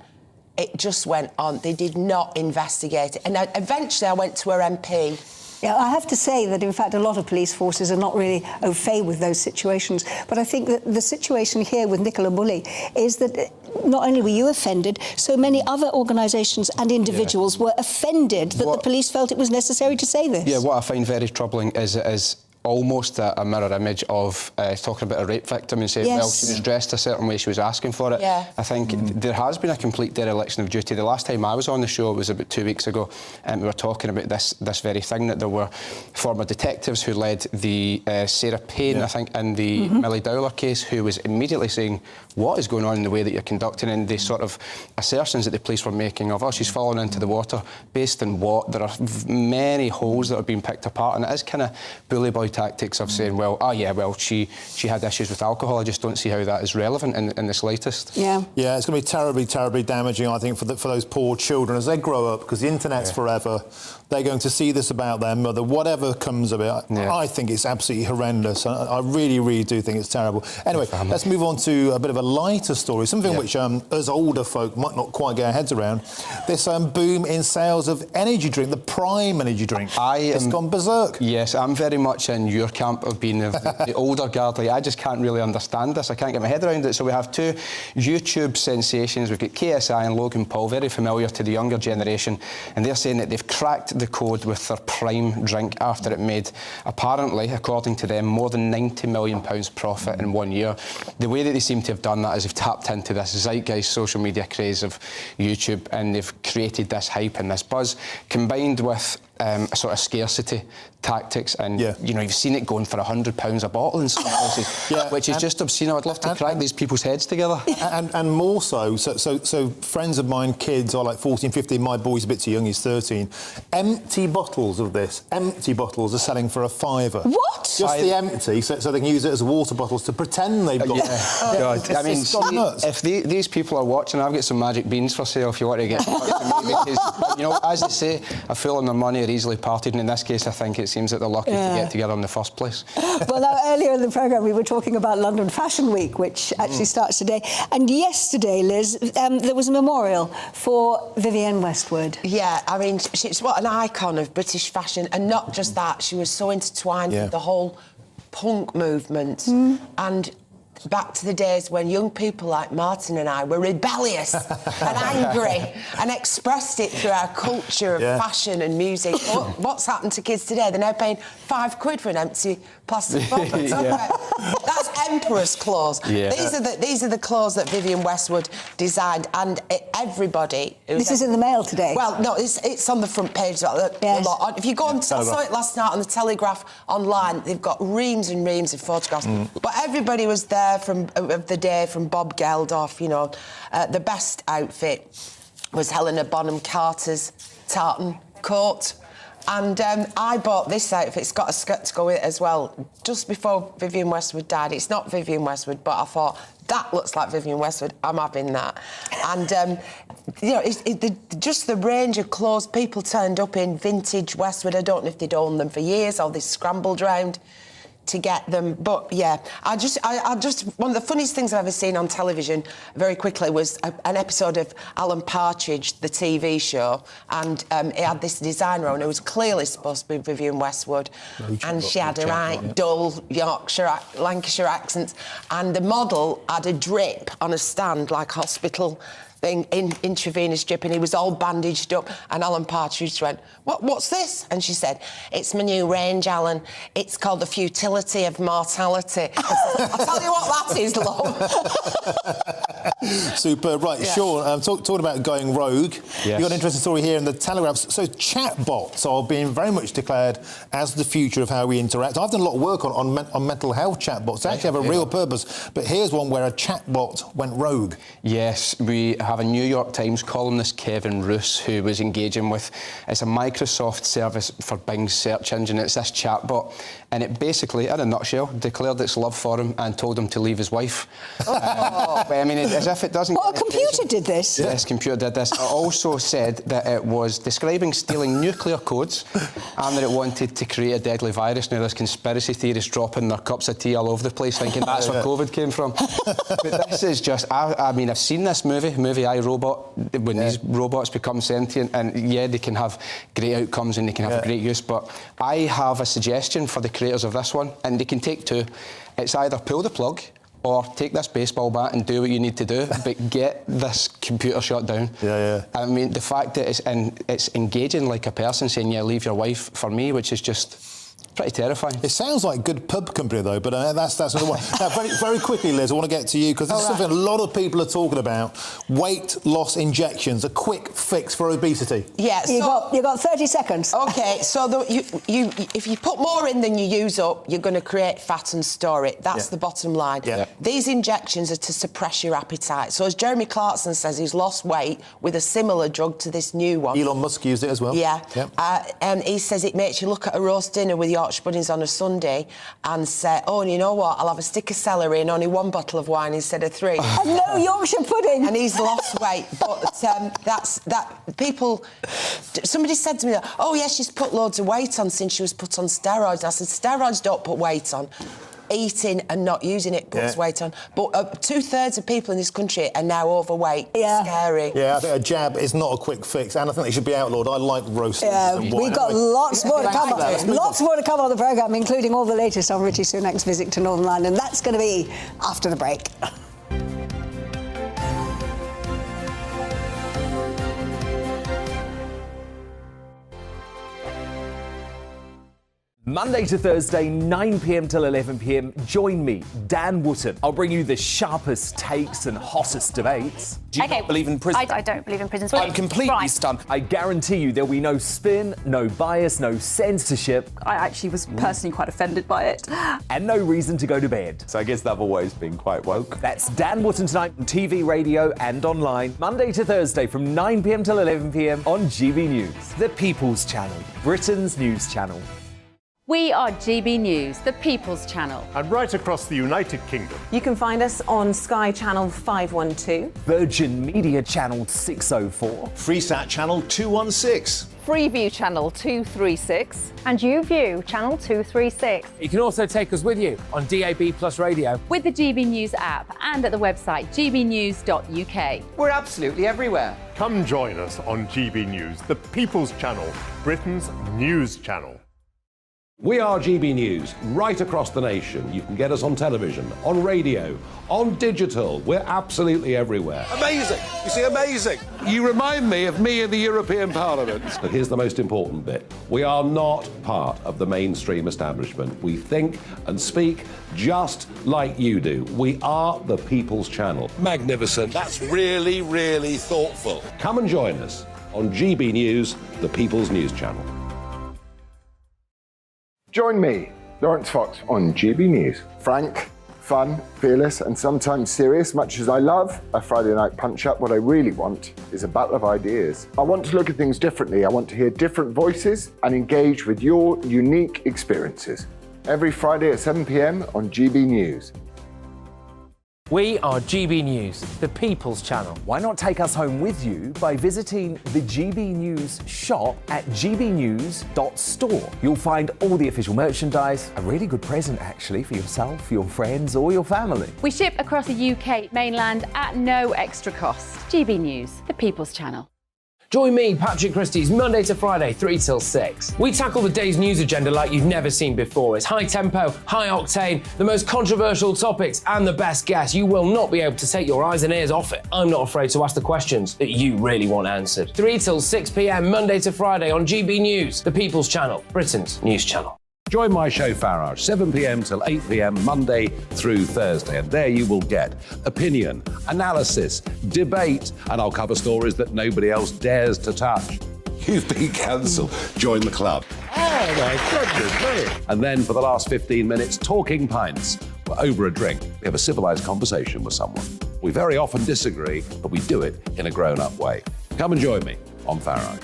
it just went on. They did not investigate it. And eventually I went to her MP. Yeah, I have to say that, in fact, a lot of police forces are not really au fait with those situations. But I think that the situation here with Nicola Bulley is that not only were you offended, so many other organisations and individuals were offended that the police felt it was necessary to say this. Yeah, what I find very troubling is it is almost a mirror image of talking about a rape victim and saying, well, she was dressed a certain way, she was asking for it. Yeah. I think there has been a complete dereliction of duty. The last time I was on the show was about 2 weeks ago, and we were talking about this very thing, that there were former detectives who led the Sarah Payne, I think, in the Millie Dowler case, who was immediately saying, what is going on in the way that you're conducting, and the sort of assertions that the police were making of, oh, she's fallen into the water, based on what? There are many holes that are being picked apart, and it is kind of bully boy tactics of saying, well, she had issues with alcohol. I just don't see how that is relevant in the slightest. Yeah, it's going to be terribly, terribly damaging, I think, for those poor children as they grow up, because the internet's forever. They're going to see this about their mother, whatever comes of it. I think it's absolutely horrendous. I really, really do think it's terrible. Anyway, let's move on to a bit of a lighter story, something which, as older folk, might not quite get our heads around. This boom in sales of energy drink, the Prime energy drink. It's gone berserk. Yes, I'm very much in your camp of being the older guard. Like, I just can't really understand this. I can't get my head around it. So we have two YouTube sensations. We've got KSI and Logan Paul, very familiar to the younger generation, and they're saying that they've cracked the code with their Prime drink after it made, apparently, according to them, more than £90 million profit in 1 year. The way that they seem to have done that is they've tapped into this zeitgeist social media craze of YouTube, and they've created this hype and this buzz, combined with a sort of scarcity tactics, and you've seen it going for £100 a bottle in some places, which is just obscene. I'd love to crack these people's heads together. And more so friends of mine, kids are like 14, 15, my boy's a bit too young, he's 13. Empty bottles of this, empty bottles are selling for £5. What? Just the empty, so they can use it as water bottles to pretend they've got... God, I mean, if these people are watching, I've got some magic beans for sale if you want to get in touch with me, because, as they say, a fool and their money are easily parted, and in this case I think it seems that they're lucky to get together in the first place. Well, now, earlier in the programme we were talking about London Fashion Week, which actually starts today, and yesterday, Liz, there was a memorial for Vivienne Westwood. Yeah, I mean, she's what an icon of British fashion, and not just that, she was so intertwined with the whole punk movement, and back to the days when young people like Martin and I were rebellious and angry and expressed it through our culture of fashion and music. What's happened to kids today? They're now paying £5 for an empty plastic bottle. That's emperor's clothes. These are the clothes that Vivienne Westwood designed, and everybody... This is in the Mail today? Well, no, it's on the front page. If you go on... I saw it last night on the Telegraph online. They've got reams and reams of photographs. But everybody was there of the day, from Bob Geldof, the best outfit was Helena Bonham Carter's tartan coat. And I bought this outfit. It's got a skirt to go with it as well, just before Vivienne Westwood died. It's not Vivienne Westwood, but I thought, that looks like Vivienne Westwood, I'm having that. And, just the range of clothes, people turned up in vintage Westwood. I don't know if they'd owned them for years or they scrambled round. to get them. But yeah, I just one of the funniest things I've ever seen on television, very quickly, was an episode of Alan Partridge, the TV show, and it had this designer on who was clearly supposed to be Vivienne Westwood, and she had a right dull Lancashire accent, and the model had a drip on a stand like hospital thing, intravenous drip, and he was all bandaged up, and Alan Partridge went, what's this? And she said, it's my new range, Alan. It's called The Futility of Mortality. I'll tell you what that is, love. Superb. Right, Sean, talking about going rogue, you've got an interesting story here in the Telegraph. So chatbots are being very much declared as the future of how we interact. I've done a lot of work on mental health chatbots. They actually have a real purpose, but here's one where a chatbot went rogue. Yes, we have a New York Times columnist, Kevin Roos, who was engaging with, it's a Microsoft service for Bing's search engine. It's this chatbot, and it basically, in a nutshell, declared its love for him and told him to leave his wife. But, I mean, as if it doesn't... Well, a computer did this. Yes, computer did this. It also said that it was describing stealing nuclear codes and that it wanted to create a deadly virus. Now, there's conspiracy theorists dropping their cups of tea all over the place, thinking that's where COVID came from. But this is just... I mean, I've seen this movie I, Robot, when these robots become sentient, and yeah, they can have great outcomes and they can have great use, but I have a suggestion for the creators of this one, and they can take two. It's either pull the plug or take this baseball bat and do what you need to do, but get this computer shut down. I mean, the fact that it's engaging like a person, saying, yeah, leave your wife for me, which is just... pretty terrifying. It sounds like good pub company, though, but that's another one. Now, very quickly, Liz, I want to get to you, because this is something a lot of people are talking about. Weight loss injections, a quick fix for obesity. Yeah, so... You've got 30 seconds. OK, so if you put more in than you use up, you're going to create fat and store it. That's the bottom line. These injections are to suppress your appetite. So as Jeremy Clarkson says, he's lost weight with a similar drug to this new one. Elon Musk used it as well. And he says it makes you look at a roast dinner with Yorkshire puddings on a Sunday and say, oh, and you know what, I'll have a stick of celery and only one bottle of wine instead of 3. And no Yorkshire pudding. And he's lost weight. But people... Somebody said to me, oh, yeah, she's put loads of weight on since she was put on steroids. I said, steroids don't put weight on. Eating and not using it puts weight on. But 2/3 of people in this country are now overweight. It's scary. Yeah, I think a jab is not a quick fix, and I think they should be outlawed. I like roasting. We've got lots more to come. Lots more to come on the programme, including all the latest on Richie Sunak's visit to Northern Ireland. And that's going to be after the break. Monday to Thursday, 9 p.m. till 11 p.m. Join me, Dan Wootton. I'll bring you the sharpest takes and hottest debates. Do you not believe in prisons? I don't believe in prisons. I'm completely stunned. I guarantee you there'll be no spin, no bias, no censorship. I actually was personally quite offended by it. And no reason to go to bed. So I guess they've always been quite woke. That's Dan Wootton tonight on TV, radio and online. Monday to Thursday from 9 p.m. till 11 p.m. on GB News. The People's Channel, Britain's news channel. We are GB News, the People's Channel. And right across the United Kingdom. You can find us on Sky Channel 512. Virgin Media Channel 604. Freesat Channel 216. Freeview Channel 236. And YouView Channel 236. You can also take us with you on DAB Plus Radio. With the GB News app and at the website gbnews.uk. We're absolutely everywhere. Come join us on GB News, the People's Channel, Britain's news channel. We are GB News, right across the nation. You can get us on television, on radio, on digital. We're absolutely everywhere. Amazing. You see, amazing. You remind me of me in the European Parliament. But here's the most important bit. We are not part of the mainstream establishment. We think and speak just like you do. We are the People's Channel. Magnificent. That's really, really thoughtful. Come and join us on GB News, the People's News Channel. Join me, Lawrence Fox, on GB News. Frank, fun, fearless, and sometimes serious. Much as I love a Friday night punch-up, what I really want is a battle of ideas. I want to look at things differently. I want to hear different voices and engage with your unique experiences. Every Friday at 7 p.m. on GB News. We are GB News, the People's Channel. Why not take us home with you by visiting the GB News shop at gbnews.store? You'll find all the official merchandise, a really good present actually for yourself, your friends or your family. We ship across the UK mainland at no extra cost. GB News, the People's Channel. Join me, Patrick Christie's, Monday to Friday, 3 till 6. We tackle the day's news agenda like you've never seen before. It's high tempo, high octane, the most controversial topics and the best guests. You will not be able to take your eyes and ears off it. I'm not afraid to ask the questions that you really want answered. 3 till 6 p.m, Monday to Friday on GB News, the People's Channel, Britain's news channel. Join my show Farage, 7 p.m. till 8 p.m, Monday through Thursday. And there you will get opinion, analysis, debate, and I'll cover stories that nobody else dares to touch. You've been cancelled. Join the club. Oh, my goodness me. And then for the last 15 minutes, talking pints. We're over a drink. We have a civilised conversation with someone. We very often disagree, but we do it in a grown-up way. Come and join me on Farage.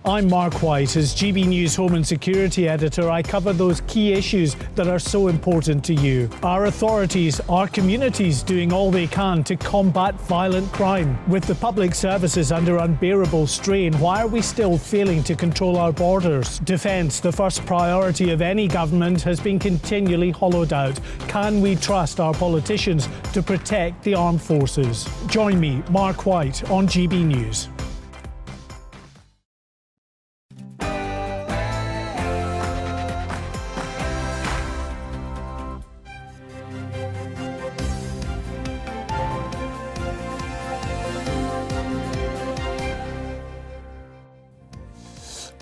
I'm Mark White. As GB News Home and Security Editor, I cover those key issues that are so important to you. Our authorities, our communities doing all they can to combat violent crime. With the public services under unbearable strain, why are we still failing to control our borders? Defence, the first priority of any government, has been continually hollowed out. Can we trust our politicians to protect the armed forces? Join me, Mark White, on GB News.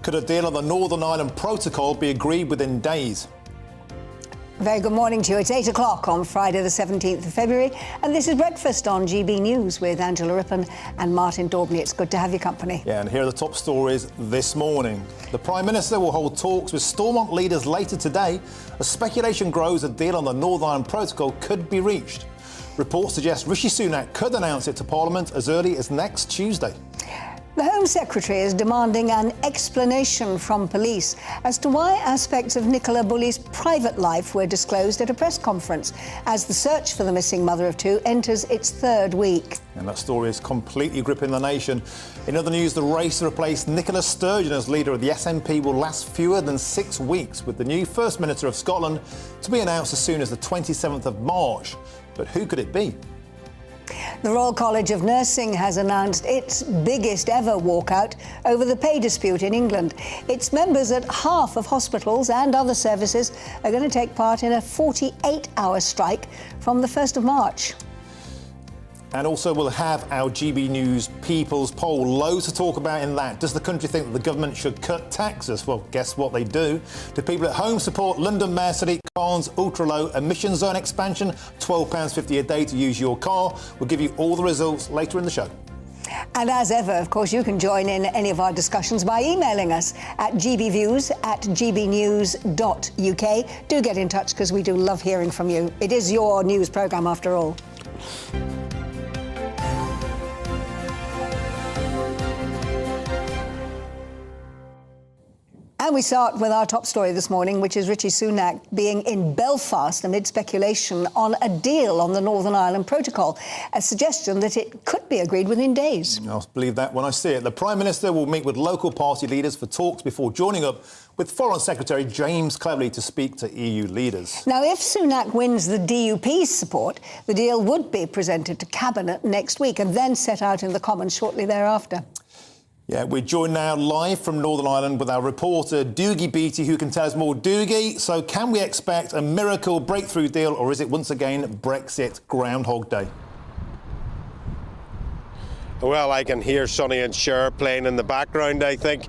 Could a deal on the Northern Ireland Protocol be agreed within days? Very good morning to you. It's 8 o'clock on Friday the 17th of February, and this is Breakfast on GB News with Angela Rippon and Martin Daubney. It's good to have your company. Yeah, and here are the top stories this morning. The Prime Minister will hold talks with Stormont leaders later today as speculation grows a deal on the Northern Ireland Protocol could be reached. Reports suggest Rishi Sunak could announce it to Parliament as early as next Tuesday. The Home Secretary is demanding an explanation from police as to why aspects of Nicola Bulley's private life were disclosed at a press conference as the search for the missing mother of two enters its third week. And that story is completely gripping the nation. In other news, the race to replace Nicola Sturgeon as leader of the SNP will last fewer than 6 weeks, with the new First Minister of Scotland to be announced as soon as the 27th of March. But who could it be? The Royal College of Nursing has announced its biggest ever walkout over the pay dispute in England. Its members at half of hospitals and other services are going to take part in a 48-hour strike from the 1st of March. And also we'll have our GB News People's Poll. Loads to talk about in that. Does the country think that the government should cut taxes? Well, guess what they do. Do people at home support London Mayor Sadiq Khan's ultra-low emission zone expansion? £12.50 a day to use your car. We'll give you all the results later in the show. And as ever, of course, you can join in any of our discussions by emailing us at gbviews@gbnews.uk. Do get in touch because we do love hearing from you. It is your news programme after all. And we start with our top story this morning, which is Rishi Sunak being in Belfast amid speculation on a deal on the Northern Ireland Protocol, a suggestion that it could be agreed within days. I'll believe that when I see it. The Prime Minister will meet with local party leaders for talks before joining up with Foreign Secretary James Cleverly to speak to EU leaders. Now, if Sunak wins the DUP's support, the deal would be presented to Cabinet next week and then set out in the Commons shortly thereafter. Yeah, we're joined now live from Northern Ireland with our reporter Doogie Beattie, who can tell us more. Doogie, so can we expect a miracle breakthrough deal, or is it once again Brexit Groundhog Day? Well, I can hear Sonny and Cher playing in the background, I think.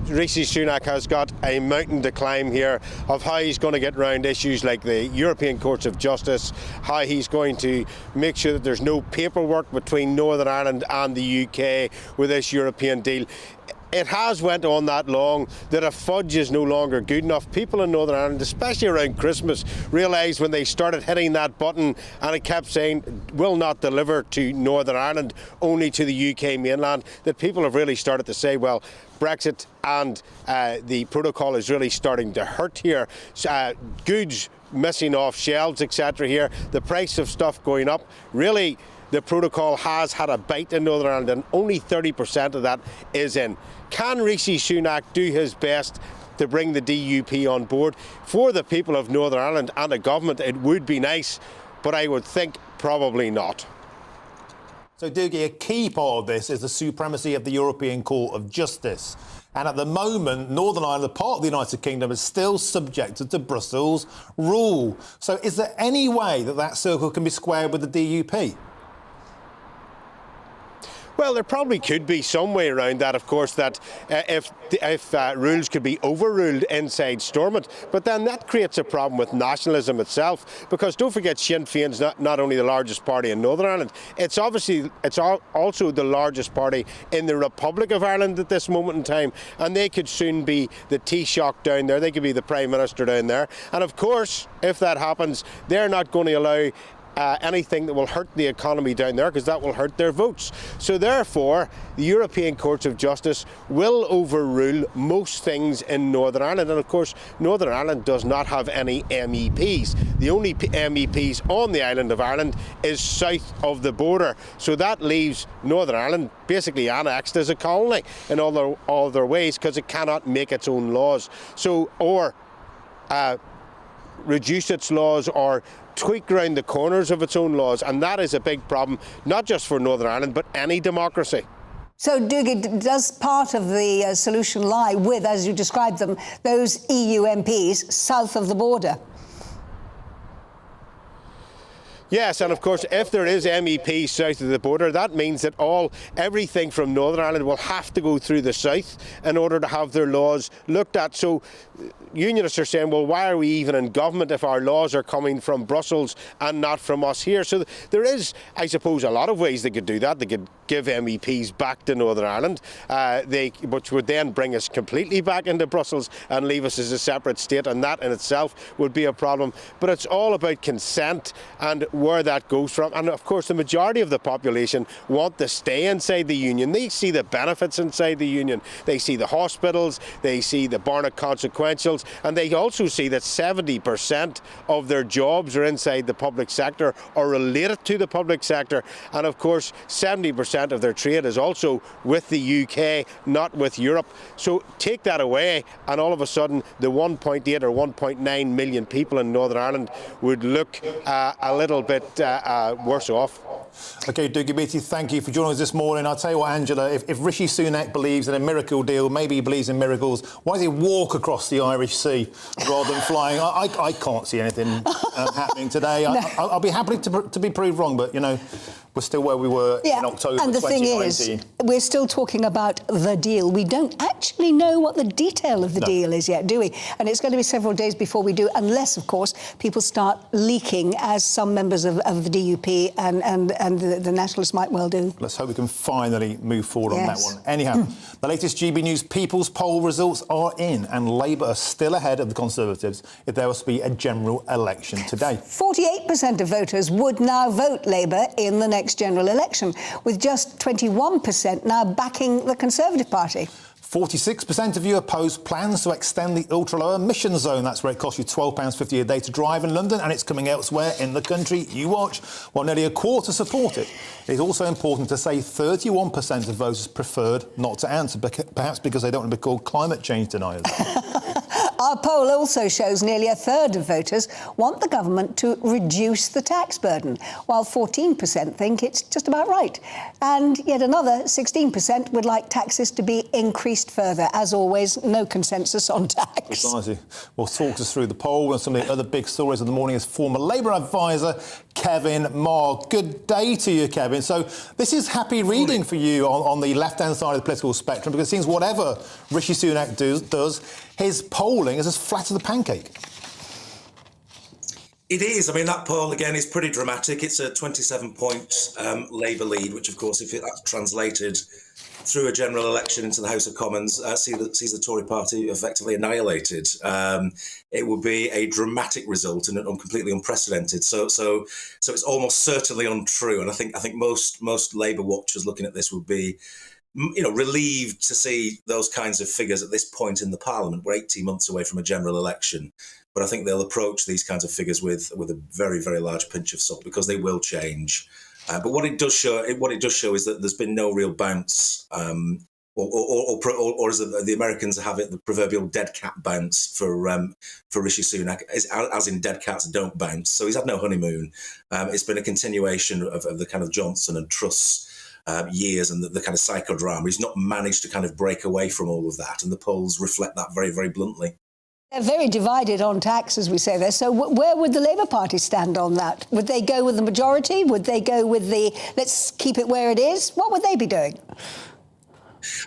Rishi Sunak has got a mountain to climb here of how he's going to get round issues like the European Courts of Justice, how he's going to make sure that there's no paperwork between Northern Ireland and the UK with this European deal. It has went on that long that a fudge is no longer good enough. People in Northern Ireland, especially around Christmas, realised when they started hitting that button and it kept saying will not deliver to Northern Ireland, only to the UK mainland, that people have really started to say, well, Brexit and the protocol is really starting to hurt here. Goods missing off shelves, etc. here, the price of stuff going up. Really, the protocol has had a bite in Northern Ireland, and only 30% of that is in. Can Rishi Sunak do his best to bring the DUP on board? For the people of Northern Ireland and the government, it would be nice, but I would think probably not. So, Doogie, a key part of this is the supremacy of the European Court of Justice. And at the moment, Northern Ireland, a part of the United Kingdom, is still subjected to Brussels rule. So is there any way that that circle can be squared with the DUP? Well, there probably could be some way around that, of course, that if rules could be overruled inside Stormont. But then that creates a problem with nationalism itself, because don't forget Sinn Féin's not only the largest party in Northern Ireland, it's also the largest party in the Republic of Ireland at this moment in time, and they could soon be the Taoiseach down there, they could be the Prime Minister down there. And of course, if that happens, they're not going to allow anything that will hurt the economy down there, because that will hurt their votes. So therefore, the European Courts of Justice will overrule most things in Northern Ireland. And of course, Northern Ireland does not have any MEPs. The only MEPs on the island of Ireland is south of the border. So that leaves Northern Ireland basically annexed as a colony in all their ways, because it cannot make its own laws. So, or reduce its laws or tweak around the corners of its own laws, and that is a big problem, not just for Northern Ireland, but any democracy. So, Doogie, does part of the solution lie with, as you described them, those EU MPs south of the border? Yes, and of course, if there is MEPs south of the border, that means that everything from Northern Ireland will have to go through the south in order to have their laws looked at. So unionists are saying, well, why are we even in government if our laws are coming from Brussels and not from us here? So there is, I suppose, a lot of ways they could do that. They could give MEPs back to Northern Ireland, which would then bring us completely back into Brussels and leave us as a separate state, and that in itself would be a problem. But it's all about consent and where that goes from. And of course, the majority of the population want to stay inside the union. They see the benefits inside the union. They see the hospitals, they see the Barnett consequentials, and they also see that 70% of their jobs are inside the public sector or related to the public sector. And of course, 70% of their trade is also with the UK, not with Europe. So take that away, and all of a sudden, the 1.8 or 1.9 million people in Northern Ireland would look a little bit worse off. OK, Doogie Beattie, thank you for joining us this morning. I'll tell you what, Angela, if Rishi Sunak believes in a miracle deal, maybe he believes in miracles, why does he walk across the Irish Sea rather than flying? I can't see anything happening today. No. I'll be happy to be proved wrong, but, you know, we're still where we were in October 2019. And the thing is, we're still talking about the deal. We don't actually know what the detail of the deal is yet, do we? And it's going to be several days before we do, unless, of course, people start leaking, as some members of the DUP and the Nationalists might well do. Let's hope we can finally move forward on that one. Anyhow, the latest GB News People's Poll results are in, and Labour are still ahead of the Conservatives if there was to be a general election today. 48% of voters would now vote Labour in the next general election, with just 21% now backing the Conservative Party. 46% of you oppose plans to extend the ultra-low emission zone. That's where it costs you £12.50 a day to drive in London, and it's coming elsewhere in the country. You watch. While nearly a quarter support it. It is also important to say 31% of voters preferred not to answer, perhaps because they don't want to be called climate change deniers. Our poll also shows nearly a third of voters want the government to reduce the tax burden, while 14% think it's just about right. And yet another 16% would like taxes to be increased further. As always, no consensus on tax. Precisely. Well, talk us through the poll and some of the other big stories of the morning is former Labour advisor Kevin Marr. Good day to you, Kevin. So this is happy reading for you on the left-hand side of the political spectrum, because it seems whatever Rishi Sunak does, his polling is as flat as a pancake. It is. I mean, that poll, again, is pretty dramatic. It's a 27-point Labour lead, which, of course, if that's translated through a general election into the House of Commons, sees the Tory party effectively annihilated. It would be a dramatic result and completely unprecedented. So it's almost certainly untrue. And I think most Labour watchers looking at this would be relieved to see those kinds of figures at this point in the Parliament. We're 18 months away from a general election, but I think they'll approach these kinds of figures with a very, very large pinch of salt, because they will change. But what it does show is that there's been no real bounce, or as the Americans have it, the proverbial dead cat bounce for Rishi Sunak, as in dead cats don't bounce. So he's had no honeymoon. It's been a continuation of the kind of Johnson and Truss years and the kind of psychodrama. He's not managed to kind of break away from all of that, and the polls reflect that very, very bluntly. They're very divided on tax, as we say there. So where would the Labour Party stand on that? Would they go with the majority? Would they go with the let's keep it where it is? What would they be doing?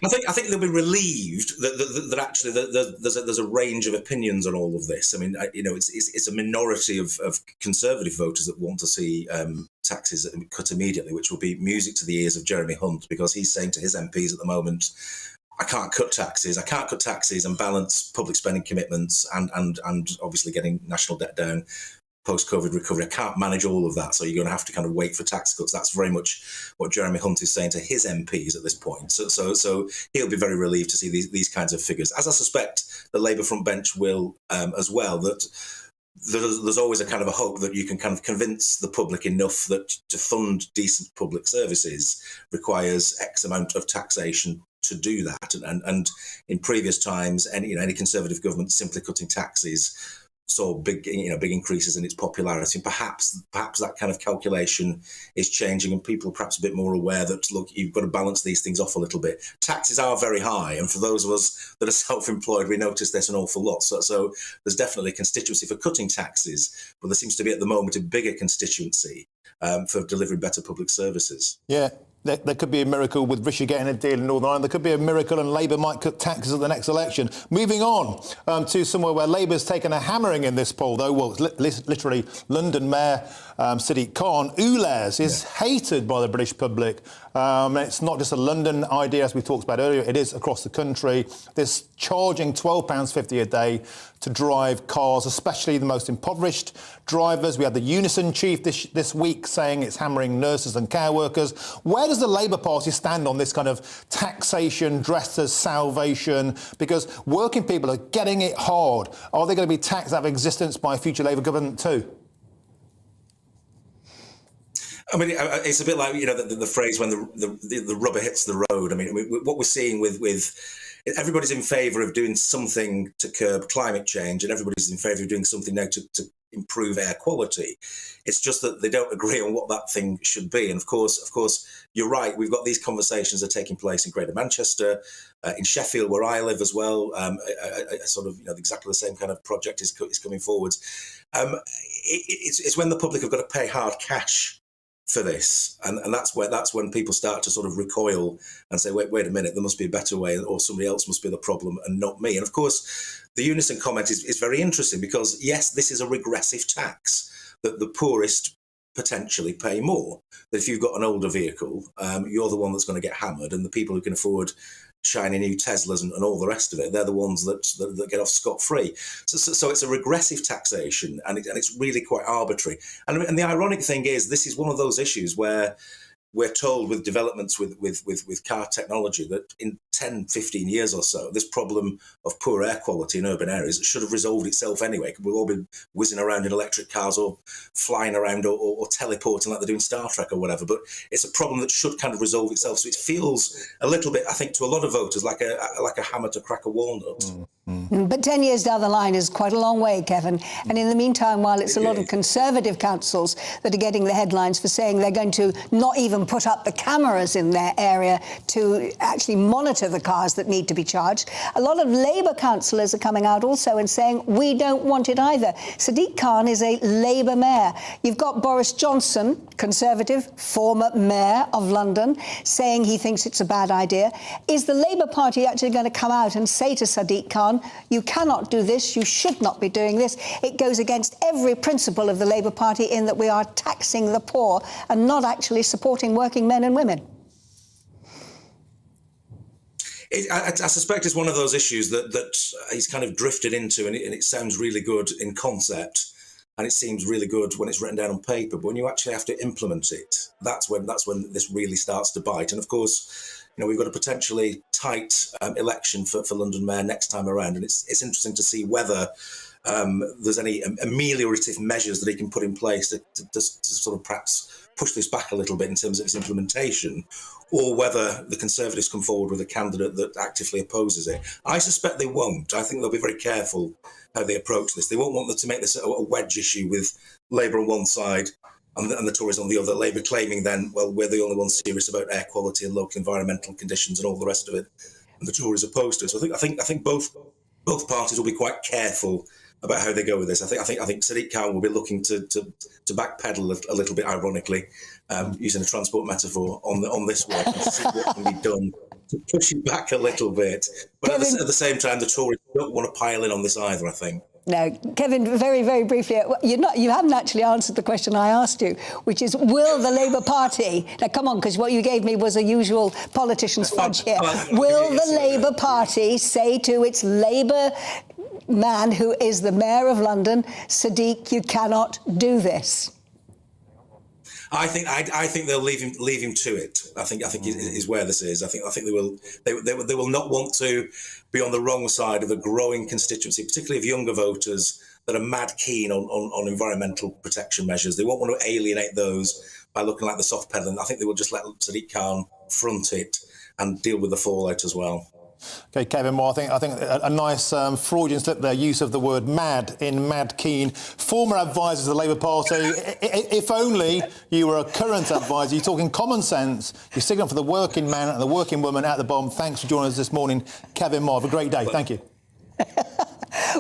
I think they'll be relieved that actually there's a range of opinions on all of this. I mean, it's a minority of Conservative voters that want to see taxes cut immediately, which will be music to the ears of Jeremy Hunt, because he's saying to his MPs at the moment, I can't cut taxes and balance public spending commitments and obviously getting national debt down, post-COVID recovery. I can't manage all of that, so you're going to have to kind of wait for tax cuts. That's very much what Jeremy Hunt is saying to his MPs at this point. So he'll be very relieved to see these kinds of figures, as I suspect the Labour front bench will as well, that there's always a kind of a hope that you can kind of convince the public enough that to fund decent public services requires X amount of taxation to do that. And in previous times, any Conservative government simply cutting taxes saw big increases in its popularity. And perhaps that kind of calculation is changing, and people are perhaps a bit more aware that, look, you've got to balance these things off a little bit. Taxes are very high, and for those of us that are self-employed, we notice this an awful lot. So there's definitely a constituency for cutting taxes, but there seems to be at the moment a bigger constituency for delivering better public services. Yeah. There could be a miracle with Rishi getting a deal in Northern Ireland. There could be a miracle and Labour might cut taxes at the next election. Moving on to somewhere where Labour's taken a hammering in this poll, though. Well, literally, London Mayor Sadiq Khan, Ulez, is hated by the British public. It's not just a London idea, as we talked about earlier. It is across the country. This charging £12.50 a day to drive cars, especially the most impoverished drivers. We had the Unison chief this week saying it's hammering nurses and care workers. Where does the Labour Party stand on this kind of taxation dressed as salvation? Because working people are getting it hard. Are they going to be taxed out of existence by a future Labour government too? I mean, it's a bit like, the phrase when the rubber hits the road. I mean, what we're seeing with everybody's in favour of doing something to curb climate change, and everybody's in favour of doing something now to improve air quality. It's just that they don't agree on what that thing should be. And of course, you're right. We've got these conversations that are taking place in Greater Manchester, in Sheffield, where I live as well. Sort of, exactly the same kind of project is coming forward. It's when the public have got to pay hard cash for this, and that's when people start to sort of recoil and say, wait a minute, there must be a better way, or somebody else must be the problem and not me. And of course, the Unison comment is very interesting, because yes, this is a regressive tax that the poorest potentially pay more. That if you've got an older vehicle, you're the one that's going to get hammered, and the people who can afford shiny new Teslas and all the rest of it, they're the ones that get off scot-free. So it's a regressive taxation, and it's really quite arbitrary. And the ironic thing is, this is one of those issues where we're told with developments with car technology that in 10, 15 years or so, this problem of poor air quality in urban areas should have resolved itself anyway. We've all been whizzing around in electric cars or flying around or teleporting like they're doing Star Trek or whatever. But it's a problem that should kind of resolve itself. So it feels a little bit, I think, to a lot of voters like a hammer to crack a walnut. But 10 years down the line is quite a long way, Kevin. And in the meantime, while it's a lot of Conservative councils that are getting the headlines for saying they're going to not even put up the cameras in their area to actually monitor the cars that need to be charged, a lot of Labour councillors are coming out also and saying we don't want it either. Sadiq Khan is a Labour mayor. You've got Boris Johnson, Conservative, former mayor of London, saying he thinks it's a bad idea. Is the Labour Party actually going to come out and say to Sadiq Khan, you cannot do this, you should not be doing this? It goes against every principle of the Labour Party in that we are taxing the poor and not actually supporting working men and women. I suspect it's one of those issues that he's kind of drifted into, and it sounds really good in concept, and it seems really good when it's written down on paper. But when you actually have to implement it, that's when this really starts to bite. And of course, we've got a potentially tight election for London Mayor next time around, and it's interesting to see whether there's any ameliorative measures that he can put in place to sort of perhaps push this back a little bit in terms of its implementation, or whether the Conservatives come forward with a candidate that actively opposes it. I suspect they won't. I think they'll be very careful how they approach this. They won't want to make this a wedge issue with Labour on one side and the Tories on the other. Labour claiming then, well, we're the only ones serious about air quality and local environmental conditions and all the rest of it, and the Tories opposed to it. So I think both parties will be quite careful about how they go with this. I think Sadiq Khan will be looking to backpedal a little bit, ironically, using a transport metaphor on this work, and see what can be done to push it back a little bit. But at the same time, the Tories don't want to pile in on this either, I think. No, Kevin, very, very briefly, you haven't actually answered the question I asked you, which is, will the Labour Party, now come on, because what you gave me was a usual politician's fudge here, will the Labour Party say to its Labour man who is the Mayor of London, Sadiq, you cannot do this? I think they'll leave him to it. I think is where this is. I think they will not want to be on the wrong side of a growing constituency, particularly of younger voters that are mad keen on environmental protection measures. They won't want to alienate those by looking like the soft peddling. I think they will just let Sadiq Khan front it and deal with the fallout as well. OK, Kevin Moore, I think a nice Freudian slip there, use of the word mad in mad keen. Former advisor to the Labour Party, if only you were a current advisor, you're talking common sense, you're sticking up for the working man and the working woman at the bottom. Thanks for joining us this morning, Kevin Moore. Have a great day. Thank you.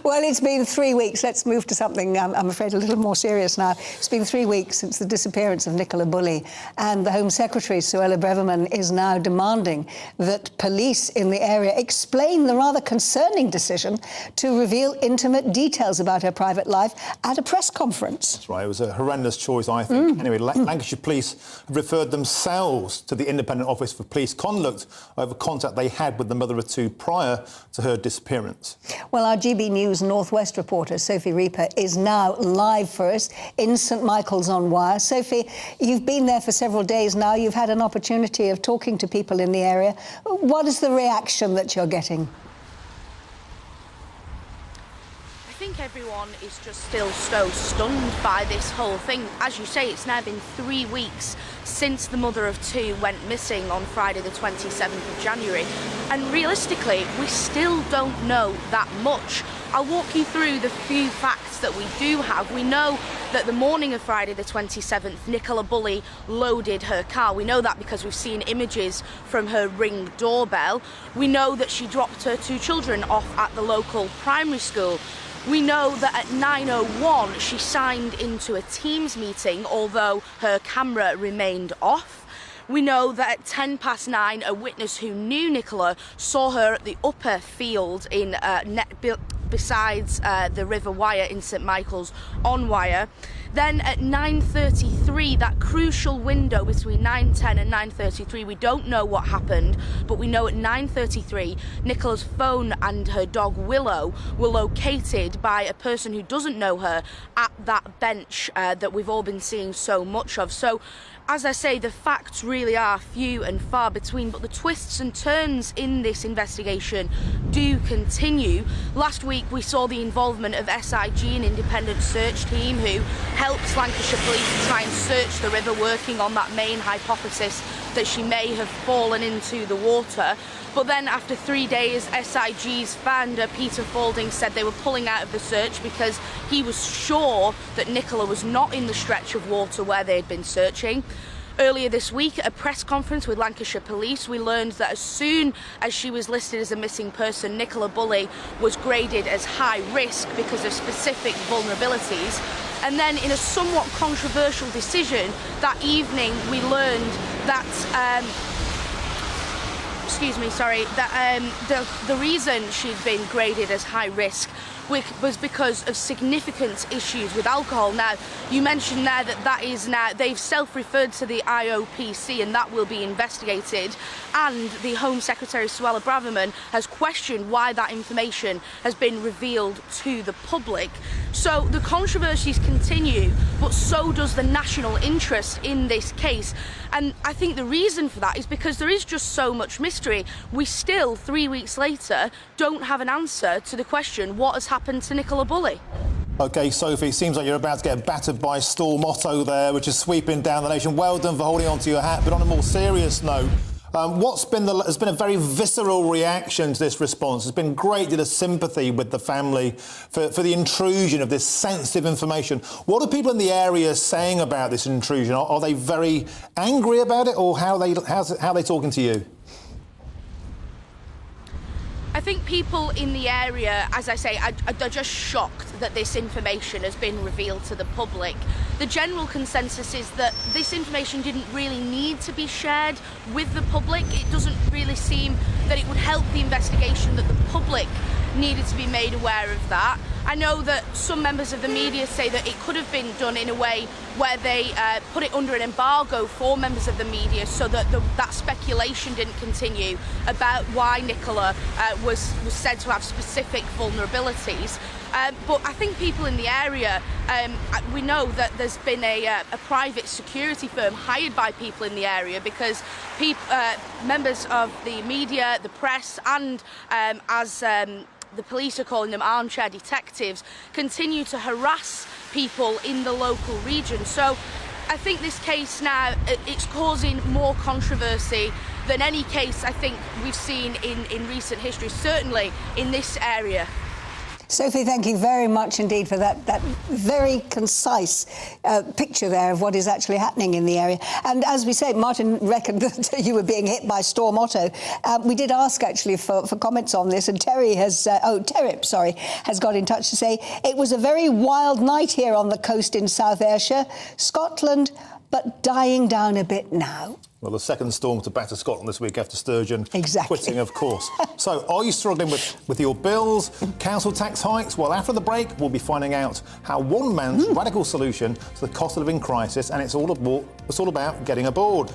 Well, it's been 3 weeks. Let's move to something, I'm afraid, a little more serious now. It's been 3 weeks since the disappearance of Nicola Bulley, and the Home Secretary, Suella Braverman, is now demanding that police in the area explain the rather concerning decision to reveal intimate details about her private life at a press conference. That's right. It was a horrendous choice, I think. Anyway, Lancashire Police have referred themselves to the Independent Office for Police Conduct over contact they had with the mother of two prior to her disappearance. Well, our GB News North West reporter, Sophie Reaper, is now live for us in St Michael's on Wire. Sophie, you've been there for several days now. You've had an opportunity of talking to people in the area. What is the reaction that you're getting? I think everyone is just still so stunned by this whole thing. As you say, it's now been 3 weeks since the mother of two went missing on Friday the 27th of January. And realistically, we still don't know that much. I'll walk you through the few facts that we do have. We know that the morning of Friday the 27th, Nicola Bulley loaded her car. We know that because we've seen images from her Ring doorbell. We know that she dropped her two children off at the local primary school. We know that at 9:01 she signed into a Teams meeting, although her camera remained off. We know that at 9:10, a witness who knew Nicola saw her at the upper field in besides the River Wyre in St Michael's on Wyre. Then at 9:33, that crucial window between 9:10 and 9:33, we don't know what happened, but we know at 9:33, Nicola's phone and her dog Willow were located by a person who doesn't know her at that bench that we've all been seeing so much of. So, as I say, the facts really are few and far between, but the twists and turns in this investigation do continue. Last week we saw the involvement of SIG, an independent search team who helped Lancashire Police try and search the river, working on that main hypothesis that she may have fallen into the water. But then after 3 days, SIG's founder, Peter Faulding, said they were pulling out of the search because he was sure that Nicola was not in the stretch of water where they had been searching. Earlier this week, at a press conference with Lancashire Police, we learned that as soon as she was listed as a missing person, Nicola Bulley was graded as high risk because of specific vulnerabilities. And then in a somewhat controversial decision that evening, we learned that the reason she'd been graded as high risk was because of significant issues with alcohol. Now, you mentioned there that is now, they've self-referred to the IOPC and that will be investigated. And the Home Secretary, Suella Braverman, has questioned why that information has been revealed to the public. So the controversies continue, but so does the national interest in this case. And I think the reason for that is because there is just so much mystery. We still, 3 weeks later, don't have an answer to the question, what has happened to Nicola Bulley? OK, Sophie, it seems like you're about to get battered by Storm Otto there, which is sweeping down the nation. Well done for holding on to your hat. But on a more serious note, there's been a very visceral reaction to this response. There's been a great deal of sympathy with the family for the intrusion of this sensitive information. What are people in the area saying about this intrusion? Are they very angry about it, or how are they talking to you? I think people in the area, as I say, are just shocked that this information has been revealed to the public. The general consensus is that this information didn't really need to be shared with the public. It doesn't really seem that it would help the investigation, that the public needed to be made aware of that. I know that some members of the media say that it could have been done in a way where they put it under an embargo for members of the media so that that speculation didn't continue about why Nicola was said to have specific vulnerabilities. But I think people in the area, we know that there's been a private security firm hired by people in the area because members of the media, the press, and the police are calling them armchair detectives, continue to harass people in the local region. So I think this case now, it's causing more controversy than any case I think we've seen in recent history, certainly in this area. Sophie, thank you very much indeed for that very concise picture there of what is actually happening in the area. And as we say, Martin reckoned that you were being hit by Storm Otto. We did ask actually for comments on this, and Terry has got in touch to say it was a very wild night here on the coast in South Ayrshire, Scotland, but dying down a bit now. Well, the second storm to batter Scotland this week after Sturgeon quitting, of course. So, are you struggling with your bills, council tax hikes? Well, after the break, we'll be finding out how one man's radical solution to the cost of living crisis, and it's all about getting aboard.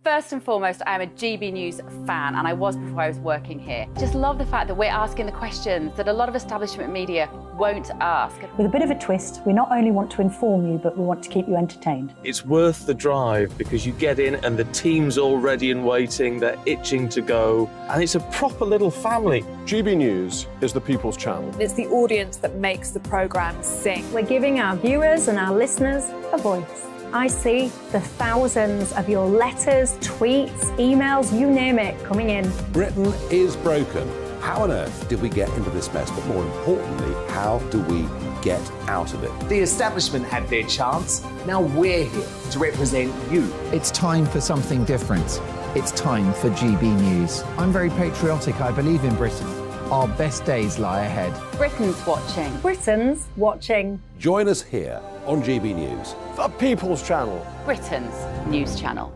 First and foremost, I am a GB News fan, and I was before I was working here. Just love the fact that we're asking the questions that a lot of establishment media won't ask. With a bit of a twist, we not only want to inform you, but we want to keep you entertained. It's worth the drive because you get in and the team's all ready and waiting, they're itching to go, and it's a proper little family. GB News is the People's Channel. It's the audience that makes the programme sing. We're giving our viewers and our listeners a voice. I see the thousands of your letters, tweets, emails, you name it, coming in. Britain is broken. How on earth did we get into this mess? But more importantly, how do we get out of it? The establishment had their chance. Now we're here to represent you. It's time for something different. It's time for GB News. I'm very patriotic. I believe in Britain. Our best days lie ahead. Britain's watching. Britain's watching. Join us here on GB News. The People's Channel. Britain's news channel.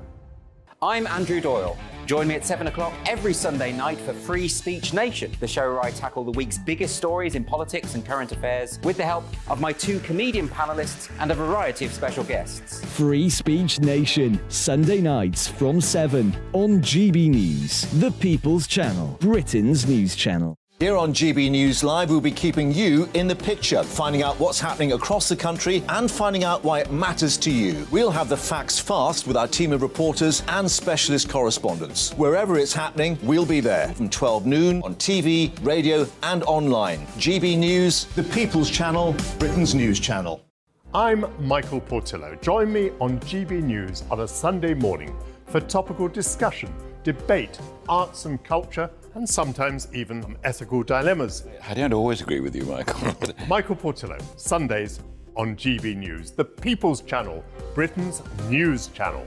I'm Andrew Doyle. Join me at 7 o'clock every Sunday night for Free Speech Nation, the show where I tackle the week's biggest stories in politics and current affairs with the help of my two comedian panellists and a variety of special guests. Free Speech Nation, Sunday nights from 7 on GB News, the People's Channel, Britain's news channel. Here on GB News Live, we'll be keeping you in the picture, finding out what's happening across the country and finding out why it matters to you. We'll have the facts fast with our team of reporters and specialist correspondents. Wherever it's happening, we'll be there from 12 noon on TV, radio and online. GB News, the People's Channel, Britain's news channel. I'm Michael Portillo. Join me on GB News on a Sunday morning for topical discussion, debate, arts and culture, and sometimes even ethical dilemmas. I don't always agree with you, Michael. Michael Portillo, Sundays on GB News, the People's Channel, Britain's news channel.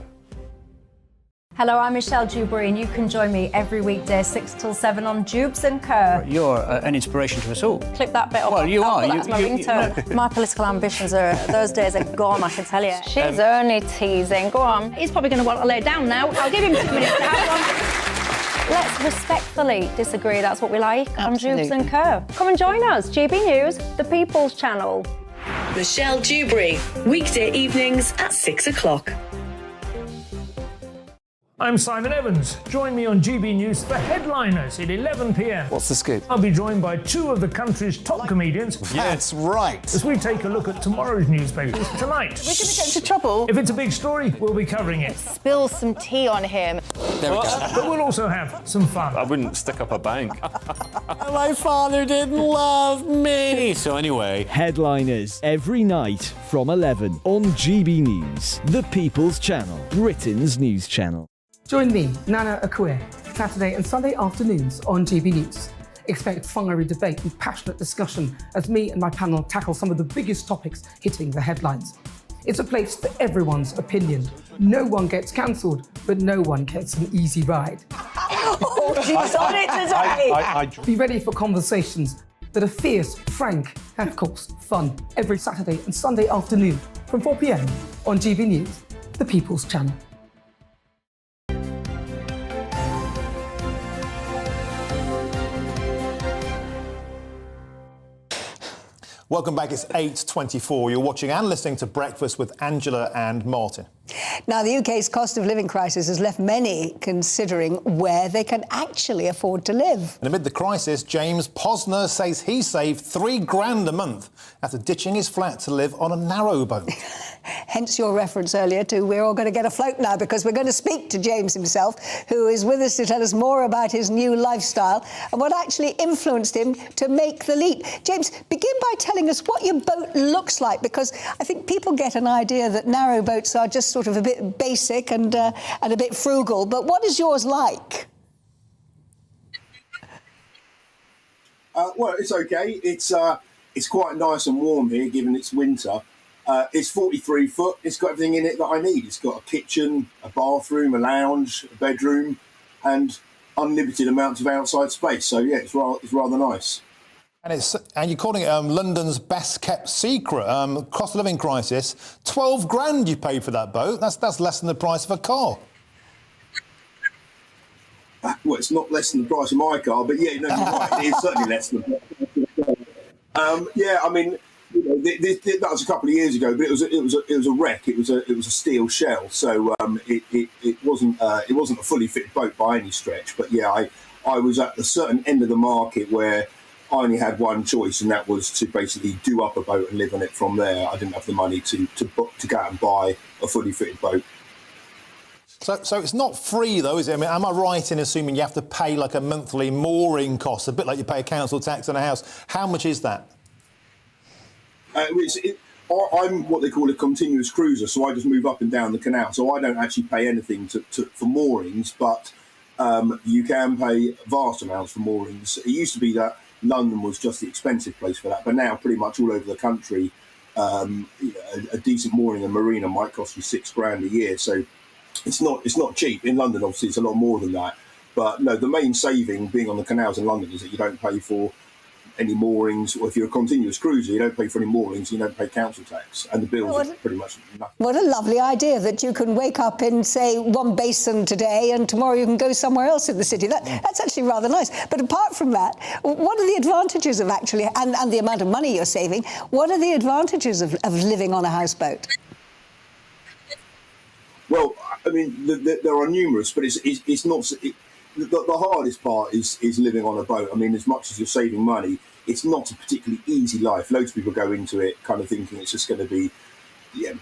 Hello, I'm Michelle Dewberry, and you can join me every weekday 6 till 7 on Jubes and Kerr. You're an inspiration to us all. Clip that bit up. Well, you are. That's my ringtone. My political ambitions those days are gone, I can tell you. She's only teasing. Go on. He's probably going to want to lay down now. I'll give him 2 minutes to have one. Let's respectfully disagree. That's what we like on Jubes and Kerr. Come and join us. GB News, the People's Channel. Michelle Dewberry, weekday evenings at 6 o'clock. I'm Simon Evans. Join me on GB News for Headliners at 11 p.m. What's the scoop? I'll be joined by 2 of the country's top comedians. That's right. As we take a look at tomorrow's newspapers tonight. We're going to get into trouble. If it's a big story, we'll be covering it. Spill some tea on him. There we go. But we'll also have some fun. I wouldn't stick up a bank. My father didn't love me. So anyway, Headliners every night from 11 on GB News, the People's Channel, Britain's news channel. Join me, Nana Akue, Saturday and Sunday afternoons on GB News. Expect fiery debate and passionate discussion as me and my panel tackle some of the biggest topics hitting the headlines. It's a place for everyone's opinion. No one gets cancelled, but no one gets an easy ride. Oh, she's on it today. Be ready for conversations that are fierce, frank, and of course, fun. Every Saturday and Sunday afternoon from 4 p.m. on GB News, the People's Channel. Welcome back. It's 8:24. You're watching and listening to Breakfast with Angela and Martin. Now, the UK's cost of living crisis has left many considering where they can actually afford to live. And amid the crisis, James Posner says he saved £3,000 a month after ditching his flat to live on a narrowboat. Hence your reference earlier to we're all going to get afloat now, because we're going to speak to James himself, who is with us to tell us more about his new lifestyle and what actually influenced him to make the leap. James, begin by telling us what your boat looks like, because I think people get an idea that narrowboats are just sort of a bit basic and a bit frugal, but what is yours like? Well, it's okay. It's quite nice and warm here, given it's winter. It's 43 foot. It's got everything in it that I need. It's got a kitchen, a bathroom, a lounge, a bedroom, and unlimited amounts of outside space. So yeah, it's rather nice. And you're calling it London's best kept secret. Cost of living crisis. £12,000 you paid for that boat. That's less than the price of a car. Well, it's not less than the price of my car, but yeah, no, you're right. It is certainly less than the price of the car. Yeah, I mean, you know, that was a couple of years ago, but it was a wreck. It was a steel shell, so it wasn't a fully fitted boat by any stretch. But yeah, I was at a certain end of the market where I only had one choice, and that was to basically do up a boat and live on it from there. I didn't have the money to go out and buy a fully fitted boat. So it's not free, though, is it? I mean, am I right in assuming you have to pay like a monthly mooring cost, a bit like you pay a council tax on a house? How much is that? I'm what they call a continuous cruiser, so I just move up and down the canal. So I don't actually pay anything for moorings, but you can pay vast amounts for moorings. It used to be that London was just the expensive place for that, but now pretty much all over the country, a decent mooring and marina might cost you £6,000 a year. So it's not cheap. In London, obviously, it's a lot more than that. But no, the main saving being on the canals in London is that you don't pay for any moorings, or if you're a continuous cruiser, you don't pay for any moorings, you don't pay council tax, and the bills are pretty much nothing. What a lovely idea that you can wake up in, say, one basin today and tomorrow you can go somewhere else in the city. That's actually rather nice. But apart from that, what are the advantages of actually, and the amount of money you're saving, what are the advantages of living on a houseboat? Well, I mean, there are numerous, but it's not... The hardest part is living on a boat. I mean, as much as you're saving money, it's not a particularly easy life. Loads of people go into it kind of thinking it's just going to be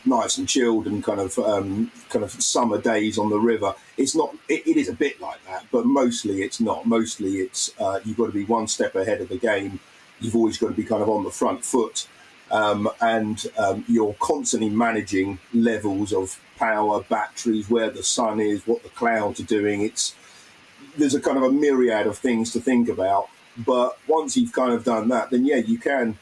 nice and chilled and kind of summer days on the river. It's not. It is a bit like that, but mostly it's not. Mostly it's you've got to be one step ahead of the game. You've always got to be kind of on the front foot, and you're constantly managing levels of power, batteries, where the sun is, what the clouds are doing. There's a kind of a myriad of things to think about, but once you've kind of done that, then yeah, you can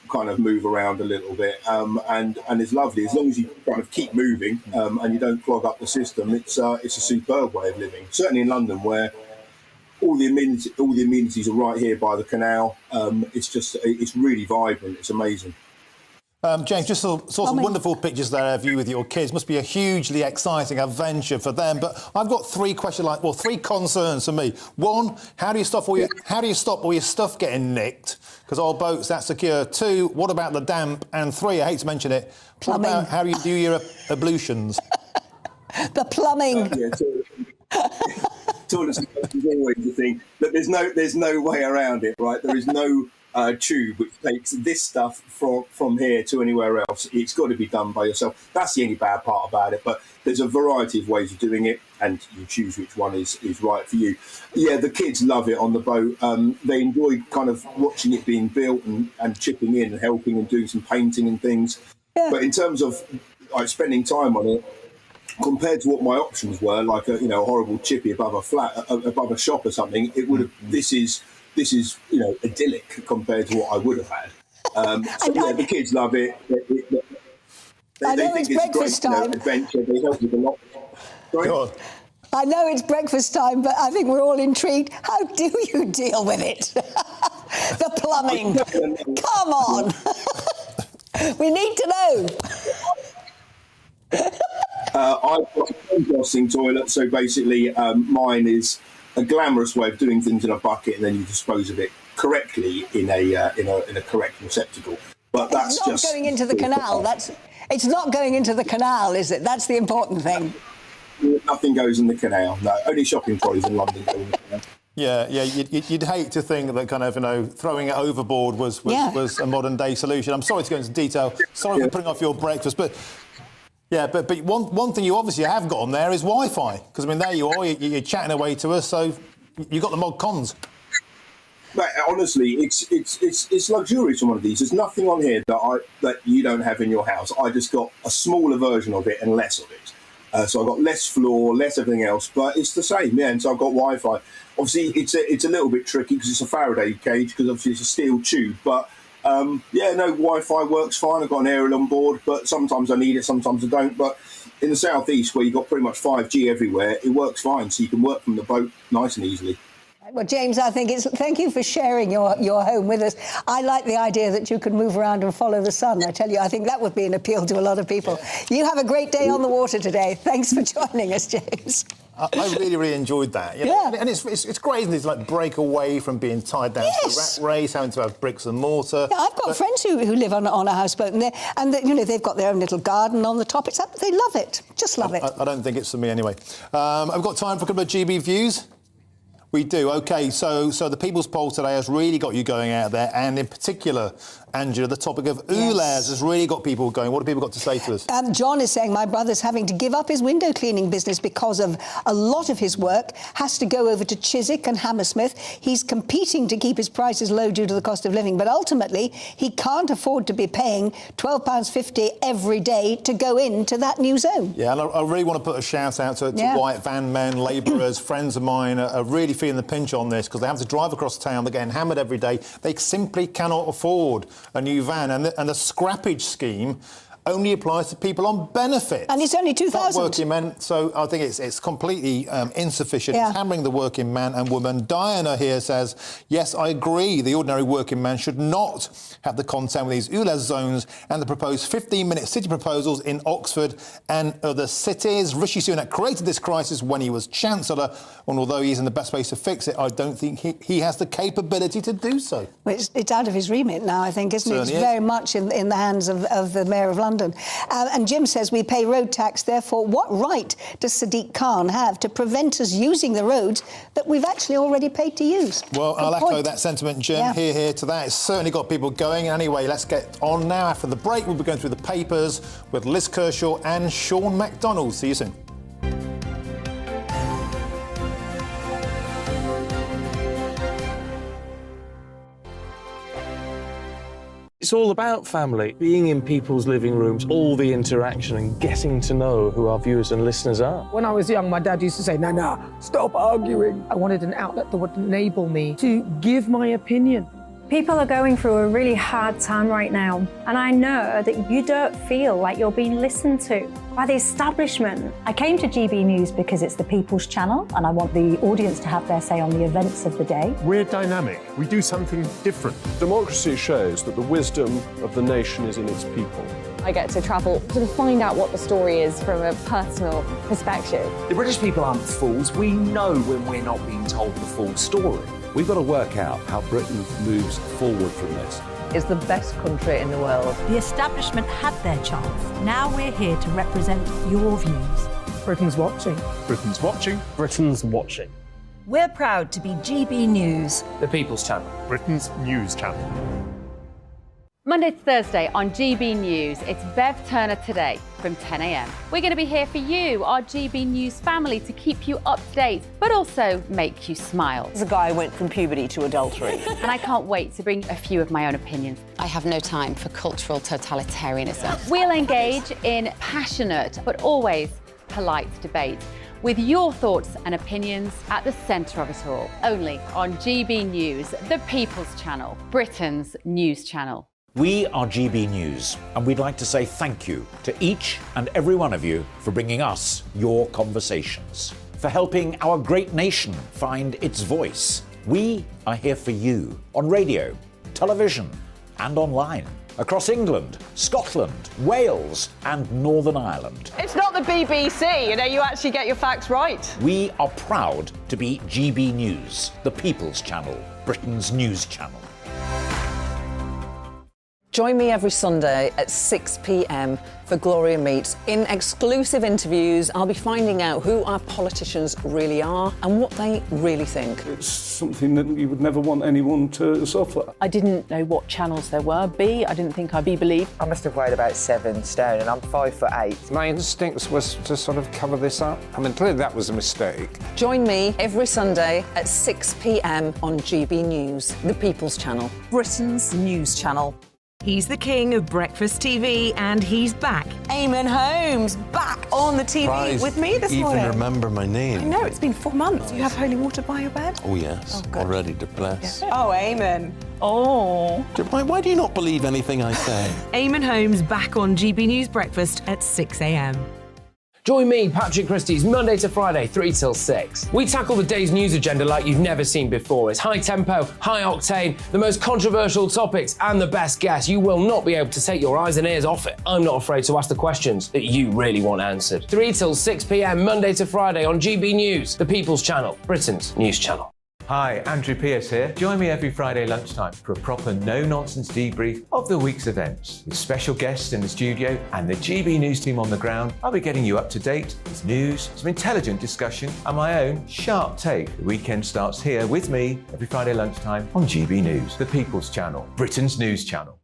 kind of move around a little bit, and it's lovely as long as you kind of keep moving and you don't clog up the system. It's a superb way of living. Certainly in London, where all the amenities are right here by the canal. It's really vibrant. It's amazing. James, just saw some wonderful pictures there of you with your kids. Must be a hugely exciting adventure for them. But I've got three concerns for me. One, how do you stop all your stuff getting nicked? Because our boat's that secure. Two, what about the damp? And three, I hate to mention it, what about how do you do your ablutions? The plumbing. Toilets is always the thing. But there's no way around it, right? There is no tube which takes this stuff from here to anywhere else. It's got to be done by yourself. That's the only bad part about it. But there's a variety of ways of doing it, and you choose which one is right for you. Yeah, the kids love it on the boat. They enjoy kind of watching it being built and chipping in and helping and doing some painting and things. Yeah. But in terms of spending time on it, compared to what my options were, like a horrible chippy above a shop or something, it would have. This is idyllic compared to what I would have had. The kids love it. They think it's breakfast time. Adventure. They help with a lot. Sorry? I know it's breakfast time, but I think we're all intrigued. How do you deal with it? The plumbing. Come on. We need to know. I've got a composting toilet, so basically mine is a glamorous way of doing things in a bucket, and then you dispose of it correctly in a correct receptacle. But that's it's not going into the canal. It's not going into the canal, is it? That's the important thing. Nothing goes in the canal. No, only shopping trolleys in London go in the canal. Yeah. You'd hate to think that kind of throwing it overboard was a modern day solution. I'm sorry to go into detail. Sorry for putting off your breakfast, but. Yeah, but one thing you obviously have got on there is Wi-Fi, because there you are, you're chatting away to us, so you got the mod cons. But honestly, it's luxurious on one of these. There's nothing on here that you don't have in your house. I just got a smaller version of it and less of it. So I've got less floor, less everything else, but it's the same. Yeah, and so I've got Wi-Fi. Obviously, it's a little bit tricky because it's a Faraday cage, because obviously it's a steel tube, but. Wi-Fi works fine. I've got an aerial on board, but sometimes I need it, sometimes I don't. But in the southeast, where you've got pretty much 5G everywhere, it works fine. So you can work from the boat nice and easily. Well, James, I think thank you for sharing your home with us. I like the idea that you can move around and follow the sun. I tell you, I think that would be an appeal to a lot of people. You have a great day on the water today. Thanks for joining us, James. I really enjoyed that. Yeah. And it's great, isn't it? To break away from being tied down to the rat race, having to have bricks and mortar. Yeah, I've got friends who live on a houseboat, and they've got their own little garden on the top. They love it. Just love it. I don't think it's for me anyway. I've got time for a couple of GB views. We do. OK, so the People's Poll today has really got you going out there, and in particular, Angela, the topic of oolers has really got people going. What have people got to say to us? John is saying, my brother's having to give up his window cleaning business because of a lot of his work has to go over to Chiswick and Hammersmith. He's competing to keep his prices low due to the cost of living, but ultimately he can't afford to be paying £12.50 every day to go into that new zone. Yeah, and I really want to put a shout out to white van men, labourers, friends of mine are really feeling the pinch on this because they have to drive across town. They're getting hammered every day. They simply cannot afford a new van, and the scrappage scheme only applies to people on benefit. And it's only 2,000. Working men, so I think it's completely insufficient. It's hammering the working man and woman. Diana here says, yes, I agree, the ordinary working man should not have the content with these ULEZ zones and the proposed 15-minute city proposals in Oxford and other cities. Rishi Sunak created this crisis when he was Chancellor, and although he's in the best place to fix it, I don't think he has the capability to do so. Well, it's out of his remit now, I think, isn't it? It's very much in the hands of the Mayor of London. And Jim says we pay road tax, therefore what right does Sadiq Khan have to prevent us using the roads that we've actually already paid to use? Well, I'll echo that sentiment, Jim. Here to that. It's certainly got people going. Anyway, let's get on now. After the break, we'll be going through the papers with Liz Kershaw and Sean MacDonald. See you soon. It's all about family, being in people's living rooms, all the interaction and getting to know who our viewers and listeners are. When I was young, my dad used to say, Nana, stop arguing. I wanted an outlet that would enable me to give my opinion People are going through a really hard time right now, and I know that you don't feel like you're being listened to by the establishment. I came to GB News because it's the People's Channel, and I want the audience to have their say on the events of the day. We're dynamic. We do something different. Democracy shows that the wisdom of the nation is in its people. I get to travel to find out what the story is from a personal perspective. The British people aren't fools. We know when we're not being told the full story. We've got to work out how Britain moves forward from this. It's the best country in the world. The establishment had their chance. Now we're here to represent your views. Britain's watching. Britain's watching. Britain's watching. We're proud to be GB News. The People's Channel. Britain's news channel. Monday to Thursday on GB News, it's Bev Turner Today from 10 a.m. We're going to be here for you, our GB News family, to keep you up to date, but also make you smile. The guy went from puberty to adultery. And I can't wait to bring a few of my own opinions. I have no time for cultural totalitarianism. We'll engage in passionate, but always polite debate, with your thoughts and opinions at the centre of it all. Only on GB News, the People's Channel, Britain's news channel. We are GB News, and we'd like to say thank you to each and every one of you for bringing us your conversations, for helping our great nation find its voice. We are here for you on radio, television, and online, across England, Scotland, Wales, and Northern Ireland. It's not the BBC, you actually get your facts right. We are proud to be GB News, the People's Channel, Britain's news channel. Join me every Sunday at 6 p.m. for Gloria Meets. In exclusive interviews, I'll be finding out who our politicians really are and what they really think. It's something that you would never want anyone to suffer. I didn't know what channels there were. I didn't think I'd be believed. I must have weighed about 7 stone and I'm 5'8". My instincts was to sort of cover this up. I mean, clearly that was a mistake. Join me every Sunday at 6 p.m. on GB News, the People's Channel, Britain's news channel. He's the king of breakfast TV, and he's back. Eamon Holmes, back on the TV with me this morning. Even remember my name. I know, it's been 4 months. You have holy water by your bed? Oh, yes. Oh, already to bless. Yeah. Oh, Eamon. Oh. Why do you not believe anything I say? Eamon Holmes back on GB News Breakfast at 6 a.m. Join me, Patrick Christie's, Monday to Friday, 3 till 6. We tackle the day's news agenda like you've never seen before. It's high tempo, high octane, the most controversial topics, and the best guests. You will not be able to take your eyes and ears off it. I'm not afraid to ask the questions that you really want answered. 3 till 6 p.m, Monday to Friday on GB News, the People's Channel, Britain's news channel. Hi, Andrew Pierce here. Join me every Friday lunchtime for a proper no-nonsense debrief of the week's events. With special guests in the studio and the GB News team on the ground, I'll be getting you up to date with news, some intelligent discussion, and my own sharp take. The weekend starts here with me every Friday lunchtime on GB News, the People's Channel, Britain's news channel.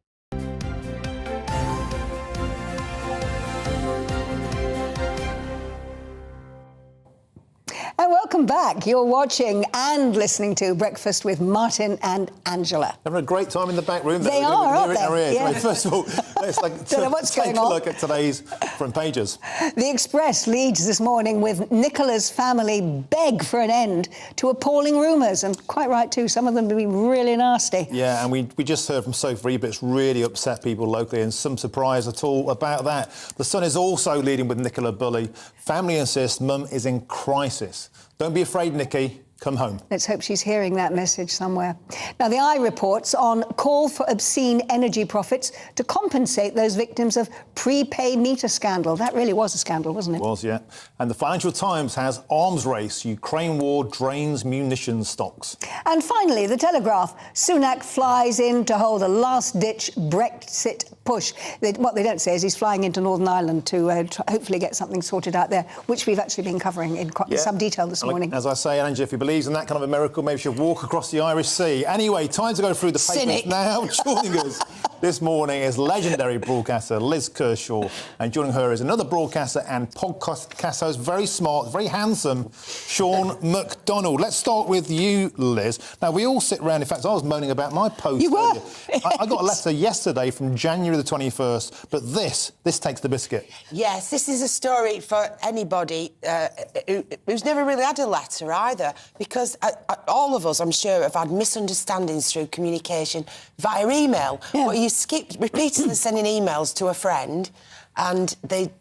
And welcome back. You're watching and listening to Breakfast with Martin and Angela. Having a great time in the back room. They are, aren't they? Yeah. First of all, let's take a look at today's front pages. The Express leads this morning with Nicola's family beg for an end to appalling rumours, and quite right too. Some of them have been really nasty. Yeah, and we just heard from Sophie, but it's really upset people locally, and some surprise at all about that. The Sun is also leading with Nicola Bulley. Family insists mum is in crisis. Don't be afraid, Nikki. Come home. Let's hope she's hearing that message somewhere. Now, the Eye reports on call for obscene energy profits to compensate those victims of prepay meter scandal. That really was a scandal, wasn't it? It was, yeah. And the Financial Times has arms race. Ukraine war drains munitions stocks. And finally, the Telegraph. Sunak flies in to hold a last-ditch Brexit push. What they don't say is he's flying into Northern Ireland to hopefully get something sorted out there, which we've actually been covering in some detail this morning. As I say, Angie, if you believe in that kind of a miracle, maybe she'll walk across the Irish Sea. Anyway, time to go through the papers Cynic. now. Joining us this morning is legendary broadcaster Liz Kershaw, and joining her is another broadcaster and podcast host, very smart, very handsome, Sean McDonald. Donald. Let's start with you, Liz. Now, we all sit round. In fact, I was moaning about my post. You were? I got a letter yesterday from January the 21st, but this takes the biscuit. Yes, this is a story for anybody who's never really had a letter either, because all of us, I'm sure, have had misunderstandings through communication via email, where you skip repeatedly sending emails to a friend and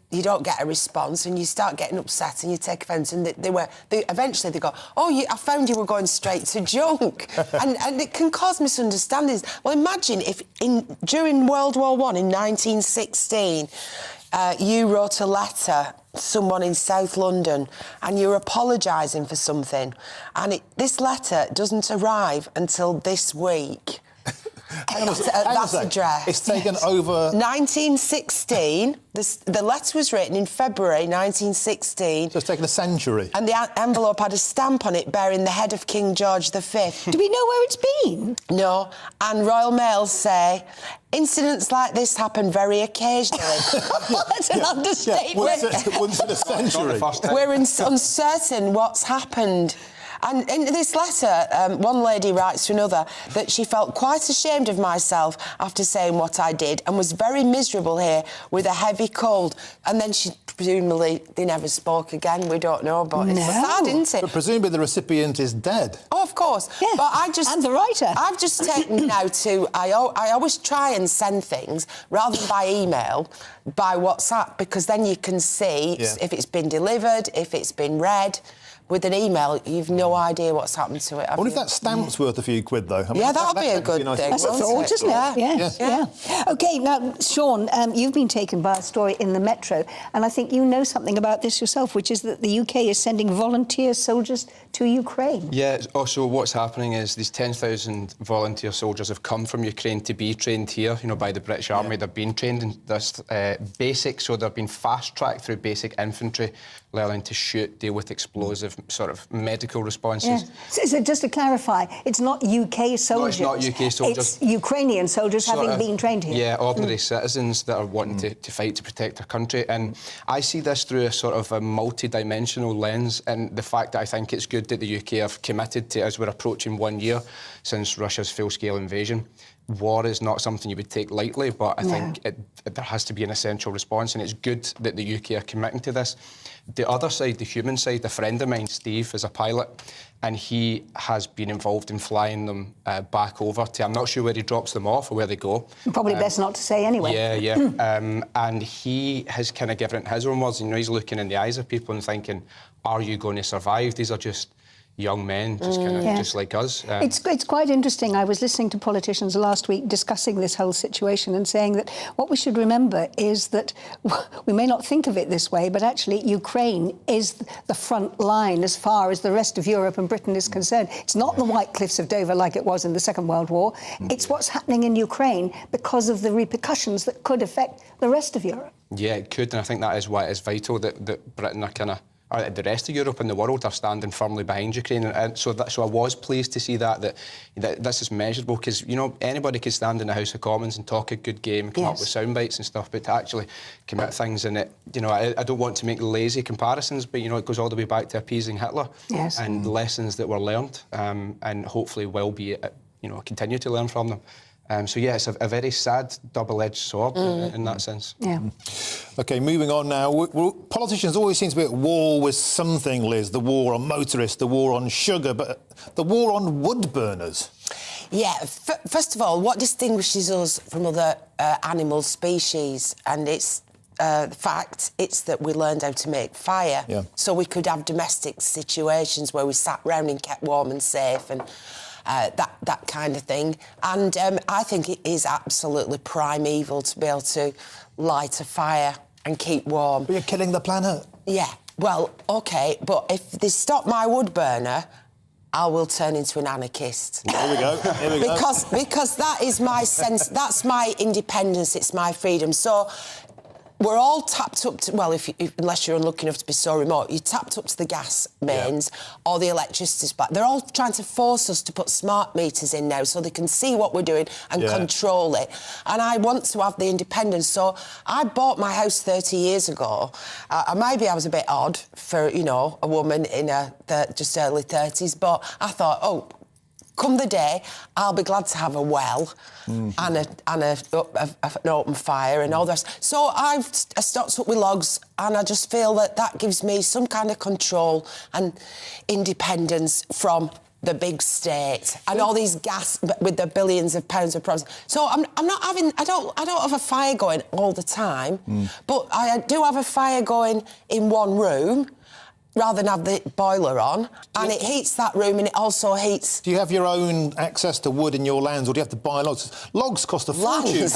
you don't get a response and you start getting upset and you take offence, and eventually they go, oh, I found you were going straight to junk. and it can cause misunderstandings. Well, imagine if during World War I in 1916 you wrote a letter to someone in South London and you're apologising for something, and this letter doesn't arrive until this week. That's addressed. It's taken over... 1916. The letter was written in February 1916. So it's taken a century. And the envelope had a stamp on it bearing the head of King George V. Do we know where it's been? No. And Royal Mail say, incidents like this happen very occasionally. That's an understatement. Once in a century. We're uncertain what's happened. And in this letter, one lady writes to another that she felt quite ashamed of myself after saying what I did and was very miserable here with a heavy cold. And then presumably, they never spoke again. We don't know, but it's sad, isn't it? But presumably the recipient is dead. Oh, of course. Yeah. But and the writer. I've just taken now to... I always try and send things, rather than by email, by WhatsApp, because then you can see if it's been delivered, if it's been read. With an email, you've no idea what's happened to it. I wonder if that stamp's worth a few quid, though. I mean, that'll be a good thing. That's a thought, isn't it? Yeah. OK, now, Sean, you've been taken by a story in the Metro, and I think you know something about this yourself, which is that the UK is sending volunteer soldiers to Ukraine. Yeah, also what's happening is these 10,000 volunteer soldiers have come from Ukraine to be trained here, by the British Army. They've been trained in this basic, so they've been fast-tracked through basic infantry, learning to shoot, deal with explosive sort of medical responses. Yeah. So just to clarify, it's not UK soldiers. No, it's not UK soldiers. It's Ukrainian soldiers having been trained here. Yeah, ordinary citizens that are wanting to fight to protect their country. And I see this through a sort of a multi-dimensional lens, and the fact that I think it's good that the UK have committed to, as we're approaching 1 year since Russia's full-scale invasion. War is not something you would take lightly, but I think there has to be an essential response, and it's good that the UK are committing to this. The other side, the human side, a friend of mine, Steve, is a pilot, and he has been involved in flying them back over to... I'm not sure where he drops them off or where they go. Probably best not to say anyway. Yeah. And he has kind of given it his own words. He's looking in the eyes of people and thinking, are you going to survive? These are just young men, just kind of just like us. It's quite interesting. I was listening to politicians last week discussing this whole situation and saying that what we should remember is that we may not think of it this way, but actually Ukraine is the front line as far as the rest of Europe and Britain is concerned. It's not the White Cliffs of Dover like it was in the Second World War. It's what's happening in Ukraine because of the repercussions that could affect the rest of Europe. Yeah, it could, and I think that is why it is vital that Britain are kind of... the rest of Europe and the world are standing firmly behind Ukraine, and so I was pleased to see that this is measurable, because anybody could stand in the House of Commons and talk a good game, come up with sound bites and stuff, but to actually commit things in it, I don't want to make lazy comparisons, but it goes all the way back to appeasing Hitler and lessons that were learned, and hopefully will be continue to learn from them. So yeah, it's a very sad double-edged sword in that sense. Yeah. OK, moving on now. Politicians always seem to be at war with something, Liz. The war on motorists, the war on sugar, but the war on wood burners. Yeah, first of all, what distinguishes us from other animal species, and it's the fact it's that we learned how to make fire. Yeah. So we could have domestic situations where we sat round and kept warm and safe, and that kind of thing. And I think it is absolutely primeval to be able to light a fire and keep warm. But you're killing the planet. Yeah, well, OK, but if they stop my wood burner, I will turn into an anarchist. There we go. Here we go. Because that is my sense, that's my independence, it's my freedom. So we're all tapped up to, well, unless you're unlucky enough to be so remote, you're tapped up to the gas mains or the electricity supply. They're all trying to force us to put smart meters in now so they can see what we're doing and control it. And I want to have the independence. So I bought my house 30 years ago. Maybe I was a bit odd for, you know, a woman in her just early 30s, but I thought, oh, come the day, I'll be glad to have a well and an open fire and all the rest. So I stocked up with logs, and I just feel that gives me some kind of control and independence from the big state and all these gas with the billions of pounds of problems. So I'm not having. I don't have a fire going all the time, but I do have a fire going in one room, rather than have the boiler on, and it heats that room, and it also heats... Do you have your own access to wood in your lands, or do you have to buy logs? Logs cost a fortune.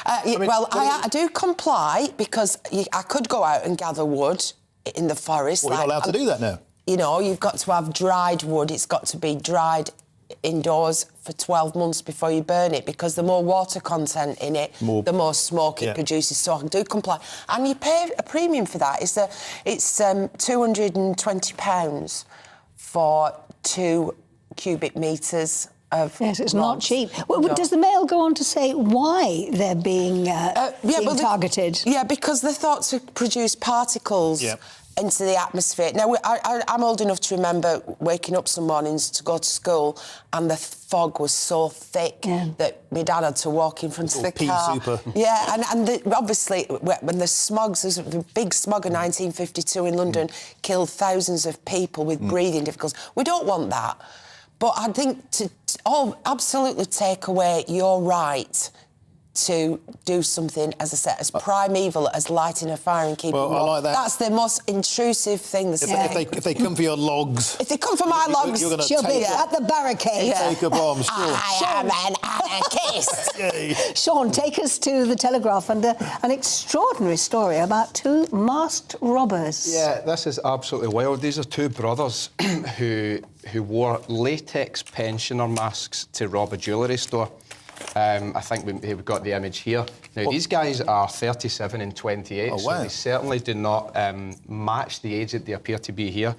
I do comply, because I could go out and gather wood in the forest. Well, you're not allowed to do that now. You know, you've got to have dried wood. It's got to be dried indoors for 12 months before you burn it, because the more water content in it, the more smoke it produces. So I do comply. And you pay a premium for that. It's £220 for 2 cubic metres of Yes, it's logs. not cheap. Well, does the Mail go on to say why they're being targeted? Yeah, because they're thought to produce particles into the atmosphere. Now, I'm old enough to remember waking up some mornings to go to school, and the fog was so thick that my dad had to walk in front of the car. Yeah, and obviously, when the smogs, there's the big smog of 1952 in London killed thousands of people with breathing difficulties. We don't want that. But I think to absolutely take away your right to do something, as I said, as primeval as lighting a fire and keeping warm. I like that. That's the most intrusive thing. If they come for your logs... If they come for my logs, she'll be at the barricade. Take a bomb, sure. I am an anarchist. Sean, take us to the Telegraph and an extraordinary story about 2 masked robbers. Yeah, this is absolutely wild. These are 2 brothers who wore latex pensioner masks to rob a jewellery store. I think we've got the image here. Now, these guys are 37 and 28, so they certainly do not match the age that they appear to be here.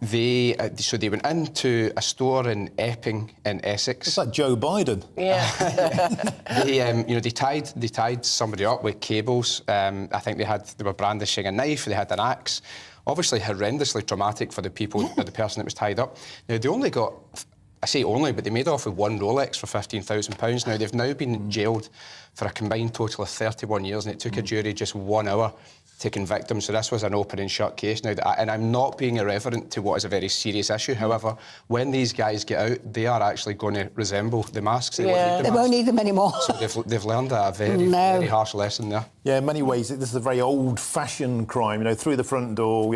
So they went into a store in Epping in Essex. It's like Joe Biden. Yeah. They tied somebody up with cables. I think they were brandishing a knife. They had an axe. Obviously, horrendously traumatic for the person that was tied up. Now, they only got... I say only, but they made off with 1 Rolex for £15,000. Now, they've now been jailed for a combined total of 31 years, and it took a jury just 1 hour to convict them. So this was an open and shut case. Now, and I'm not being irreverent to what is a very serious issue. However, when these guys get out, they are actually going to resemble the masks. They won't need them anymore. So they've learned a very harsh lesson there. Yeah, in many ways, this is a very old-fashioned crime. You know, through the front door.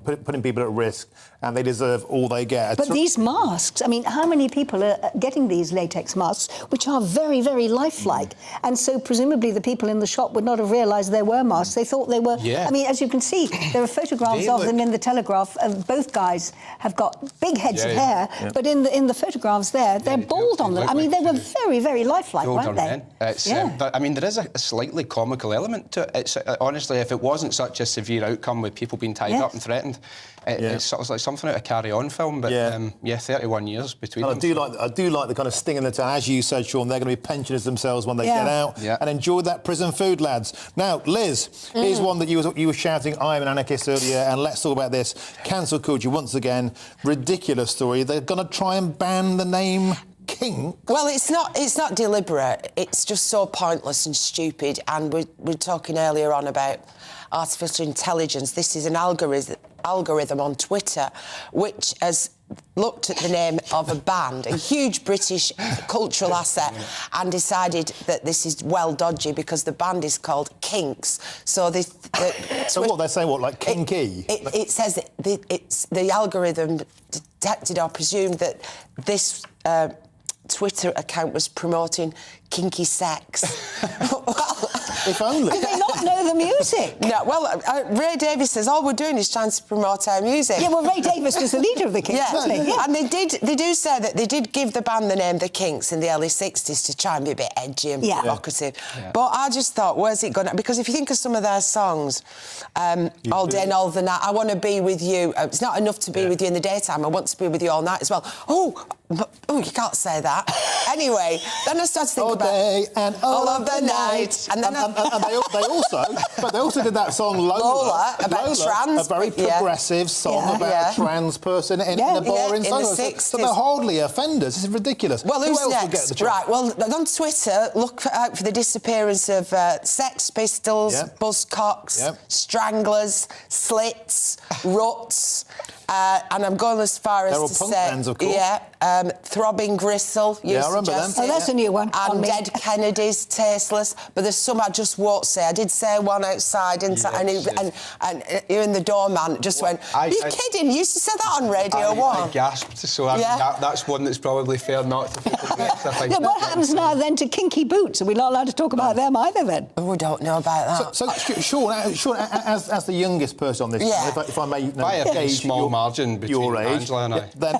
Putting people at risk, and they deserve all they get. But these masks, I mean, how many people are getting these latex masks, which are very, very lifelike? And so presumably the people in the shop would not have realised there were masks. They thought they were... I mean, as you can see, there are photographs of them in the Telegraph. Both guys have got big heads of hair, but in the photographs there, they're bald on them. I mean, they were very, very lifelike, weren't they? But, I mean, there is a slightly comical element to it. It's, honestly, if it wasn't such a severe outcome with people being tied up and threatened, it's sort of like something out of Carry On film, but 31 years between them. I do like the kind of sting in the tail. As you said, Sean, they're going to be pensioners themselves when they get out and enjoy that prison food, lads. Now, Liz, here's one that you were shouting, I'm an anarchist earlier, and let's talk about this. Cancel culture, once again, ridiculous story. They're going to try and ban the name King. Well, it's not deliberate. It's just so pointless and stupid. And we're talking earlier on about artificial intelligence. This is an algorithm on Twitter which has looked at the name of a band, a huge British cultural asset, and decided that this is well dodgy because the band is called Kinks. So what they're saying, like kinky? It says the algorithm detected or presumed that this Twitter account was promoting kinky sex. If only. Are they not not know the music? No, well, Ray Davies says all we're doing is trying to promote our music. Yeah, well, Ray Davies was the leader of the Kinks, wasn't he? Yeah. And they do say that they did give the band the name The Kinks in the early 60s to try and be a bit edgy and provocative. Yeah. But I just thought, where's it going? Because if you think of some of their songs, All Day and All the Night, I Want to Be With You, it's not enough to be with you in the daytime, I want to be with you all night as well. Oh, you can't say that. Anyway, then I started to think about... All day and all of the night. And then they also did that song Lola about trans. A very progressive song about a trans person in a boring song. In the 60s. So they're hardly offenders. This is ridiculous. Well, who's Who else next? will get the job? Right, well, on Twitter, look out for the disappearance of Sex Pistols, Buzzcocks, Stranglers, Slits, Ruts... and I'm going as far as to say... bands, of course. Throbbing Gristle. Yeah, I remember them. Oh, that's a new one. And Dead Kennedys, Tasteless. But there's some I just won't say. I did say one outside, and you and the doorman just went, are you kidding? You used to say that on Radio 1. I gasped, so that's one that's probably fair not to people next, I think. Yeah, what happens now then to Kinky Boots? Are we not allowed to talk about them either then? Oh, we don't know about that. So Sean, as the youngest person on this, if I may gauge small margin between your age, Angela and I. Then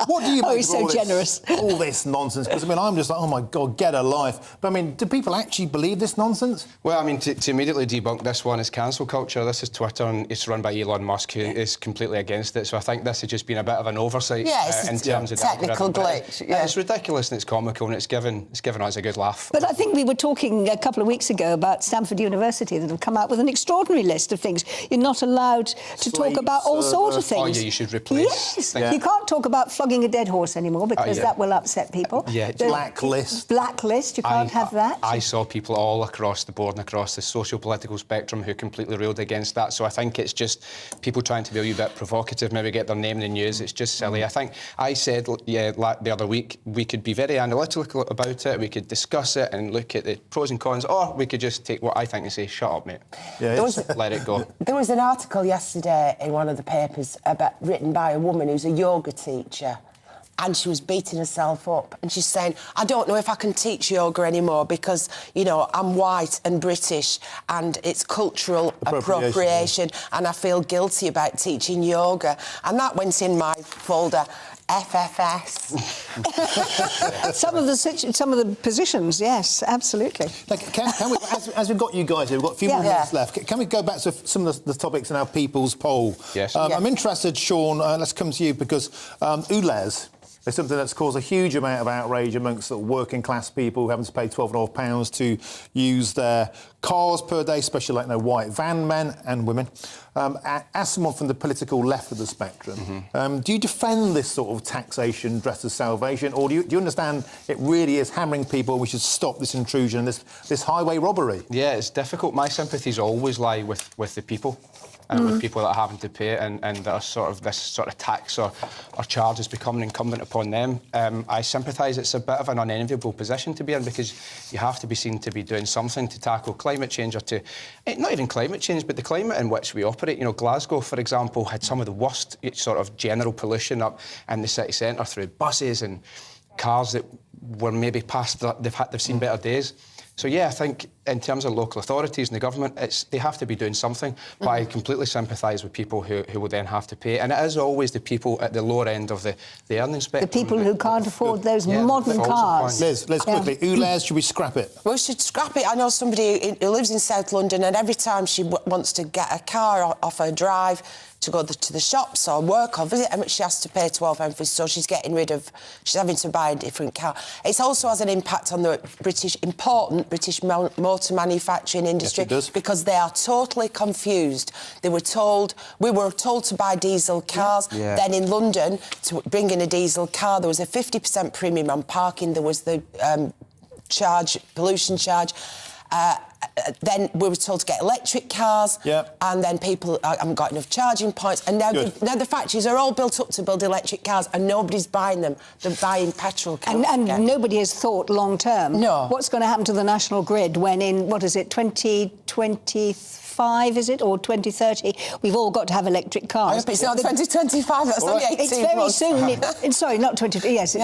what do you make he's of so generous. all this nonsense? Because, I mean, I'm just like, oh, my God, get a life. But, I mean, do people actually believe this nonsense? Well, I mean, to immediately debunk this one is cancel culture. This is Twitter, and it's run by Elon Musk, who is completely against it. So I think this has just been a bit of an oversight in terms of technical glitch. It's ridiculous and it's comical, and it's given us a good laugh. But I think we were talking a couple of weeks ago about Stanford University that have come out with an extraordinary list of things. You're not allowed to talk about all sorts of things. Oh, yeah, you should replace... Yes. You can't talk about flogging a dead horse anymore because that will upset people. Yeah. Blacklist. Blacklist, you can't have that. I saw people all across the board and across the social-political spectrum who completely railed against that. So I think it's just people trying to be a wee bit provocative, maybe get their name in the news. It's just silly. I think I said the other week we could be very analytical about it, we could discuss it and look at the pros and cons, or we could just take what I think and say, shut up, mate. Let it go. There was an article yesterday in one of the papers written by a woman who's a yoga teacher, and she was beating herself up, and she's saying, I don't know if I can teach yoga anymore because, you know, I'm white and British and it's cultural appropriation and I feel guilty about teaching yoga. And that went in my folder. FFS. Some of the positions, yes, absolutely. Can we, as we've got you guys here, we've got a few more minutes left. Can we go back to some of the topics in our People's Poll? Yes. I'm interested, Sean, let's come to you because ULEZ is something that's caused a huge amount of outrage amongst the working class people who having to pay £12.5 to use their cars per day, especially like white van men and women. As someone from the political left of the spectrum, do you defend this sort of taxation dressed as salvation, or do you understand it really is hammering people? We should stop this intrusion, this highway robbery. Yeah, it's difficult. My sympathies always lie with the people. And with people that are having to pay it, and that are this sort of tax or charge is becoming incumbent upon them. I sympathise. It's a bit of an unenviable position to be in because you have to be seen to be doing something to tackle climate change or to... Not even climate change, but the climate in which we operate. You know, Glasgow, for example, had some of the worst sort of general pollution up in the city centre through buses and cars that were maybe past... They've seen better days. So, yeah, I think in terms of local authorities and the government, they have to be doing something. But I completely sympathise with people who will then have to pay. And it is always the people at the lower end of the earning spectrum. The people who can't afford those modern cars. Liz, quickly, ULEZ, should we scrap it? We should scrap it. I know somebody who lives in South London, and every time she wants to get a car off her drive to go to the shops or work or visit, how much she has to pay £12 for, so she's having to buy a different car. It also has an impact on the important British motor manufacturing industry, yes, it does. Because they are totally confused. We were told to buy diesel cars. Yeah. Then in London, to bring in a diesel car, there was a 50% premium on parking. There was the pollution charge. Then we were told to get electric cars, and then people haven't got enough charging points. And now the factories are all built up to build electric cars, and nobody's buying them. They're buying petrol cars. And nobody has thought long term. No. What's going to happen to the national grid when in, 2025, is it, or 2030, we've all got to have electric cars? I hope it's not 2025, that's only 18 It's very months. soon. Sorry, not 20... Yes,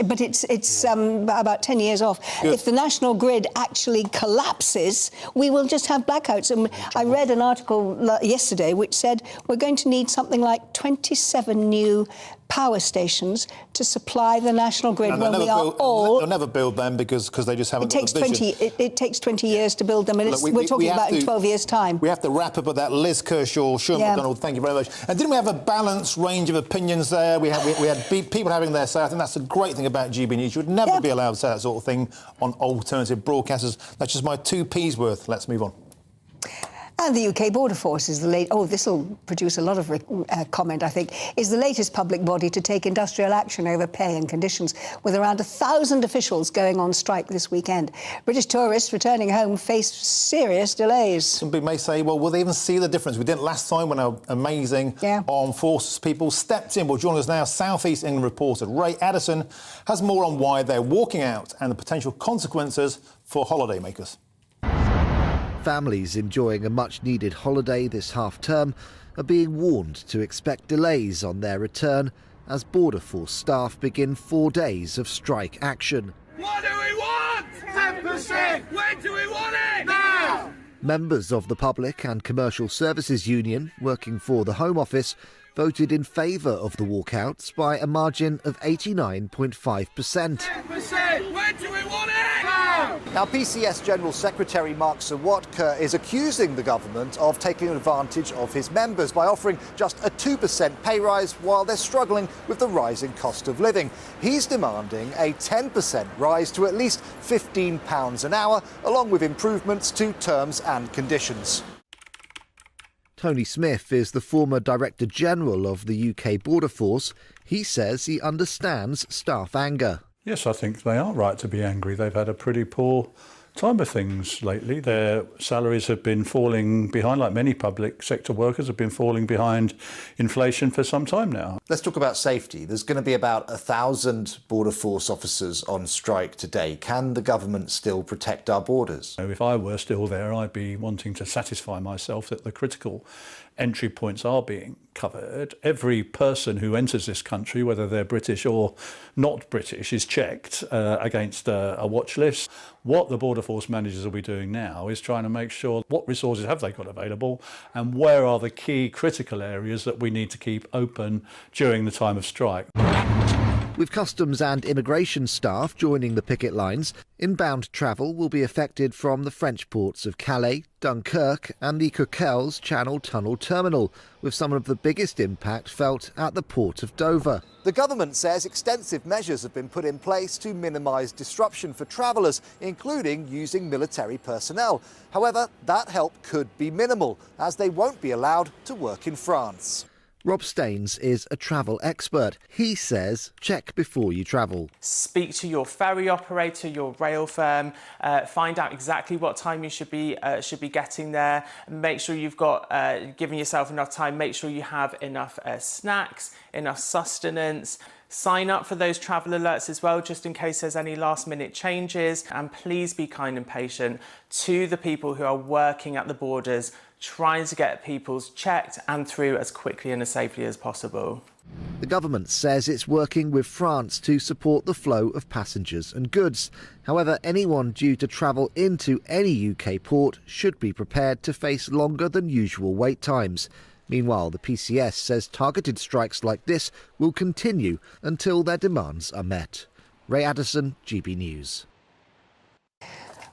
but it's about 10 years off. Good. If the national grid actually collapses, this, we will just have blackouts. And I read an article yesterday which said we're going to need something like 27 new power stations to supply the national grid when we are all... They'll never build them because they just haven't got the vision. It takes 20 years to build them, and we're talking about in 12 years' time. We have to wrap up at that. Liz Kershaw, Sean McDonald, thank you very much. And didn't we have a balanced range of opinions there? We had people having their say. I think that's the great thing about GB News. You would never be allowed to say that sort of thing on alternative broadcasters. That's just my 2p's worth. Let's move on. And the UK Border Force is the latest... Oh, this will produce a lot of comment, I think. Is the latest public body to take industrial action over pay and conditions, with around 1,000 officials going on strike this weekend. British tourists returning home face serious delays. Some people may say, well, will they even see the difference? We didn't last time when our amazing armed forces people stepped in. Well, joining us now, South East England reporter Ray Addison has more on why they're walking out and the potential consequences for holidaymakers. Families enjoying a much-needed holiday this half-term are being warned to expect delays on their return as Border Force staff begin 4 days of strike action. What do we want? 10%! When do we want it? Now! Members of the Public and Commercial Services Union, working for the Home Office, voted in favour of the walkouts by a margin of 89.5%. 10%! When do we want it? Now, PCS General Secretary Mark Sawatka is accusing the government of taking advantage of his members by offering just a 2% pay rise while they're struggling with the rising cost of living. He's demanding a 10% rise to at least £15 an hour, along with improvements to terms and conditions. Tony Smith is the former Director General of the UK Border Force. He says he understands staff anger. Yes, I think they are right to be angry. They've had a pretty poor time of things lately. Their salaries have been falling behind, like many public sector workers have been falling behind inflation for some time now. Let's talk about safety. There's going to be about 1,000 Border Force officers on strike today. Can the government still protect our borders? If I were still there, I'd be wanting to satisfy myself that the critical entry points are being covered. Every person who enters this country, whether they're British or not British, is checked against a watch list. What the Border Force managers will be doing now is trying to make sure what resources have they got available and where are the key critical areas that we need to keep open during the time of strike. With customs and immigration staff joining the picket lines, inbound travel will be affected from the French ports of Calais, Dunkirk and the Coquelles Channel Tunnel Terminal, with some of the biggest impact felt at the port of Dover. The government says extensive measures have been put in place to minimise disruption for travellers, including using military personnel. However, that help could be minimal, as they won't be allowed to work in France. Rob Staines is a travel expert. He says check before you travel. Speak to your ferry operator, your rail firm, find out exactly what time you should be getting there. Make sure you've got given yourself enough time. Make sure you have enough snacks, enough sustenance. Sign up for those travel alerts as well, just in case there's any last-minute changes. And please be kind and patient to the people who are working at the borders, trying to get people's checked and through as quickly and as safely as possible. The government says it's working with France to support the flow of passengers and goods. However, anyone due to travel into any UK port should be prepared to face longer than usual wait times. Meanwhile, the PCS says targeted strikes like this will continue until their demands are met. Ray Addison, GB News.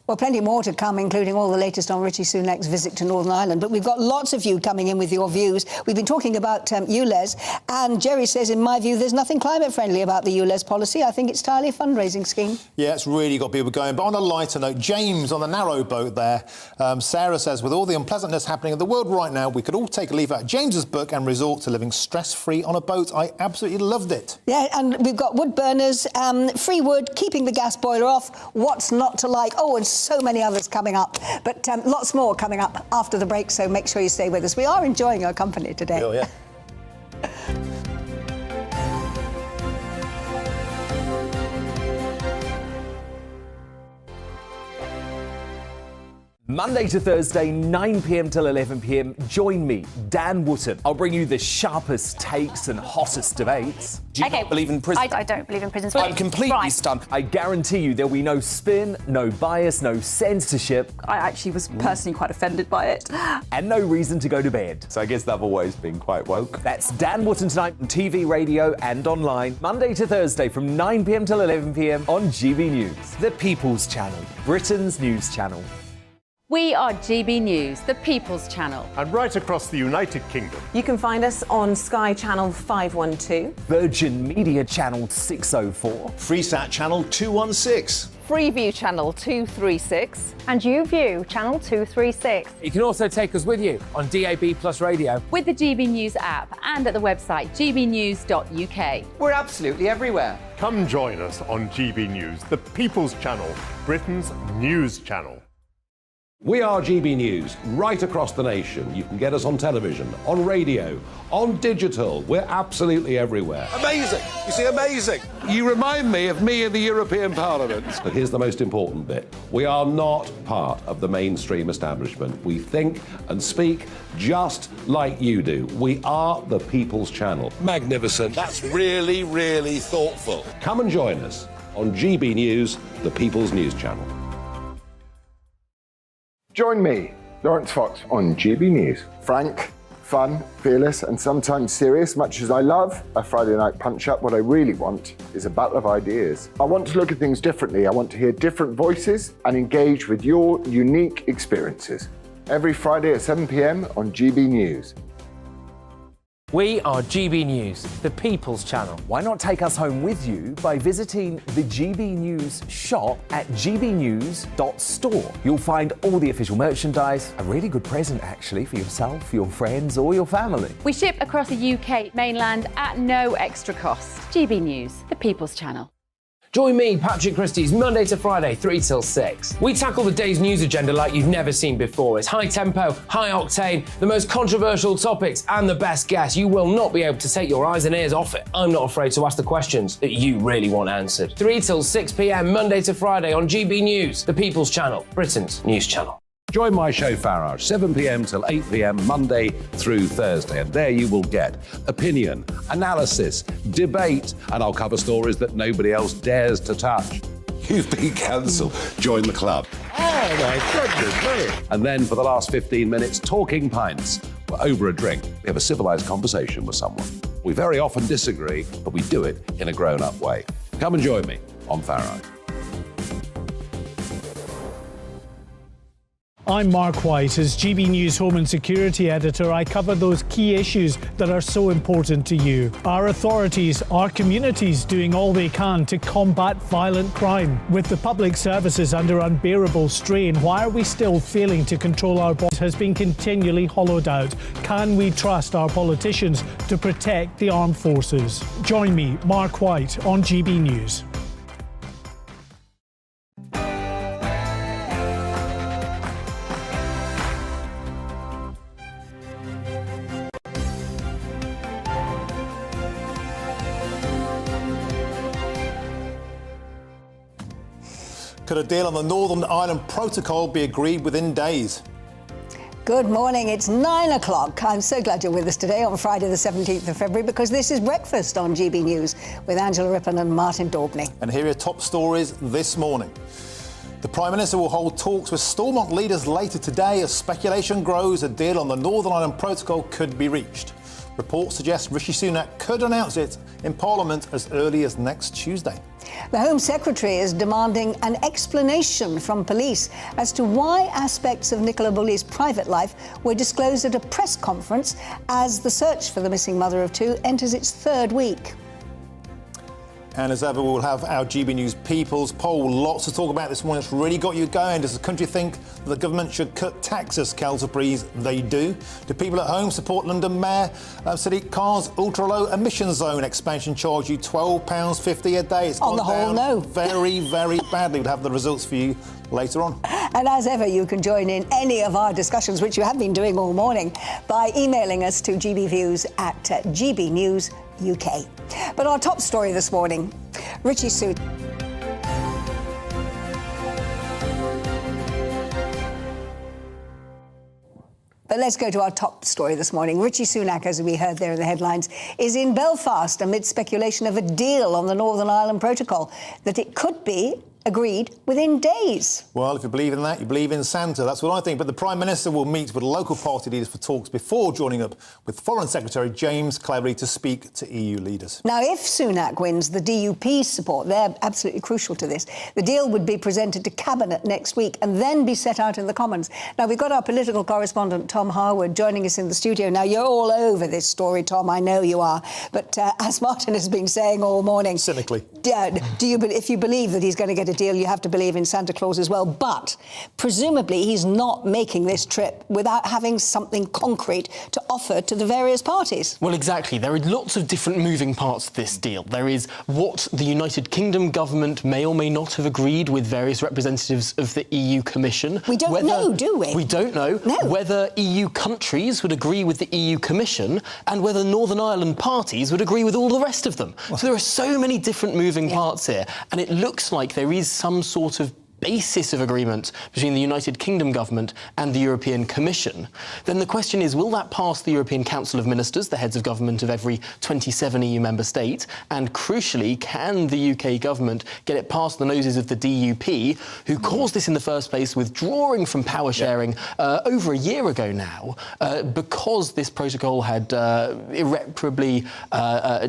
Well, plenty more to come, including all the latest on Rishi Sunak's visit to Northern Ireland. But we've got lots of you coming in with your views. We've been talking about ULEZ, and Jerry says, in my view, there's nothing climate-friendly about the ULEZ policy. I think it's entirely a fundraising scheme. Yeah, it's really got people going. But on a lighter note, James on the narrow boat there, Sarah says, with all the unpleasantness happening in the world right now, we could all take a leaf out of James's book and resort to living stress-free on a boat. I absolutely loved it. Yeah, and we've got wood burners, free wood, keeping the gas boiler off, what's not to like. Oh, and so many others coming up. But lots more coming up after the break, so make sure you stay with us. We are enjoying our company today. Oh, yeah. Monday to Thursday, 9 p.m. till 11 p.m. Join me, Dan Wootton. I'll bring you the sharpest takes and hottest debates. Do you not believe in prison? I don't believe in prisons. I'm completely stunned. I guarantee you there'll be no spin, no bias, no censorship. I actually was personally quite offended by it. And no reason to go to bed. So I guess they've always been quite woke. That's Dan Wootton tonight on TV, radio and online. Monday to Thursday from 9 p.m. till 11 p.m. on GB News. The People's Channel, Britain's news channel. We are GB News, the People's Channel. And right across the United Kingdom. You can find us on Sky Channel 512. Virgin Media Channel 604. Freesat Channel 216. Freeview Channel 236. And YouView Channel 236. You can also take us with you on DAB Plus Radio. With the GB News app and at the website gbnews.uk. We're absolutely everywhere. Come join us on GB News, the People's Channel, Britain's news channel. We are GB News, right across the nation. You can get us on television, on radio, on digital. We're absolutely everywhere. Amazing. You see, amazing. You remind me of me in the European Parliament. But here's the most important bit. We are not part of the mainstream establishment. We think and speak just like you do. We are the People's Channel. Magnificent. That's really, really thoughtful. Come and join us on GB News, the People's News Channel. Join me, Lawrence Fox, on GB News. Frank, fun, fearless, and sometimes serious. Much as I love a Friday night punch-up, what I really want is a battle of ideas. I want to look at things differently. I want to hear different voices and engage with your unique experiences. Every Friday at 7 p.m. on GB News. We are GB News, the People's Channel. Why not take us home with you by visiting the GB News shop at gbnews.store. You'll find all the official merchandise, a really good present actually for yourself, your friends or your family. We ship across the UK mainland at no extra cost. GB News, the People's Channel. Join me, Patrick Christie's, Monday to Friday, 3 till 6. We tackle the day's news agenda like you've never seen before. It's high tempo, high octane, the most controversial topics and the best guests. You will not be able to take your eyes and ears off it. I'm not afraid to ask the questions that you really want answered. 3 till 6 p.m, Monday to Friday on GB News, the People's Channel, Britain's news channel. Join my show Farage, 7 p.m. till 8 p.m, Monday through Thursday. And there you will get opinion, analysis, debate, and I'll cover stories that nobody else dares to touch. You've been cancelled. Join the club. Oh, my goodness me. And then for the last 15 minutes, talking pints. We're over a drink. We have a civilised conversation with someone. We very often disagree, but we do it in a grown-up way. Come and join me on Farage. I'm Mark White. As GB News Home and Security Editor, I cover those key issues that are so important to you. Our authorities, our communities doing all they can to combat violent crime. With the public services under unbearable strain, why are we still failing to control our bodies has been continually hollowed out. Can we trust our politicians to protect the armed forces? Join me, Mark White, on GB News. Could a deal on the Northern Ireland Protocol be agreed within days? Good morning, it's 9 o'clock. I'm so glad you're with us today on Friday the 17th of February because this is Breakfast on GB News with Angela Rippon and Martin Daubney. And here are top stories this morning. The Prime Minister will hold talks with Stormont leaders later today as speculation grows a deal on the Northern Ireland Protocol could be reached. Reports suggest Rishi Sunak could announce it in Parliament as early as next Tuesday. The Home Secretary is demanding an explanation from police as to why aspects of Nicola Bulley's private life were disclosed at a press conference as the search for the missing mother of two enters its third week. And as ever, we'll have our GB News People's Poll. Lots to talk about this morning. It's really got you going. Does the country think that the government should cut taxes? Kells breeze, they do. Do people at home support London Mayor City Car's ultra-low emission zone expansion charge you £12.50 a day? It's on the whole, no. Very, very badly. We'll have the results for you later on. And as ever, you can join in any of our discussions, which you have been doing all morning, by emailing us to gbviews@gbnews.uk. But our top story this morning, Rishi Sunak. But let's go to our top story this morning. Rishi Sunak, as we heard there in the headlines, is in Belfast amid speculation of a deal on the Northern Ireland Protocol, that it could be agreed within days. Well, if you believe in that, you believe in Santa. That's what I think. But the Prime Minister will meet with local party leaders for talks before joining up with Foreign Secretary James Cleverly to speak to EU leaders. Now, if Sunak wins the DUP's support, they're absolutely crucial to this, the deal would be presented to Cabinet next week and then be set out in the Commons. Now, we've got our political correspondent, Tom Harwood, joining us in the studio. Now, you're all over this story, Tom, I know you are. But as Martin has been saying all morning... Cynically. If you believe that he's going to get a deal, you have to believe in Santa Claus as well. But presumably he's not making this trip without having something concrete to offer to the various parties. Well, exactly. There are lots of different moving parts to this deal. There is what the United Kingdom government may or may not have agreed with various representatives of the EU Commission. We don't know, do we? We don't know whether EU countries would agree with the EU Commission and whether Northern Ireland parties would agree with all the rest of them. So there are so many different moving parts here, and it looks like there is some sort of basis of agreement between the United Kingdom government and the European Commission. Then the question is, will that pass the European Council of Ministers, the heads of government of every 27 EU member state? And crucially, can the UK government get it past the noses of the DUP, who caused this in the first place, withdrawing from power sharing over a year ago now, because this protocol had irreparably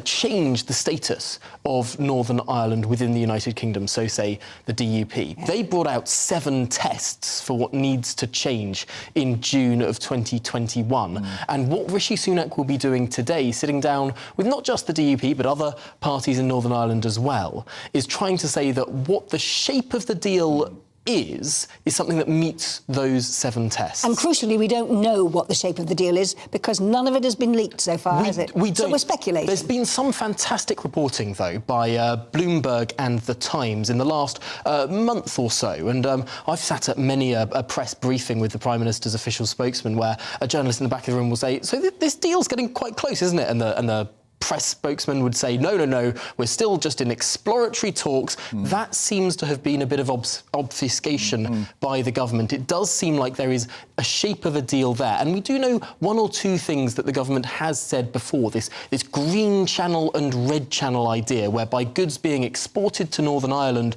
changed the status of Northern Ireland within the United Kingdom, so say the DUP. They brought out 7 tests for what needs to change in June of 2021. And what Rishi Sunak will be doing today, sitting down with not just the DUP, but other parties in Northern Ireland as well, is trying to say that what the shape of the deal is something that meets those 7 tests. And crucially, we don't know what the shape of the deal is because none of it has been leaked so far, has it? We don't. So we're speculating. There's been some fantastic reporting, though, by Bloomberg and The Times in the last month or so. And I've sat at many a press briefing with the Prime Minister's official spokesman where a journalist in the back of the room will say, so this deal's getting quite close, isn't it? And the press spokesman would say, no, we're still just in exploratory talks. That seems to have been a bit of obfuscation by the government. It does seem like there is a shape of a deal there. And we do know 1 or 2 things that the government has said before, this green channel and red channel idea, whereby goods being exported to Northern Ireland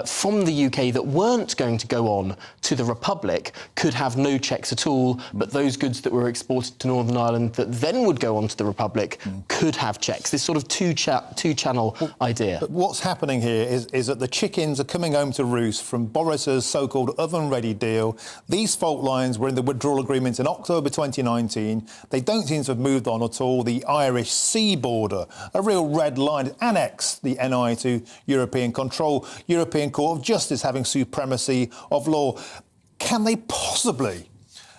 from the UK that weren't going to go on to the Republic could have no checks at all, but those goods that were exported to Northern Ireland that then would go on to the Republic could have checks. This sort of two-channel idea. But what's happening here is that the chickens are coming home to roost from Boris's so-called oven-ready deal. These fault lines were in the withdrawal agreement in October 2019. They don't seem to have moved on at all. The Irish sea border, a real red line, annexed the NI to European control. European Court of Justice having supremacy of law. Can they possibly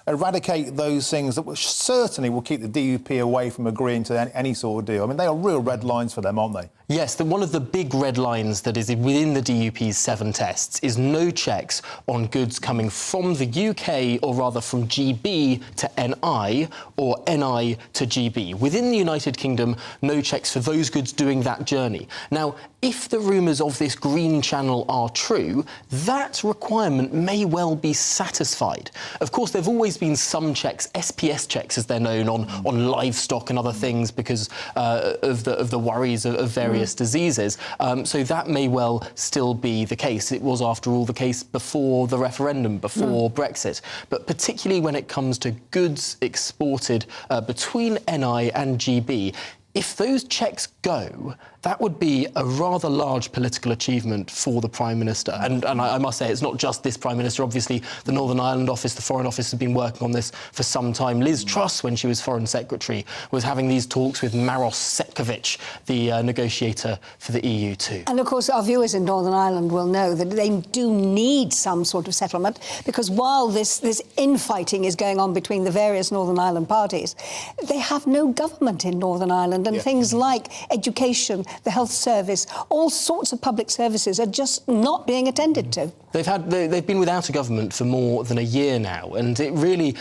eradicate those things that certainly will keep the DUP away from agreeing to any sort of deal? I mean, they are real red lines for them, aren't they? Yes, one of the big red lines that is within the DUP's 7 tests is no checks on goods coming from the UK, or rather from GB to NI, or NI to GB. Within the United Kingdom, no checks for those goods doing that journey. Now, if the rumours of this green channel are true, that requirement may well be satisfied. Of course, there have always been some checks, SPS checks as they're known, on livestock and other things because of the worries of various diseases. So that may well still be the case. It was, after all, the case before the referendum, before Brexit. But particularly when it comes to goods exported between NI and GB, if those checks go, that would be a rather large political achievement for the Prime Minister. And I must say, it's not just this Prime Minister. Obviously, the Northern Ireland Office, the Foreign Office, has been working on this for some time. Liz Truss, when she was Foreign Secretary, was having these talks with Maros Sefcovic, the negotiator for the EU too. And, of course, our viewers in Northern Ireland will know that they do need some sort of settlement, because while this infighting is going on between the various Northern Ireland parties, they have no government in Northern Ireland, and things like education the health service, all sorts of public services are just not being attended to. They've been without a government for more than a year now, and it really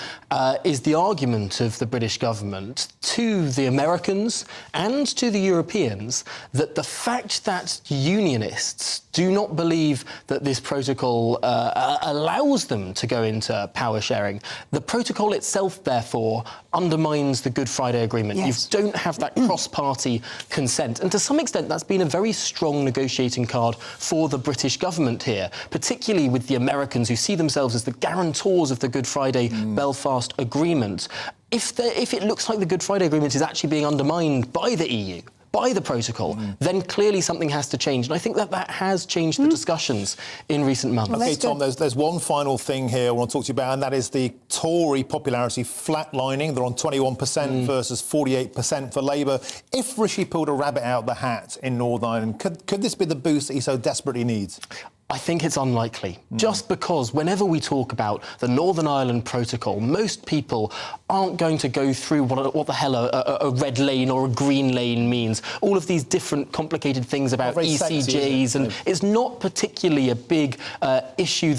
is the argument of the British government to the Americans and to the Europeans that the fact that unionists do not believe that this protocol allows them to go into power sharing, the protocol itself, therefore, undermines the Good Friday Agreement. Yes. You don't have that cross-party consent. And to some extent, that's been a very strong negotiating card for the British government here, particularly with the Americans who see themselves as the guarantors of the Good Friday Belfast Agreement. If it looks like the Good Friday Agreement is actually being undermined by the EU, by the protocol, then clearly something has to change. And I think that has changed the discussions in recent months. OK, Tom, there's one final thing here I want to talk to you about, and that is the Tory popularity flatlining. They're on 21% versus 48% for Labour. If Rishi pulled a rabbit out of the hat in Northern Ireland, could this be the boost that he so desperately needs? I think it's unlikely, just because whenever we talk about the Northern Ireland Protocol, most people aren't going to go through what the hell a red lane or a green lane means. All of these different complicated things about ECJs, and it's not particularly a big issue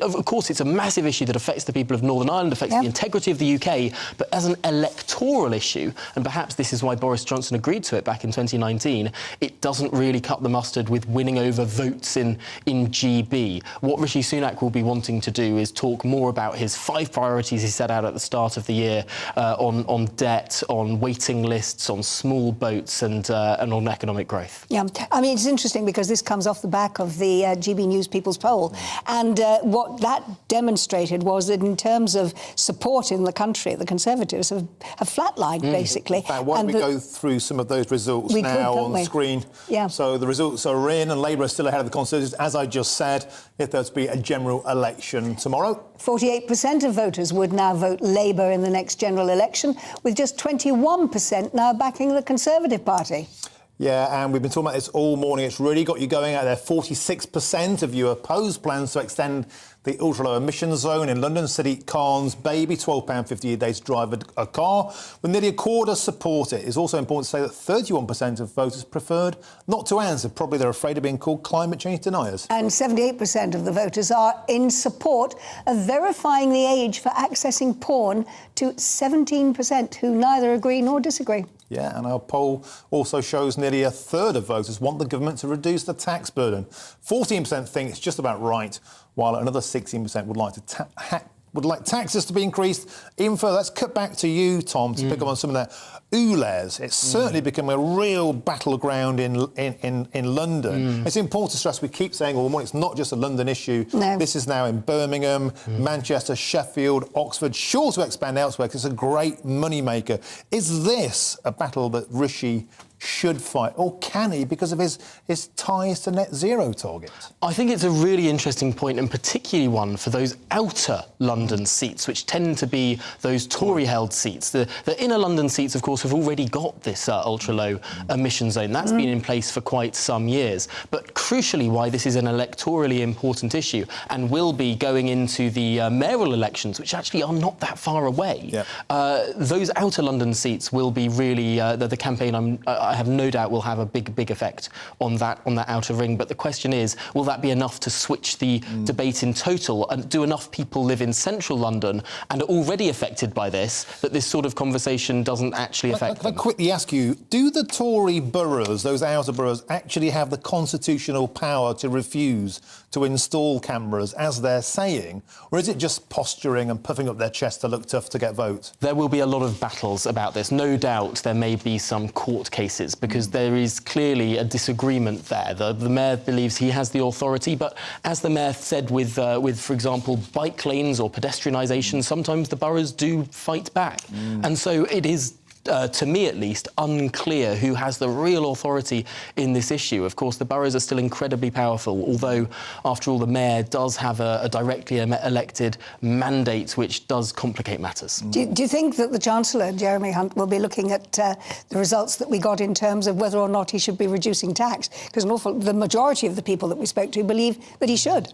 of course, it's a massive issue that affects the people of Northern Ireland, affects the integrity of the UK, but as an electoral issue, and perhaps this is why Boris Johnson agreed to it back in 2019, it doesn't really cut the mustard with winning over votes in GB. What Rishi Sunak will be wanting to do is talk more about his 5 priorities he set out at the start of the year on debt, on waiting lists, on small boats and on economic growth. Yeah, I mean, it's interesting because this comes off the back of the GB News People's Poll. And what that demonstrated was that in terms of support in the country, the Conservatives have flatlined, basically. In fact, why don't we go through some of those results now on screen? Yeah. So the results are in, and Labour are still ahead of the Conservatives. As I just said, if there's to be a general election tomorrow. 48% of voters would now vote Labour in the next general election, with just 21% now backing the Conservative Party. Yeah, and we've been talking about this all morning. It's really got you going out there. 46% of you oppose plans to extend the ultra-low emissions zone in London City. Carnes Baby, £12.50 a day to drive a car. With nearly a quarter support it. It's also important to say that 31% of voters preferred not to answer. Probably they're afraid of being called climate change deniers. And 78% of the voters are in support of verifying the age for accessing porn to 17%, who neither agree nor disagree. Yeah, and our poll also shows nearly a third of voters want the government to reduce the tax burden. 14% think it's just about right, while another 16% would like taxes to be increased even further. Let's cut back to you, Tom, to pick up on some of that. ULEZ, it's certainly become a real battleground in London. It's important to stress, we keep saying all morning, it's not just a London issue. No. This is now in Birmingham, Manchester, Sheffield, Oxford, sure to expand elsewhere because it's a great moneymaker. Is this a battle that Rishi should fight, or can he, because of his ties to net zero target? I think it's a really interesting point, and particularly one for those outer London seats, which tend to be those Tory-held seats. The inner London seats, of course, have already got this ultra-low emission zone. That's been in place for quite some years. But crucially, why this is an electorally important issue and will be going into the mayoral elections, which actually are not that far away. Yeah. Those outer London seats will be really the campaign. I have no doubt will have a big effect on that outer ring. But the question is, will that be enough to switch the debate in total? And do enough people live in central London and are already affected by this, that this sort of conversation doesn't actually affect them? Can I quickly ask you, do the Tory boroughs, those outer boroughs, actually have the constitutional power to refuse to install cameras, as they're saying? Or is it just posturing and puffing up their chest to look tough to get votes? There will be a lot of battles about this. No doubt there may be some court cases, because there is clearly a disagreement there. The mayor believes he has the authority, but as the mayor said with, for example, bike lanes or pedestrianisation, sometimes the boroughs do fight back. And so it is, to me at least, unclear who has the real authority in this issue. Of course, the boroughs are still incredibly powerful, although, after all, the mayor does have a directly elected mandate, which does complicate matters. Do you think that the Chancellor, Jeremy Hunt, will be looking at the results that we got in terms of whether or not he should be reducing tax? Because the majority of the people that we spoke to believe that he should.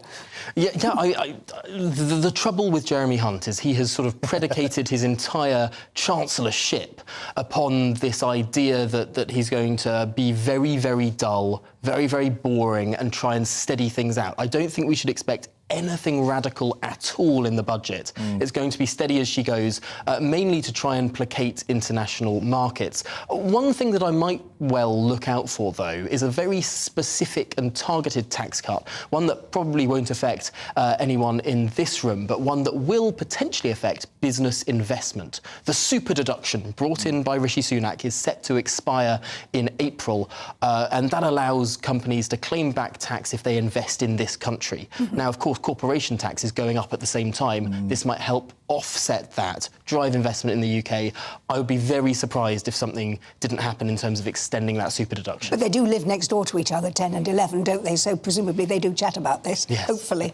Yeah, the trouble with Jeremy Hunt is he has sort of predicated his entire chancellorship upon this idea that he's going to be very, very dull, very, very boring and try and steady things out. I don't think we should expect anything radical at all in the budget. It's going to be steady as she goes, mainly to try and placate international markets. One thing that I might well look out for, though, is a very specific and targeted tax cut, one that probably won't affect anyone in this room, but one that will potentially affect business investment. The super deduction brought in by Rishi Sunak is set to expire in April, and that allows companies to claim back tax if they invest in this country. Now, of course, corporation tax is going up at the same time. This might help offset that, drive investment in the UK. I would be very surprised if something didn't happen in terms of extending that super deduction. But they do live next door to each other, 10 and 11, don't they? So presumably they do chat about this, hopefully.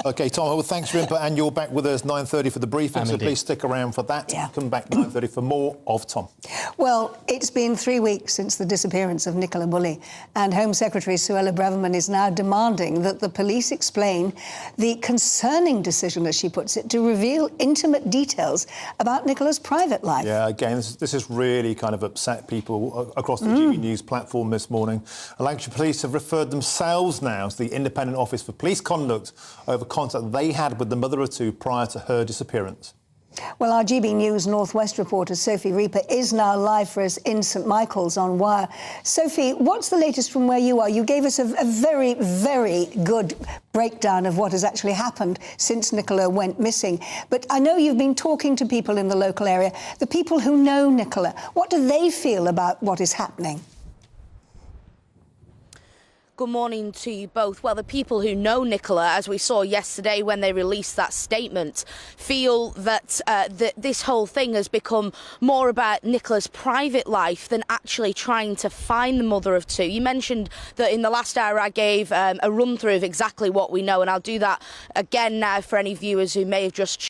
OK, Tom, well, thanks for your input, and you're back with us 9:30 for the briefing, so please stick around for that. Come back 9:30 for more of Tom. Well, it's been 3 weeks since the disappearance of Nicola Bulley, and Home Secretary Suella Braverman is now demanding that the police explain the concerning decision, as she puts it, to reveal intimate details about Nicola's private life. Yeah, again, this has really kind of upset people across the GB News platform this morning. Lancashire Police have referred themselves now to the Independent Office for Police Conduct over contact they had with the mother of two prior to her disappearance. Well, our GB News North West reporter Sophie Reaper is now live for us in St Michael's on Wire. Sophie, what's the latest from where you are? You gave us a very, very good breakdown of what has actually happened since Nicola went missing. But I know you've been talking to people in the local area, the people who know Nicola. What do they feel about what is happening? Good morning to you both. Well, the people who know Nicola, as we saw yesterday when they released that statement, feel that this whole thing has become more about Nicola's private life than actually trying to find the mother of two. You mentioned that in the last hour I gave a run-through of exactly what we know, and I'll do that again now for any viewers who may have just...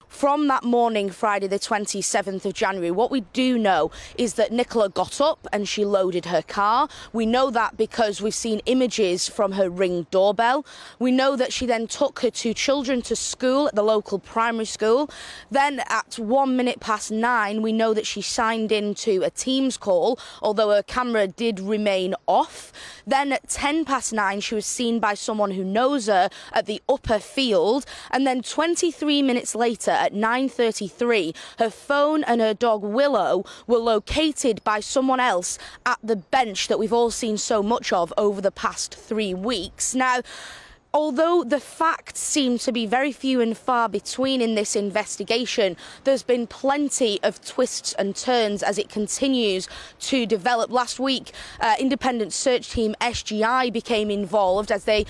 From that morning, Friday the 27th of January, what we do know is that Nicola got up and she loaded her car. We know that because we've seen images from her Ring doorbell. We know that she then took her two children to school at the local primary school. Then at 9:01, we know that she signed into a Teams call, although her camera did remain off. Then at 9:10, she was seen by someone who knows her at the upper field. And then 23 minutes later, at 9:33, her phone and her dog Willow were located by someone else at the bench that we've all seen so much of over the past 3 weeks. Now, although the facts seem to be very few and far between in this investigation, there's been plenty of twists and turns as it continues to develop. Last week, independent search team SGI became involved as they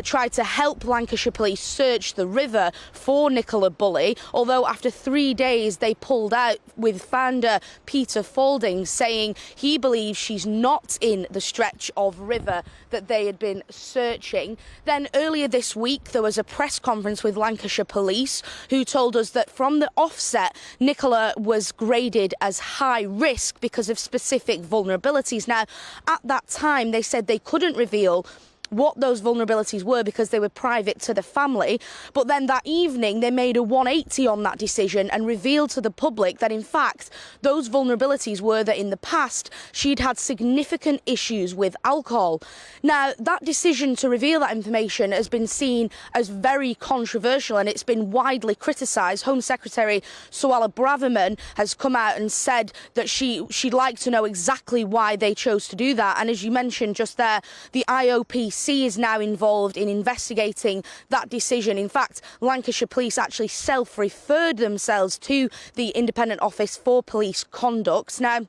tried to help Lancashire Police search the river for Nicola Bulley, although after 3 days they pulled out, with founder Peter Falding saying he believes she's not in the stretch of river that they had been searching. Then earlier this week, there was a press conference with Lancashire Police who told us that from the offset, Nicola was graded as high risk because of specific vulnerabilities. Now, at that time, they said they couldn't reveal what those vulnerabilities were because they were private to the family. But then that evening, they made a 180 on that decision and revealed to the public that, in fact, those vulnerabilities were that in the past, she'd had significant issues with alcohol. Now, that decision to reveal that information has been seen as very controversial and it's been widely criticised. Home Secretary Suella Braverman has come out and said that she'd like to know exactly why they chose to do that. And as you mentioned just there, the IOPC is now involved in investigating that decision. In fact, Lancashire Police actually self-referred themselves to the Independent Office for Police Conduct. Now,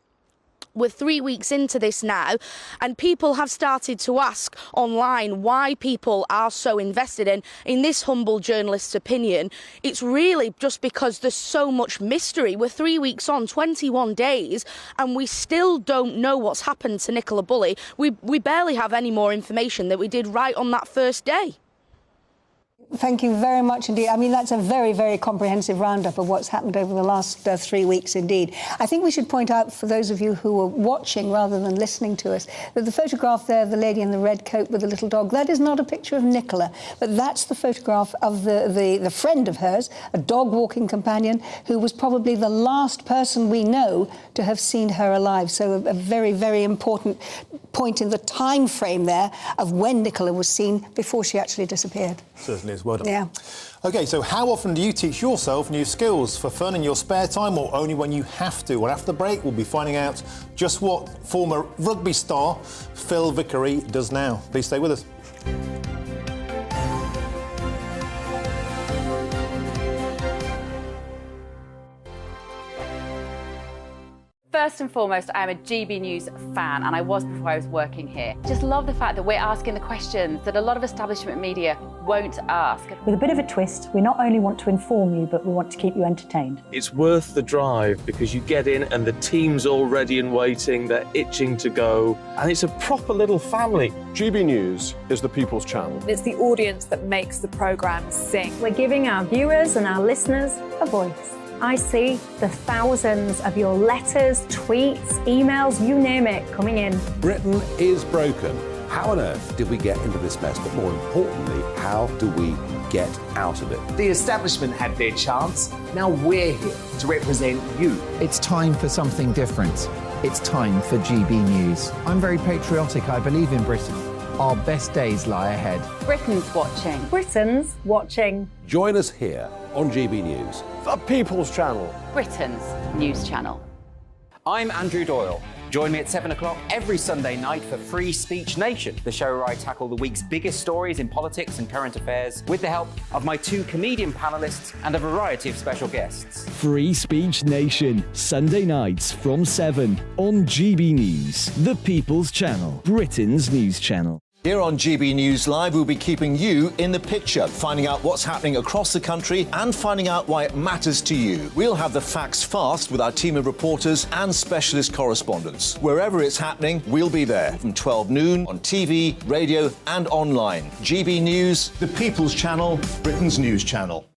we're 3 weeks into this now, and people have started to ask online why people are so invested. And in this humble journalist's opinion, it's really just because there's so much mystery. We're 3 weeks on, 21 days, and we still don't know what's happened to Nicola Bulley. We barely have any more information than we did right on that first day. Thank you very much indeed. I mean, that's a very, very comprehensive roundup of what's happened over the last 3 weeks indeed. I think we should point out, for those of you who are watching rather than listening to us, that the photograph there of the lady in the red coat with the little dog, that is not a picture of Nicola, but that's the photograph of the friend of hers, a dog-walking companion, who was probably the last person we know to have seen her alive. So a very, very important point in the time frame there of when Nicola was seen before she actually disappeared. Certainly is. Well done. Yeah. OK, so how often do you teach yourself new skills? For fun in your spare time or only when you have to? Well, after the break, we'll be finding out just what former rugby star Phil Vickery does now. Please stay with us. First and foremost, I am a GB News fan, and I was before I was working here. Just love the fact that we're asking the questions that a lot of establishment media won't ask. With a bit of a twist, we not only want to inform you, but we want to keep you entertained. It's worth the drive because you get in and the team's all ready and waiting, they're itching to go, and it's a proper little family. GB News is the People's Channel. It's the audience that makes the programme sing. We're giving our viewers and our listeners a voice. I see the thousands of your letters, tweets, emails, you name it, coming in. Britain is broken. How on earth did we get into this mess? But more importantly, how do we get out of it? The establishment had their chance. Now we're here to represent you. It's time for something different. It's time for GB News. I'm very patriotic. I believe in Britain. Our best days lie ahead. Britain's watching. Britain's watching. Join us here on GB News. The People's Channel. Britain's news channel. I'm Andrew Doyle. Join me at 7 o'clock every Sunday night for Free Speech Nation, the show where I tackle the week's biggest stories in politics and current affairs with the help of my 2 comedian panellists and a variety of special guests. Free Speech Nation, Sunday nights from 7 on GB News, the People's Channel, Britain's news channel. Here on GB News Live, we'll be keeping you in the picture, finding out what's happening across the country and finding out why it matters to you. We'll have the facts fast with our team of reporters and specialist correspondents. Wherever it's happening, we'll be there from 12 noon on TV, radio and online. GB News, the People's Channel, Britain's news channel.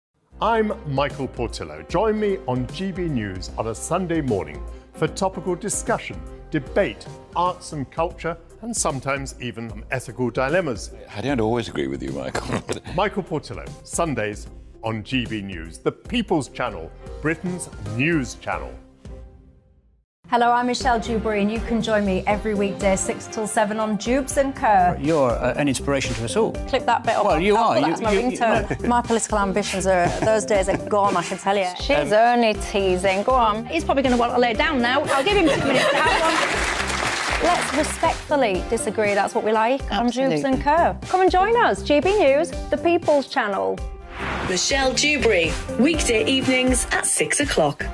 I'm Michael Portillo. Join me on GB News on a Sunday morning for topical discussion, debate, arts and culture, and sometimes even ethical dilemmas. I don't always agree with you, Michael. Michael Portillo, Sundays on GB News, the People's Channel, Britain's news channel. Hello, I'm Michelle Dewberry, and you can join me every weekday 6 till 7 on Jubes and Co. You're an inspiration to us all. Clip that bit up. Well, you are. That's my ringtone. My political ambitions those days are gone, I can tell you. She's only teasing. Go on. He's probably going to want to lay down now. I'll give him 2 minutes to have one. Let's respectfully disagree. That's what we like on Jubes and Co. Come and join us. GB News, the People's Channel. Michelle Dewberry, weekday evenings at 6 o'clock.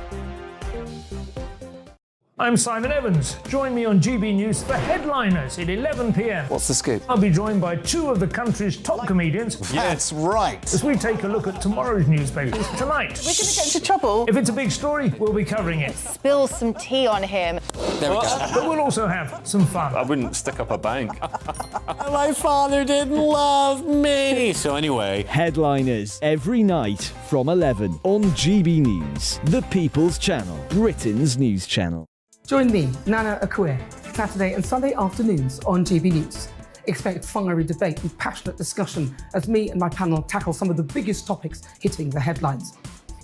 I'm Simon Evans. Join me on GB News for Headliners at 11 p.m. What's the scoop? I'll be joined by 2 of the country's top comedians. That's right. As we take a look at tomorrow's newspapers tonight. We're going to get into trouble. If it's a big story, we'll be covering it. Spill some tea on him. There we go. But we'll also have some fun. I wouldn't stick up a bank. My father didn't love me. So anyway. Headliners every night from 11 on GB News, the People's Channel, Britain's news channel. Join me, Nana Akue, Saturday and Sunday afternoons on GB News. Expect fiery debate and passionate discussion as me and my panel tackle some of the biggest topics hitting the headlines.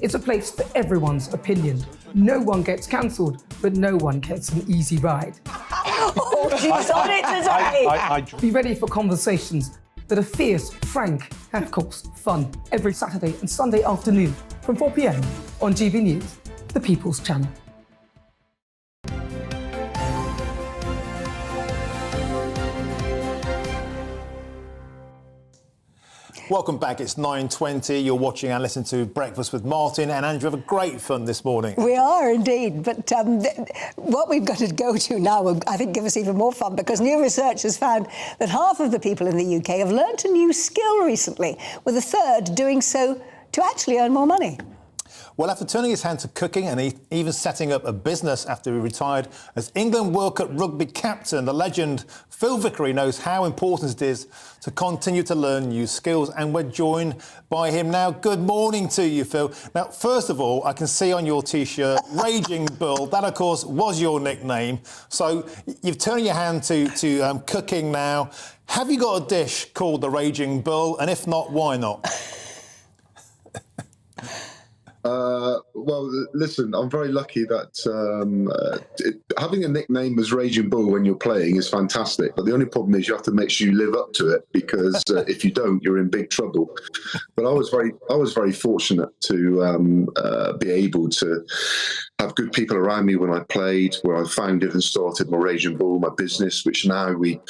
It's a place for everyone's opinion. No one gets cancelled, but no one gets an easy ride. Oh, she's on it today! Be ready for conversations that are fierce, frank, and of course, fun. Every Saturday and Sunday afternoon from 4 p.m. on GB News, the People's Channel. Welcome back. It's 9:20. You're watching and listening to Breakfast with Martin and Andrew. Have a great fun this morning. We are indeed, but what we've got to go to now will, I think, give us even more fun, because new research has found that half of the people in the UK have learnt a new skill recently, with a third doing so to actually earn more money. Well, after turning his hand to cooking and even setting up a business after he retired as England World Cup rugby captain, the legend Phil Vickery knows how important it is to continue to learn new skills. And we're joined by him now. Good morning to you, Phil. Now, first of all, I can see on your T-shirt, Raging Bull. That, of course, was your nickname. So you've turned your hand to cooking now. Have you got a dish called the Raging Bull? And if not, why not? Well, listen, I'm very lucky that having a nickname as Raging Bull when you're playing is fantastic. But the only problem is you have to make sure you live up to it, because if you don't, you're in big trouble. But I was very fortunate to be able to have good people around me when I played, where I founded and started my Raging Bull, my business, which now we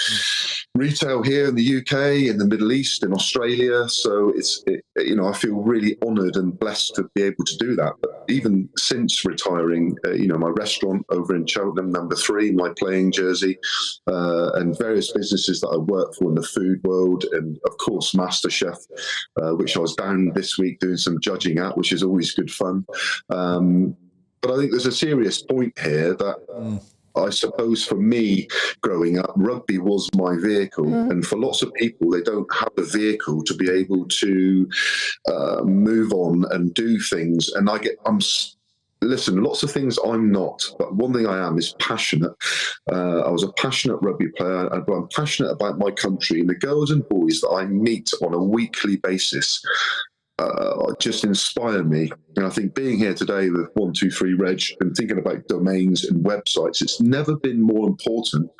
retail here in the UK, in the Middle East, in Australia. So I feel really honoured and blessed to be able to do that. But even since retiring, my restaurant over in Cheltenham, number 3, my playing jersey, and various businesses that I work for in the food world, and of course MasterChef, which I was down this week doing some judging at, which is always good fun. But I think there's a serious point here that I suppose for me, growing up, rugby was my vehicle. And for lots of people, they don't have a vehicle to be able to move on and do things. And listen, lots of things I'm not, but one thing I am is passionate. I was a passionate rugby player, and I'm passionate about my country, and the girls and boys that I meet on a weekly basis just inspire me. And I think being here today with 123 Reg and thinking about domains and websites, it's never been more important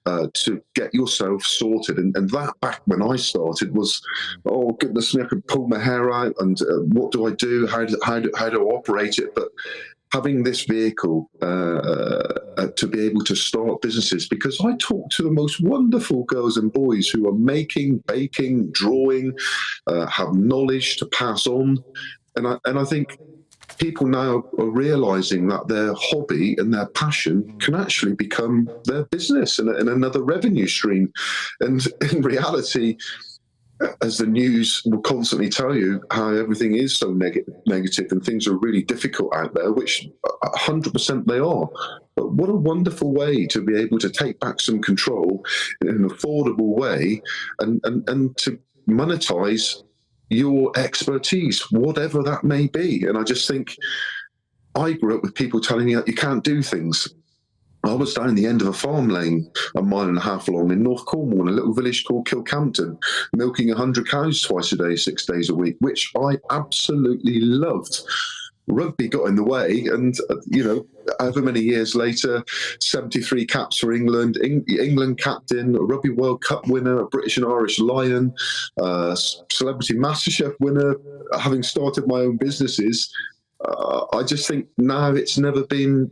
to get yourself sorted. And that back when I started was, oh goodness me, I could pull my hair out and what do I do? How do I operate it? But having this vehicle to be able to start businesses, because I talk to the most wonderful girls and boys who are making, baking, drawing, have knowledge to pass on. And I think people now are realising that their hobby and their passion can actually become their business and another revenue stream. And in reality, as the news will constantly tell you, how everything is so negative and things are really difficult out there, which 100% they are. But what a wonderful way to be able to take back some control in an affordable way and to monetize your expertise, whatever that may be. And I just think I grew up with people telling me that you can't do things. I was down the end of a farm lane, 1.5 miles long in North Cornwall, in a little village called Kilcampton, milking 100 cows twice a day, 6 days a week, which I absolutely loved. Rugby got in the way, and however many years later, 73 caps for England, England captain, a Rugby World Cup winner, a British and Irish Lion, Celebrity MasterChef winner, having started my own businesses. I just think now it's never been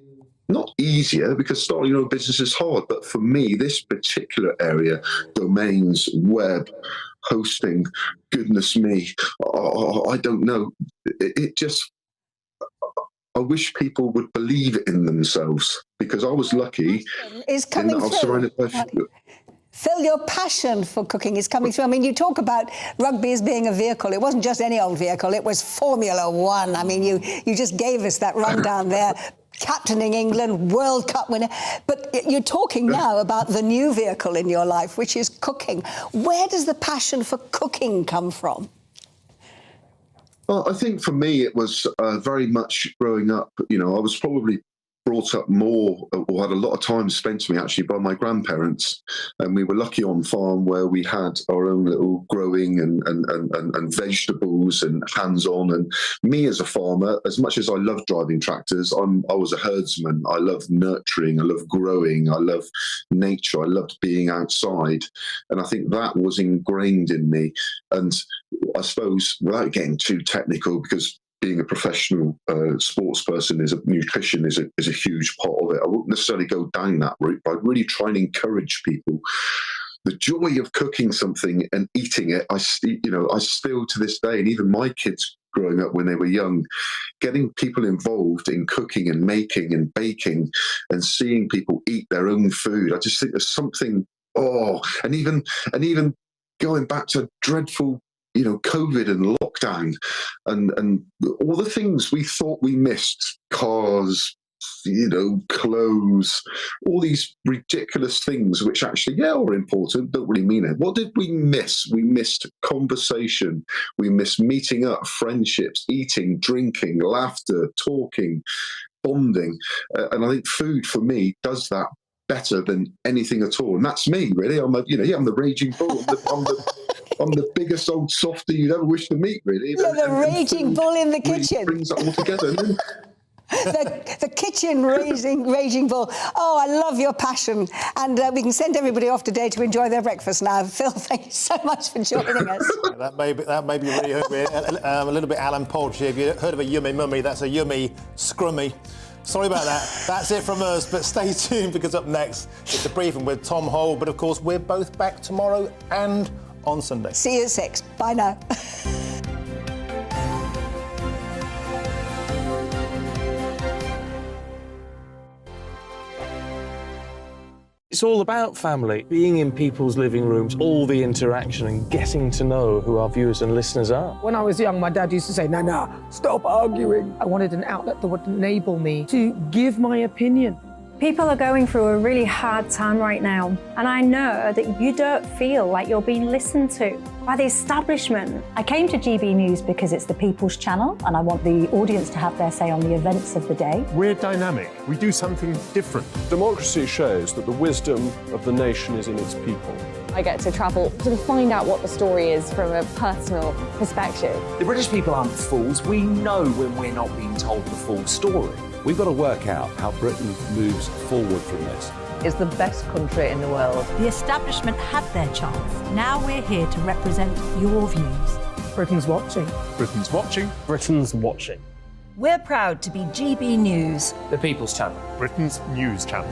not easier, because starting your own business is hard, but for me, this particular area, domains, web, hosting, goodness me, I don't know. It just, I wish people would believe in themselves, because I was lucky is coming in that I was surrounded by Phil, your passion for cooking is coming through. I mean, you talk about rugby as being a vehicle. It wasn't just any old vehicle. It was Formula One. I mean, you just gave us that rundown there. Captaining England, World Cup winner. But you're talking now about the new vehicle in your life, which is cooking. Where does the passion for cooking come from? Well, I think for me, it was very much growing up. I was probably brought up more, or had a lot of time spent to me actually by my grandparents, and we were lucky on farm where we had our own little growing and vegetables and hands-on. And me as a farmer, as much as I love driving tractors, I was a herdsman. I love nurturing, I love growing, I love nature, I loved being outside, and I think that was ingrained in me. And I suppose, without getting too technical, because being a professional sports person, nutrition is a huge part of it. I wouldn't necessarily go down that route, but I'd really try and encourage people. The joy of cooking something and eating it, I still to this day, and even my kids growing up when they were young, getting people involved in cooking and making and baking and seeing people eat their own food. I just think there's something, and even going back to dreadful COVID and lockdown and all the things we thought we missed, cars, clothes, all these ridiculous things which actually, are important, don't really mean it. What did we miss? We missed conversation. We missed meeting up, friendships, eating, drinking, laughter, talking, bonding. And I think food for me does that better than anything at all. And that's me, really. I'm the raging bull. I'm the biggest old softy you'd ever wish to meet, really. You're the raging bull in the kitchen. Brings that all together. The kitchen raging bull. Oh, I love your passion. And we can send everybody off today to enjoy their breakfast now. Phil, thank you so much for joining us. That may be really hungry. A little bit Alan Poultry. Have you heard of a yummy mummy? That's a yummy scrummy. Sorry about that. That's it from us, but stay tuned because up next it's a briefing with Tom Hole. But of course, we're both back tomorrow and on Sunday. See you at 6. Bye now. It's all about family, being in people's living rooms, all the interaction and getting to know who our viewers and listeners are. When I was young, my dad used to say, Nana, stop arguing. I wanted an outlet that would enable me to give my opinion. People are going through a really hard time right now, and I know that you don't feel like you're being listened to by the establishment. I came to GB News because it's the People's Channel, and I want the audience to have their say on the events of the day. We're dynamic. We do something different. Democracy shows that the wisdom of the nation is in its people. I get to travel to find out what the story is from a personal perspective. The British people aren't fools. We know when we're not being told the full story. We've got to work out how Britain moves forward from this. It's the best country in the world. The establishment had their chance. Now we're here to represent your views. Britain's watching. Britain's watching. Britain's watching. We're proud to be GB News. The People's Channel. Britain's news channel.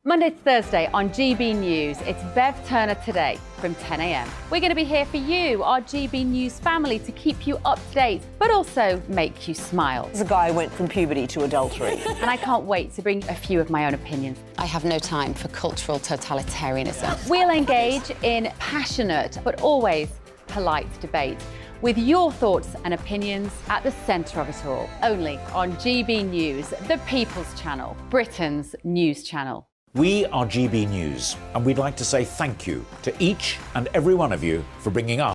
Monday to Thursday on GB News, it's Bev Turner Today from 10 a.m. We're going to be here for you, our GB News family, to keep you up to date, but also make you smile. The guy went from puberty to adultery. And I can't wait to bring a few of my own opinions. I have no time for cultural totalitarianism. We'll engage in passionate, but always polite debate with your thoughts and opinions at the centre of it all. Only on GB News, the People's Channel, Britain's news channel. We are GB News, and we'd like to say thank you to each and every one of you for bringing us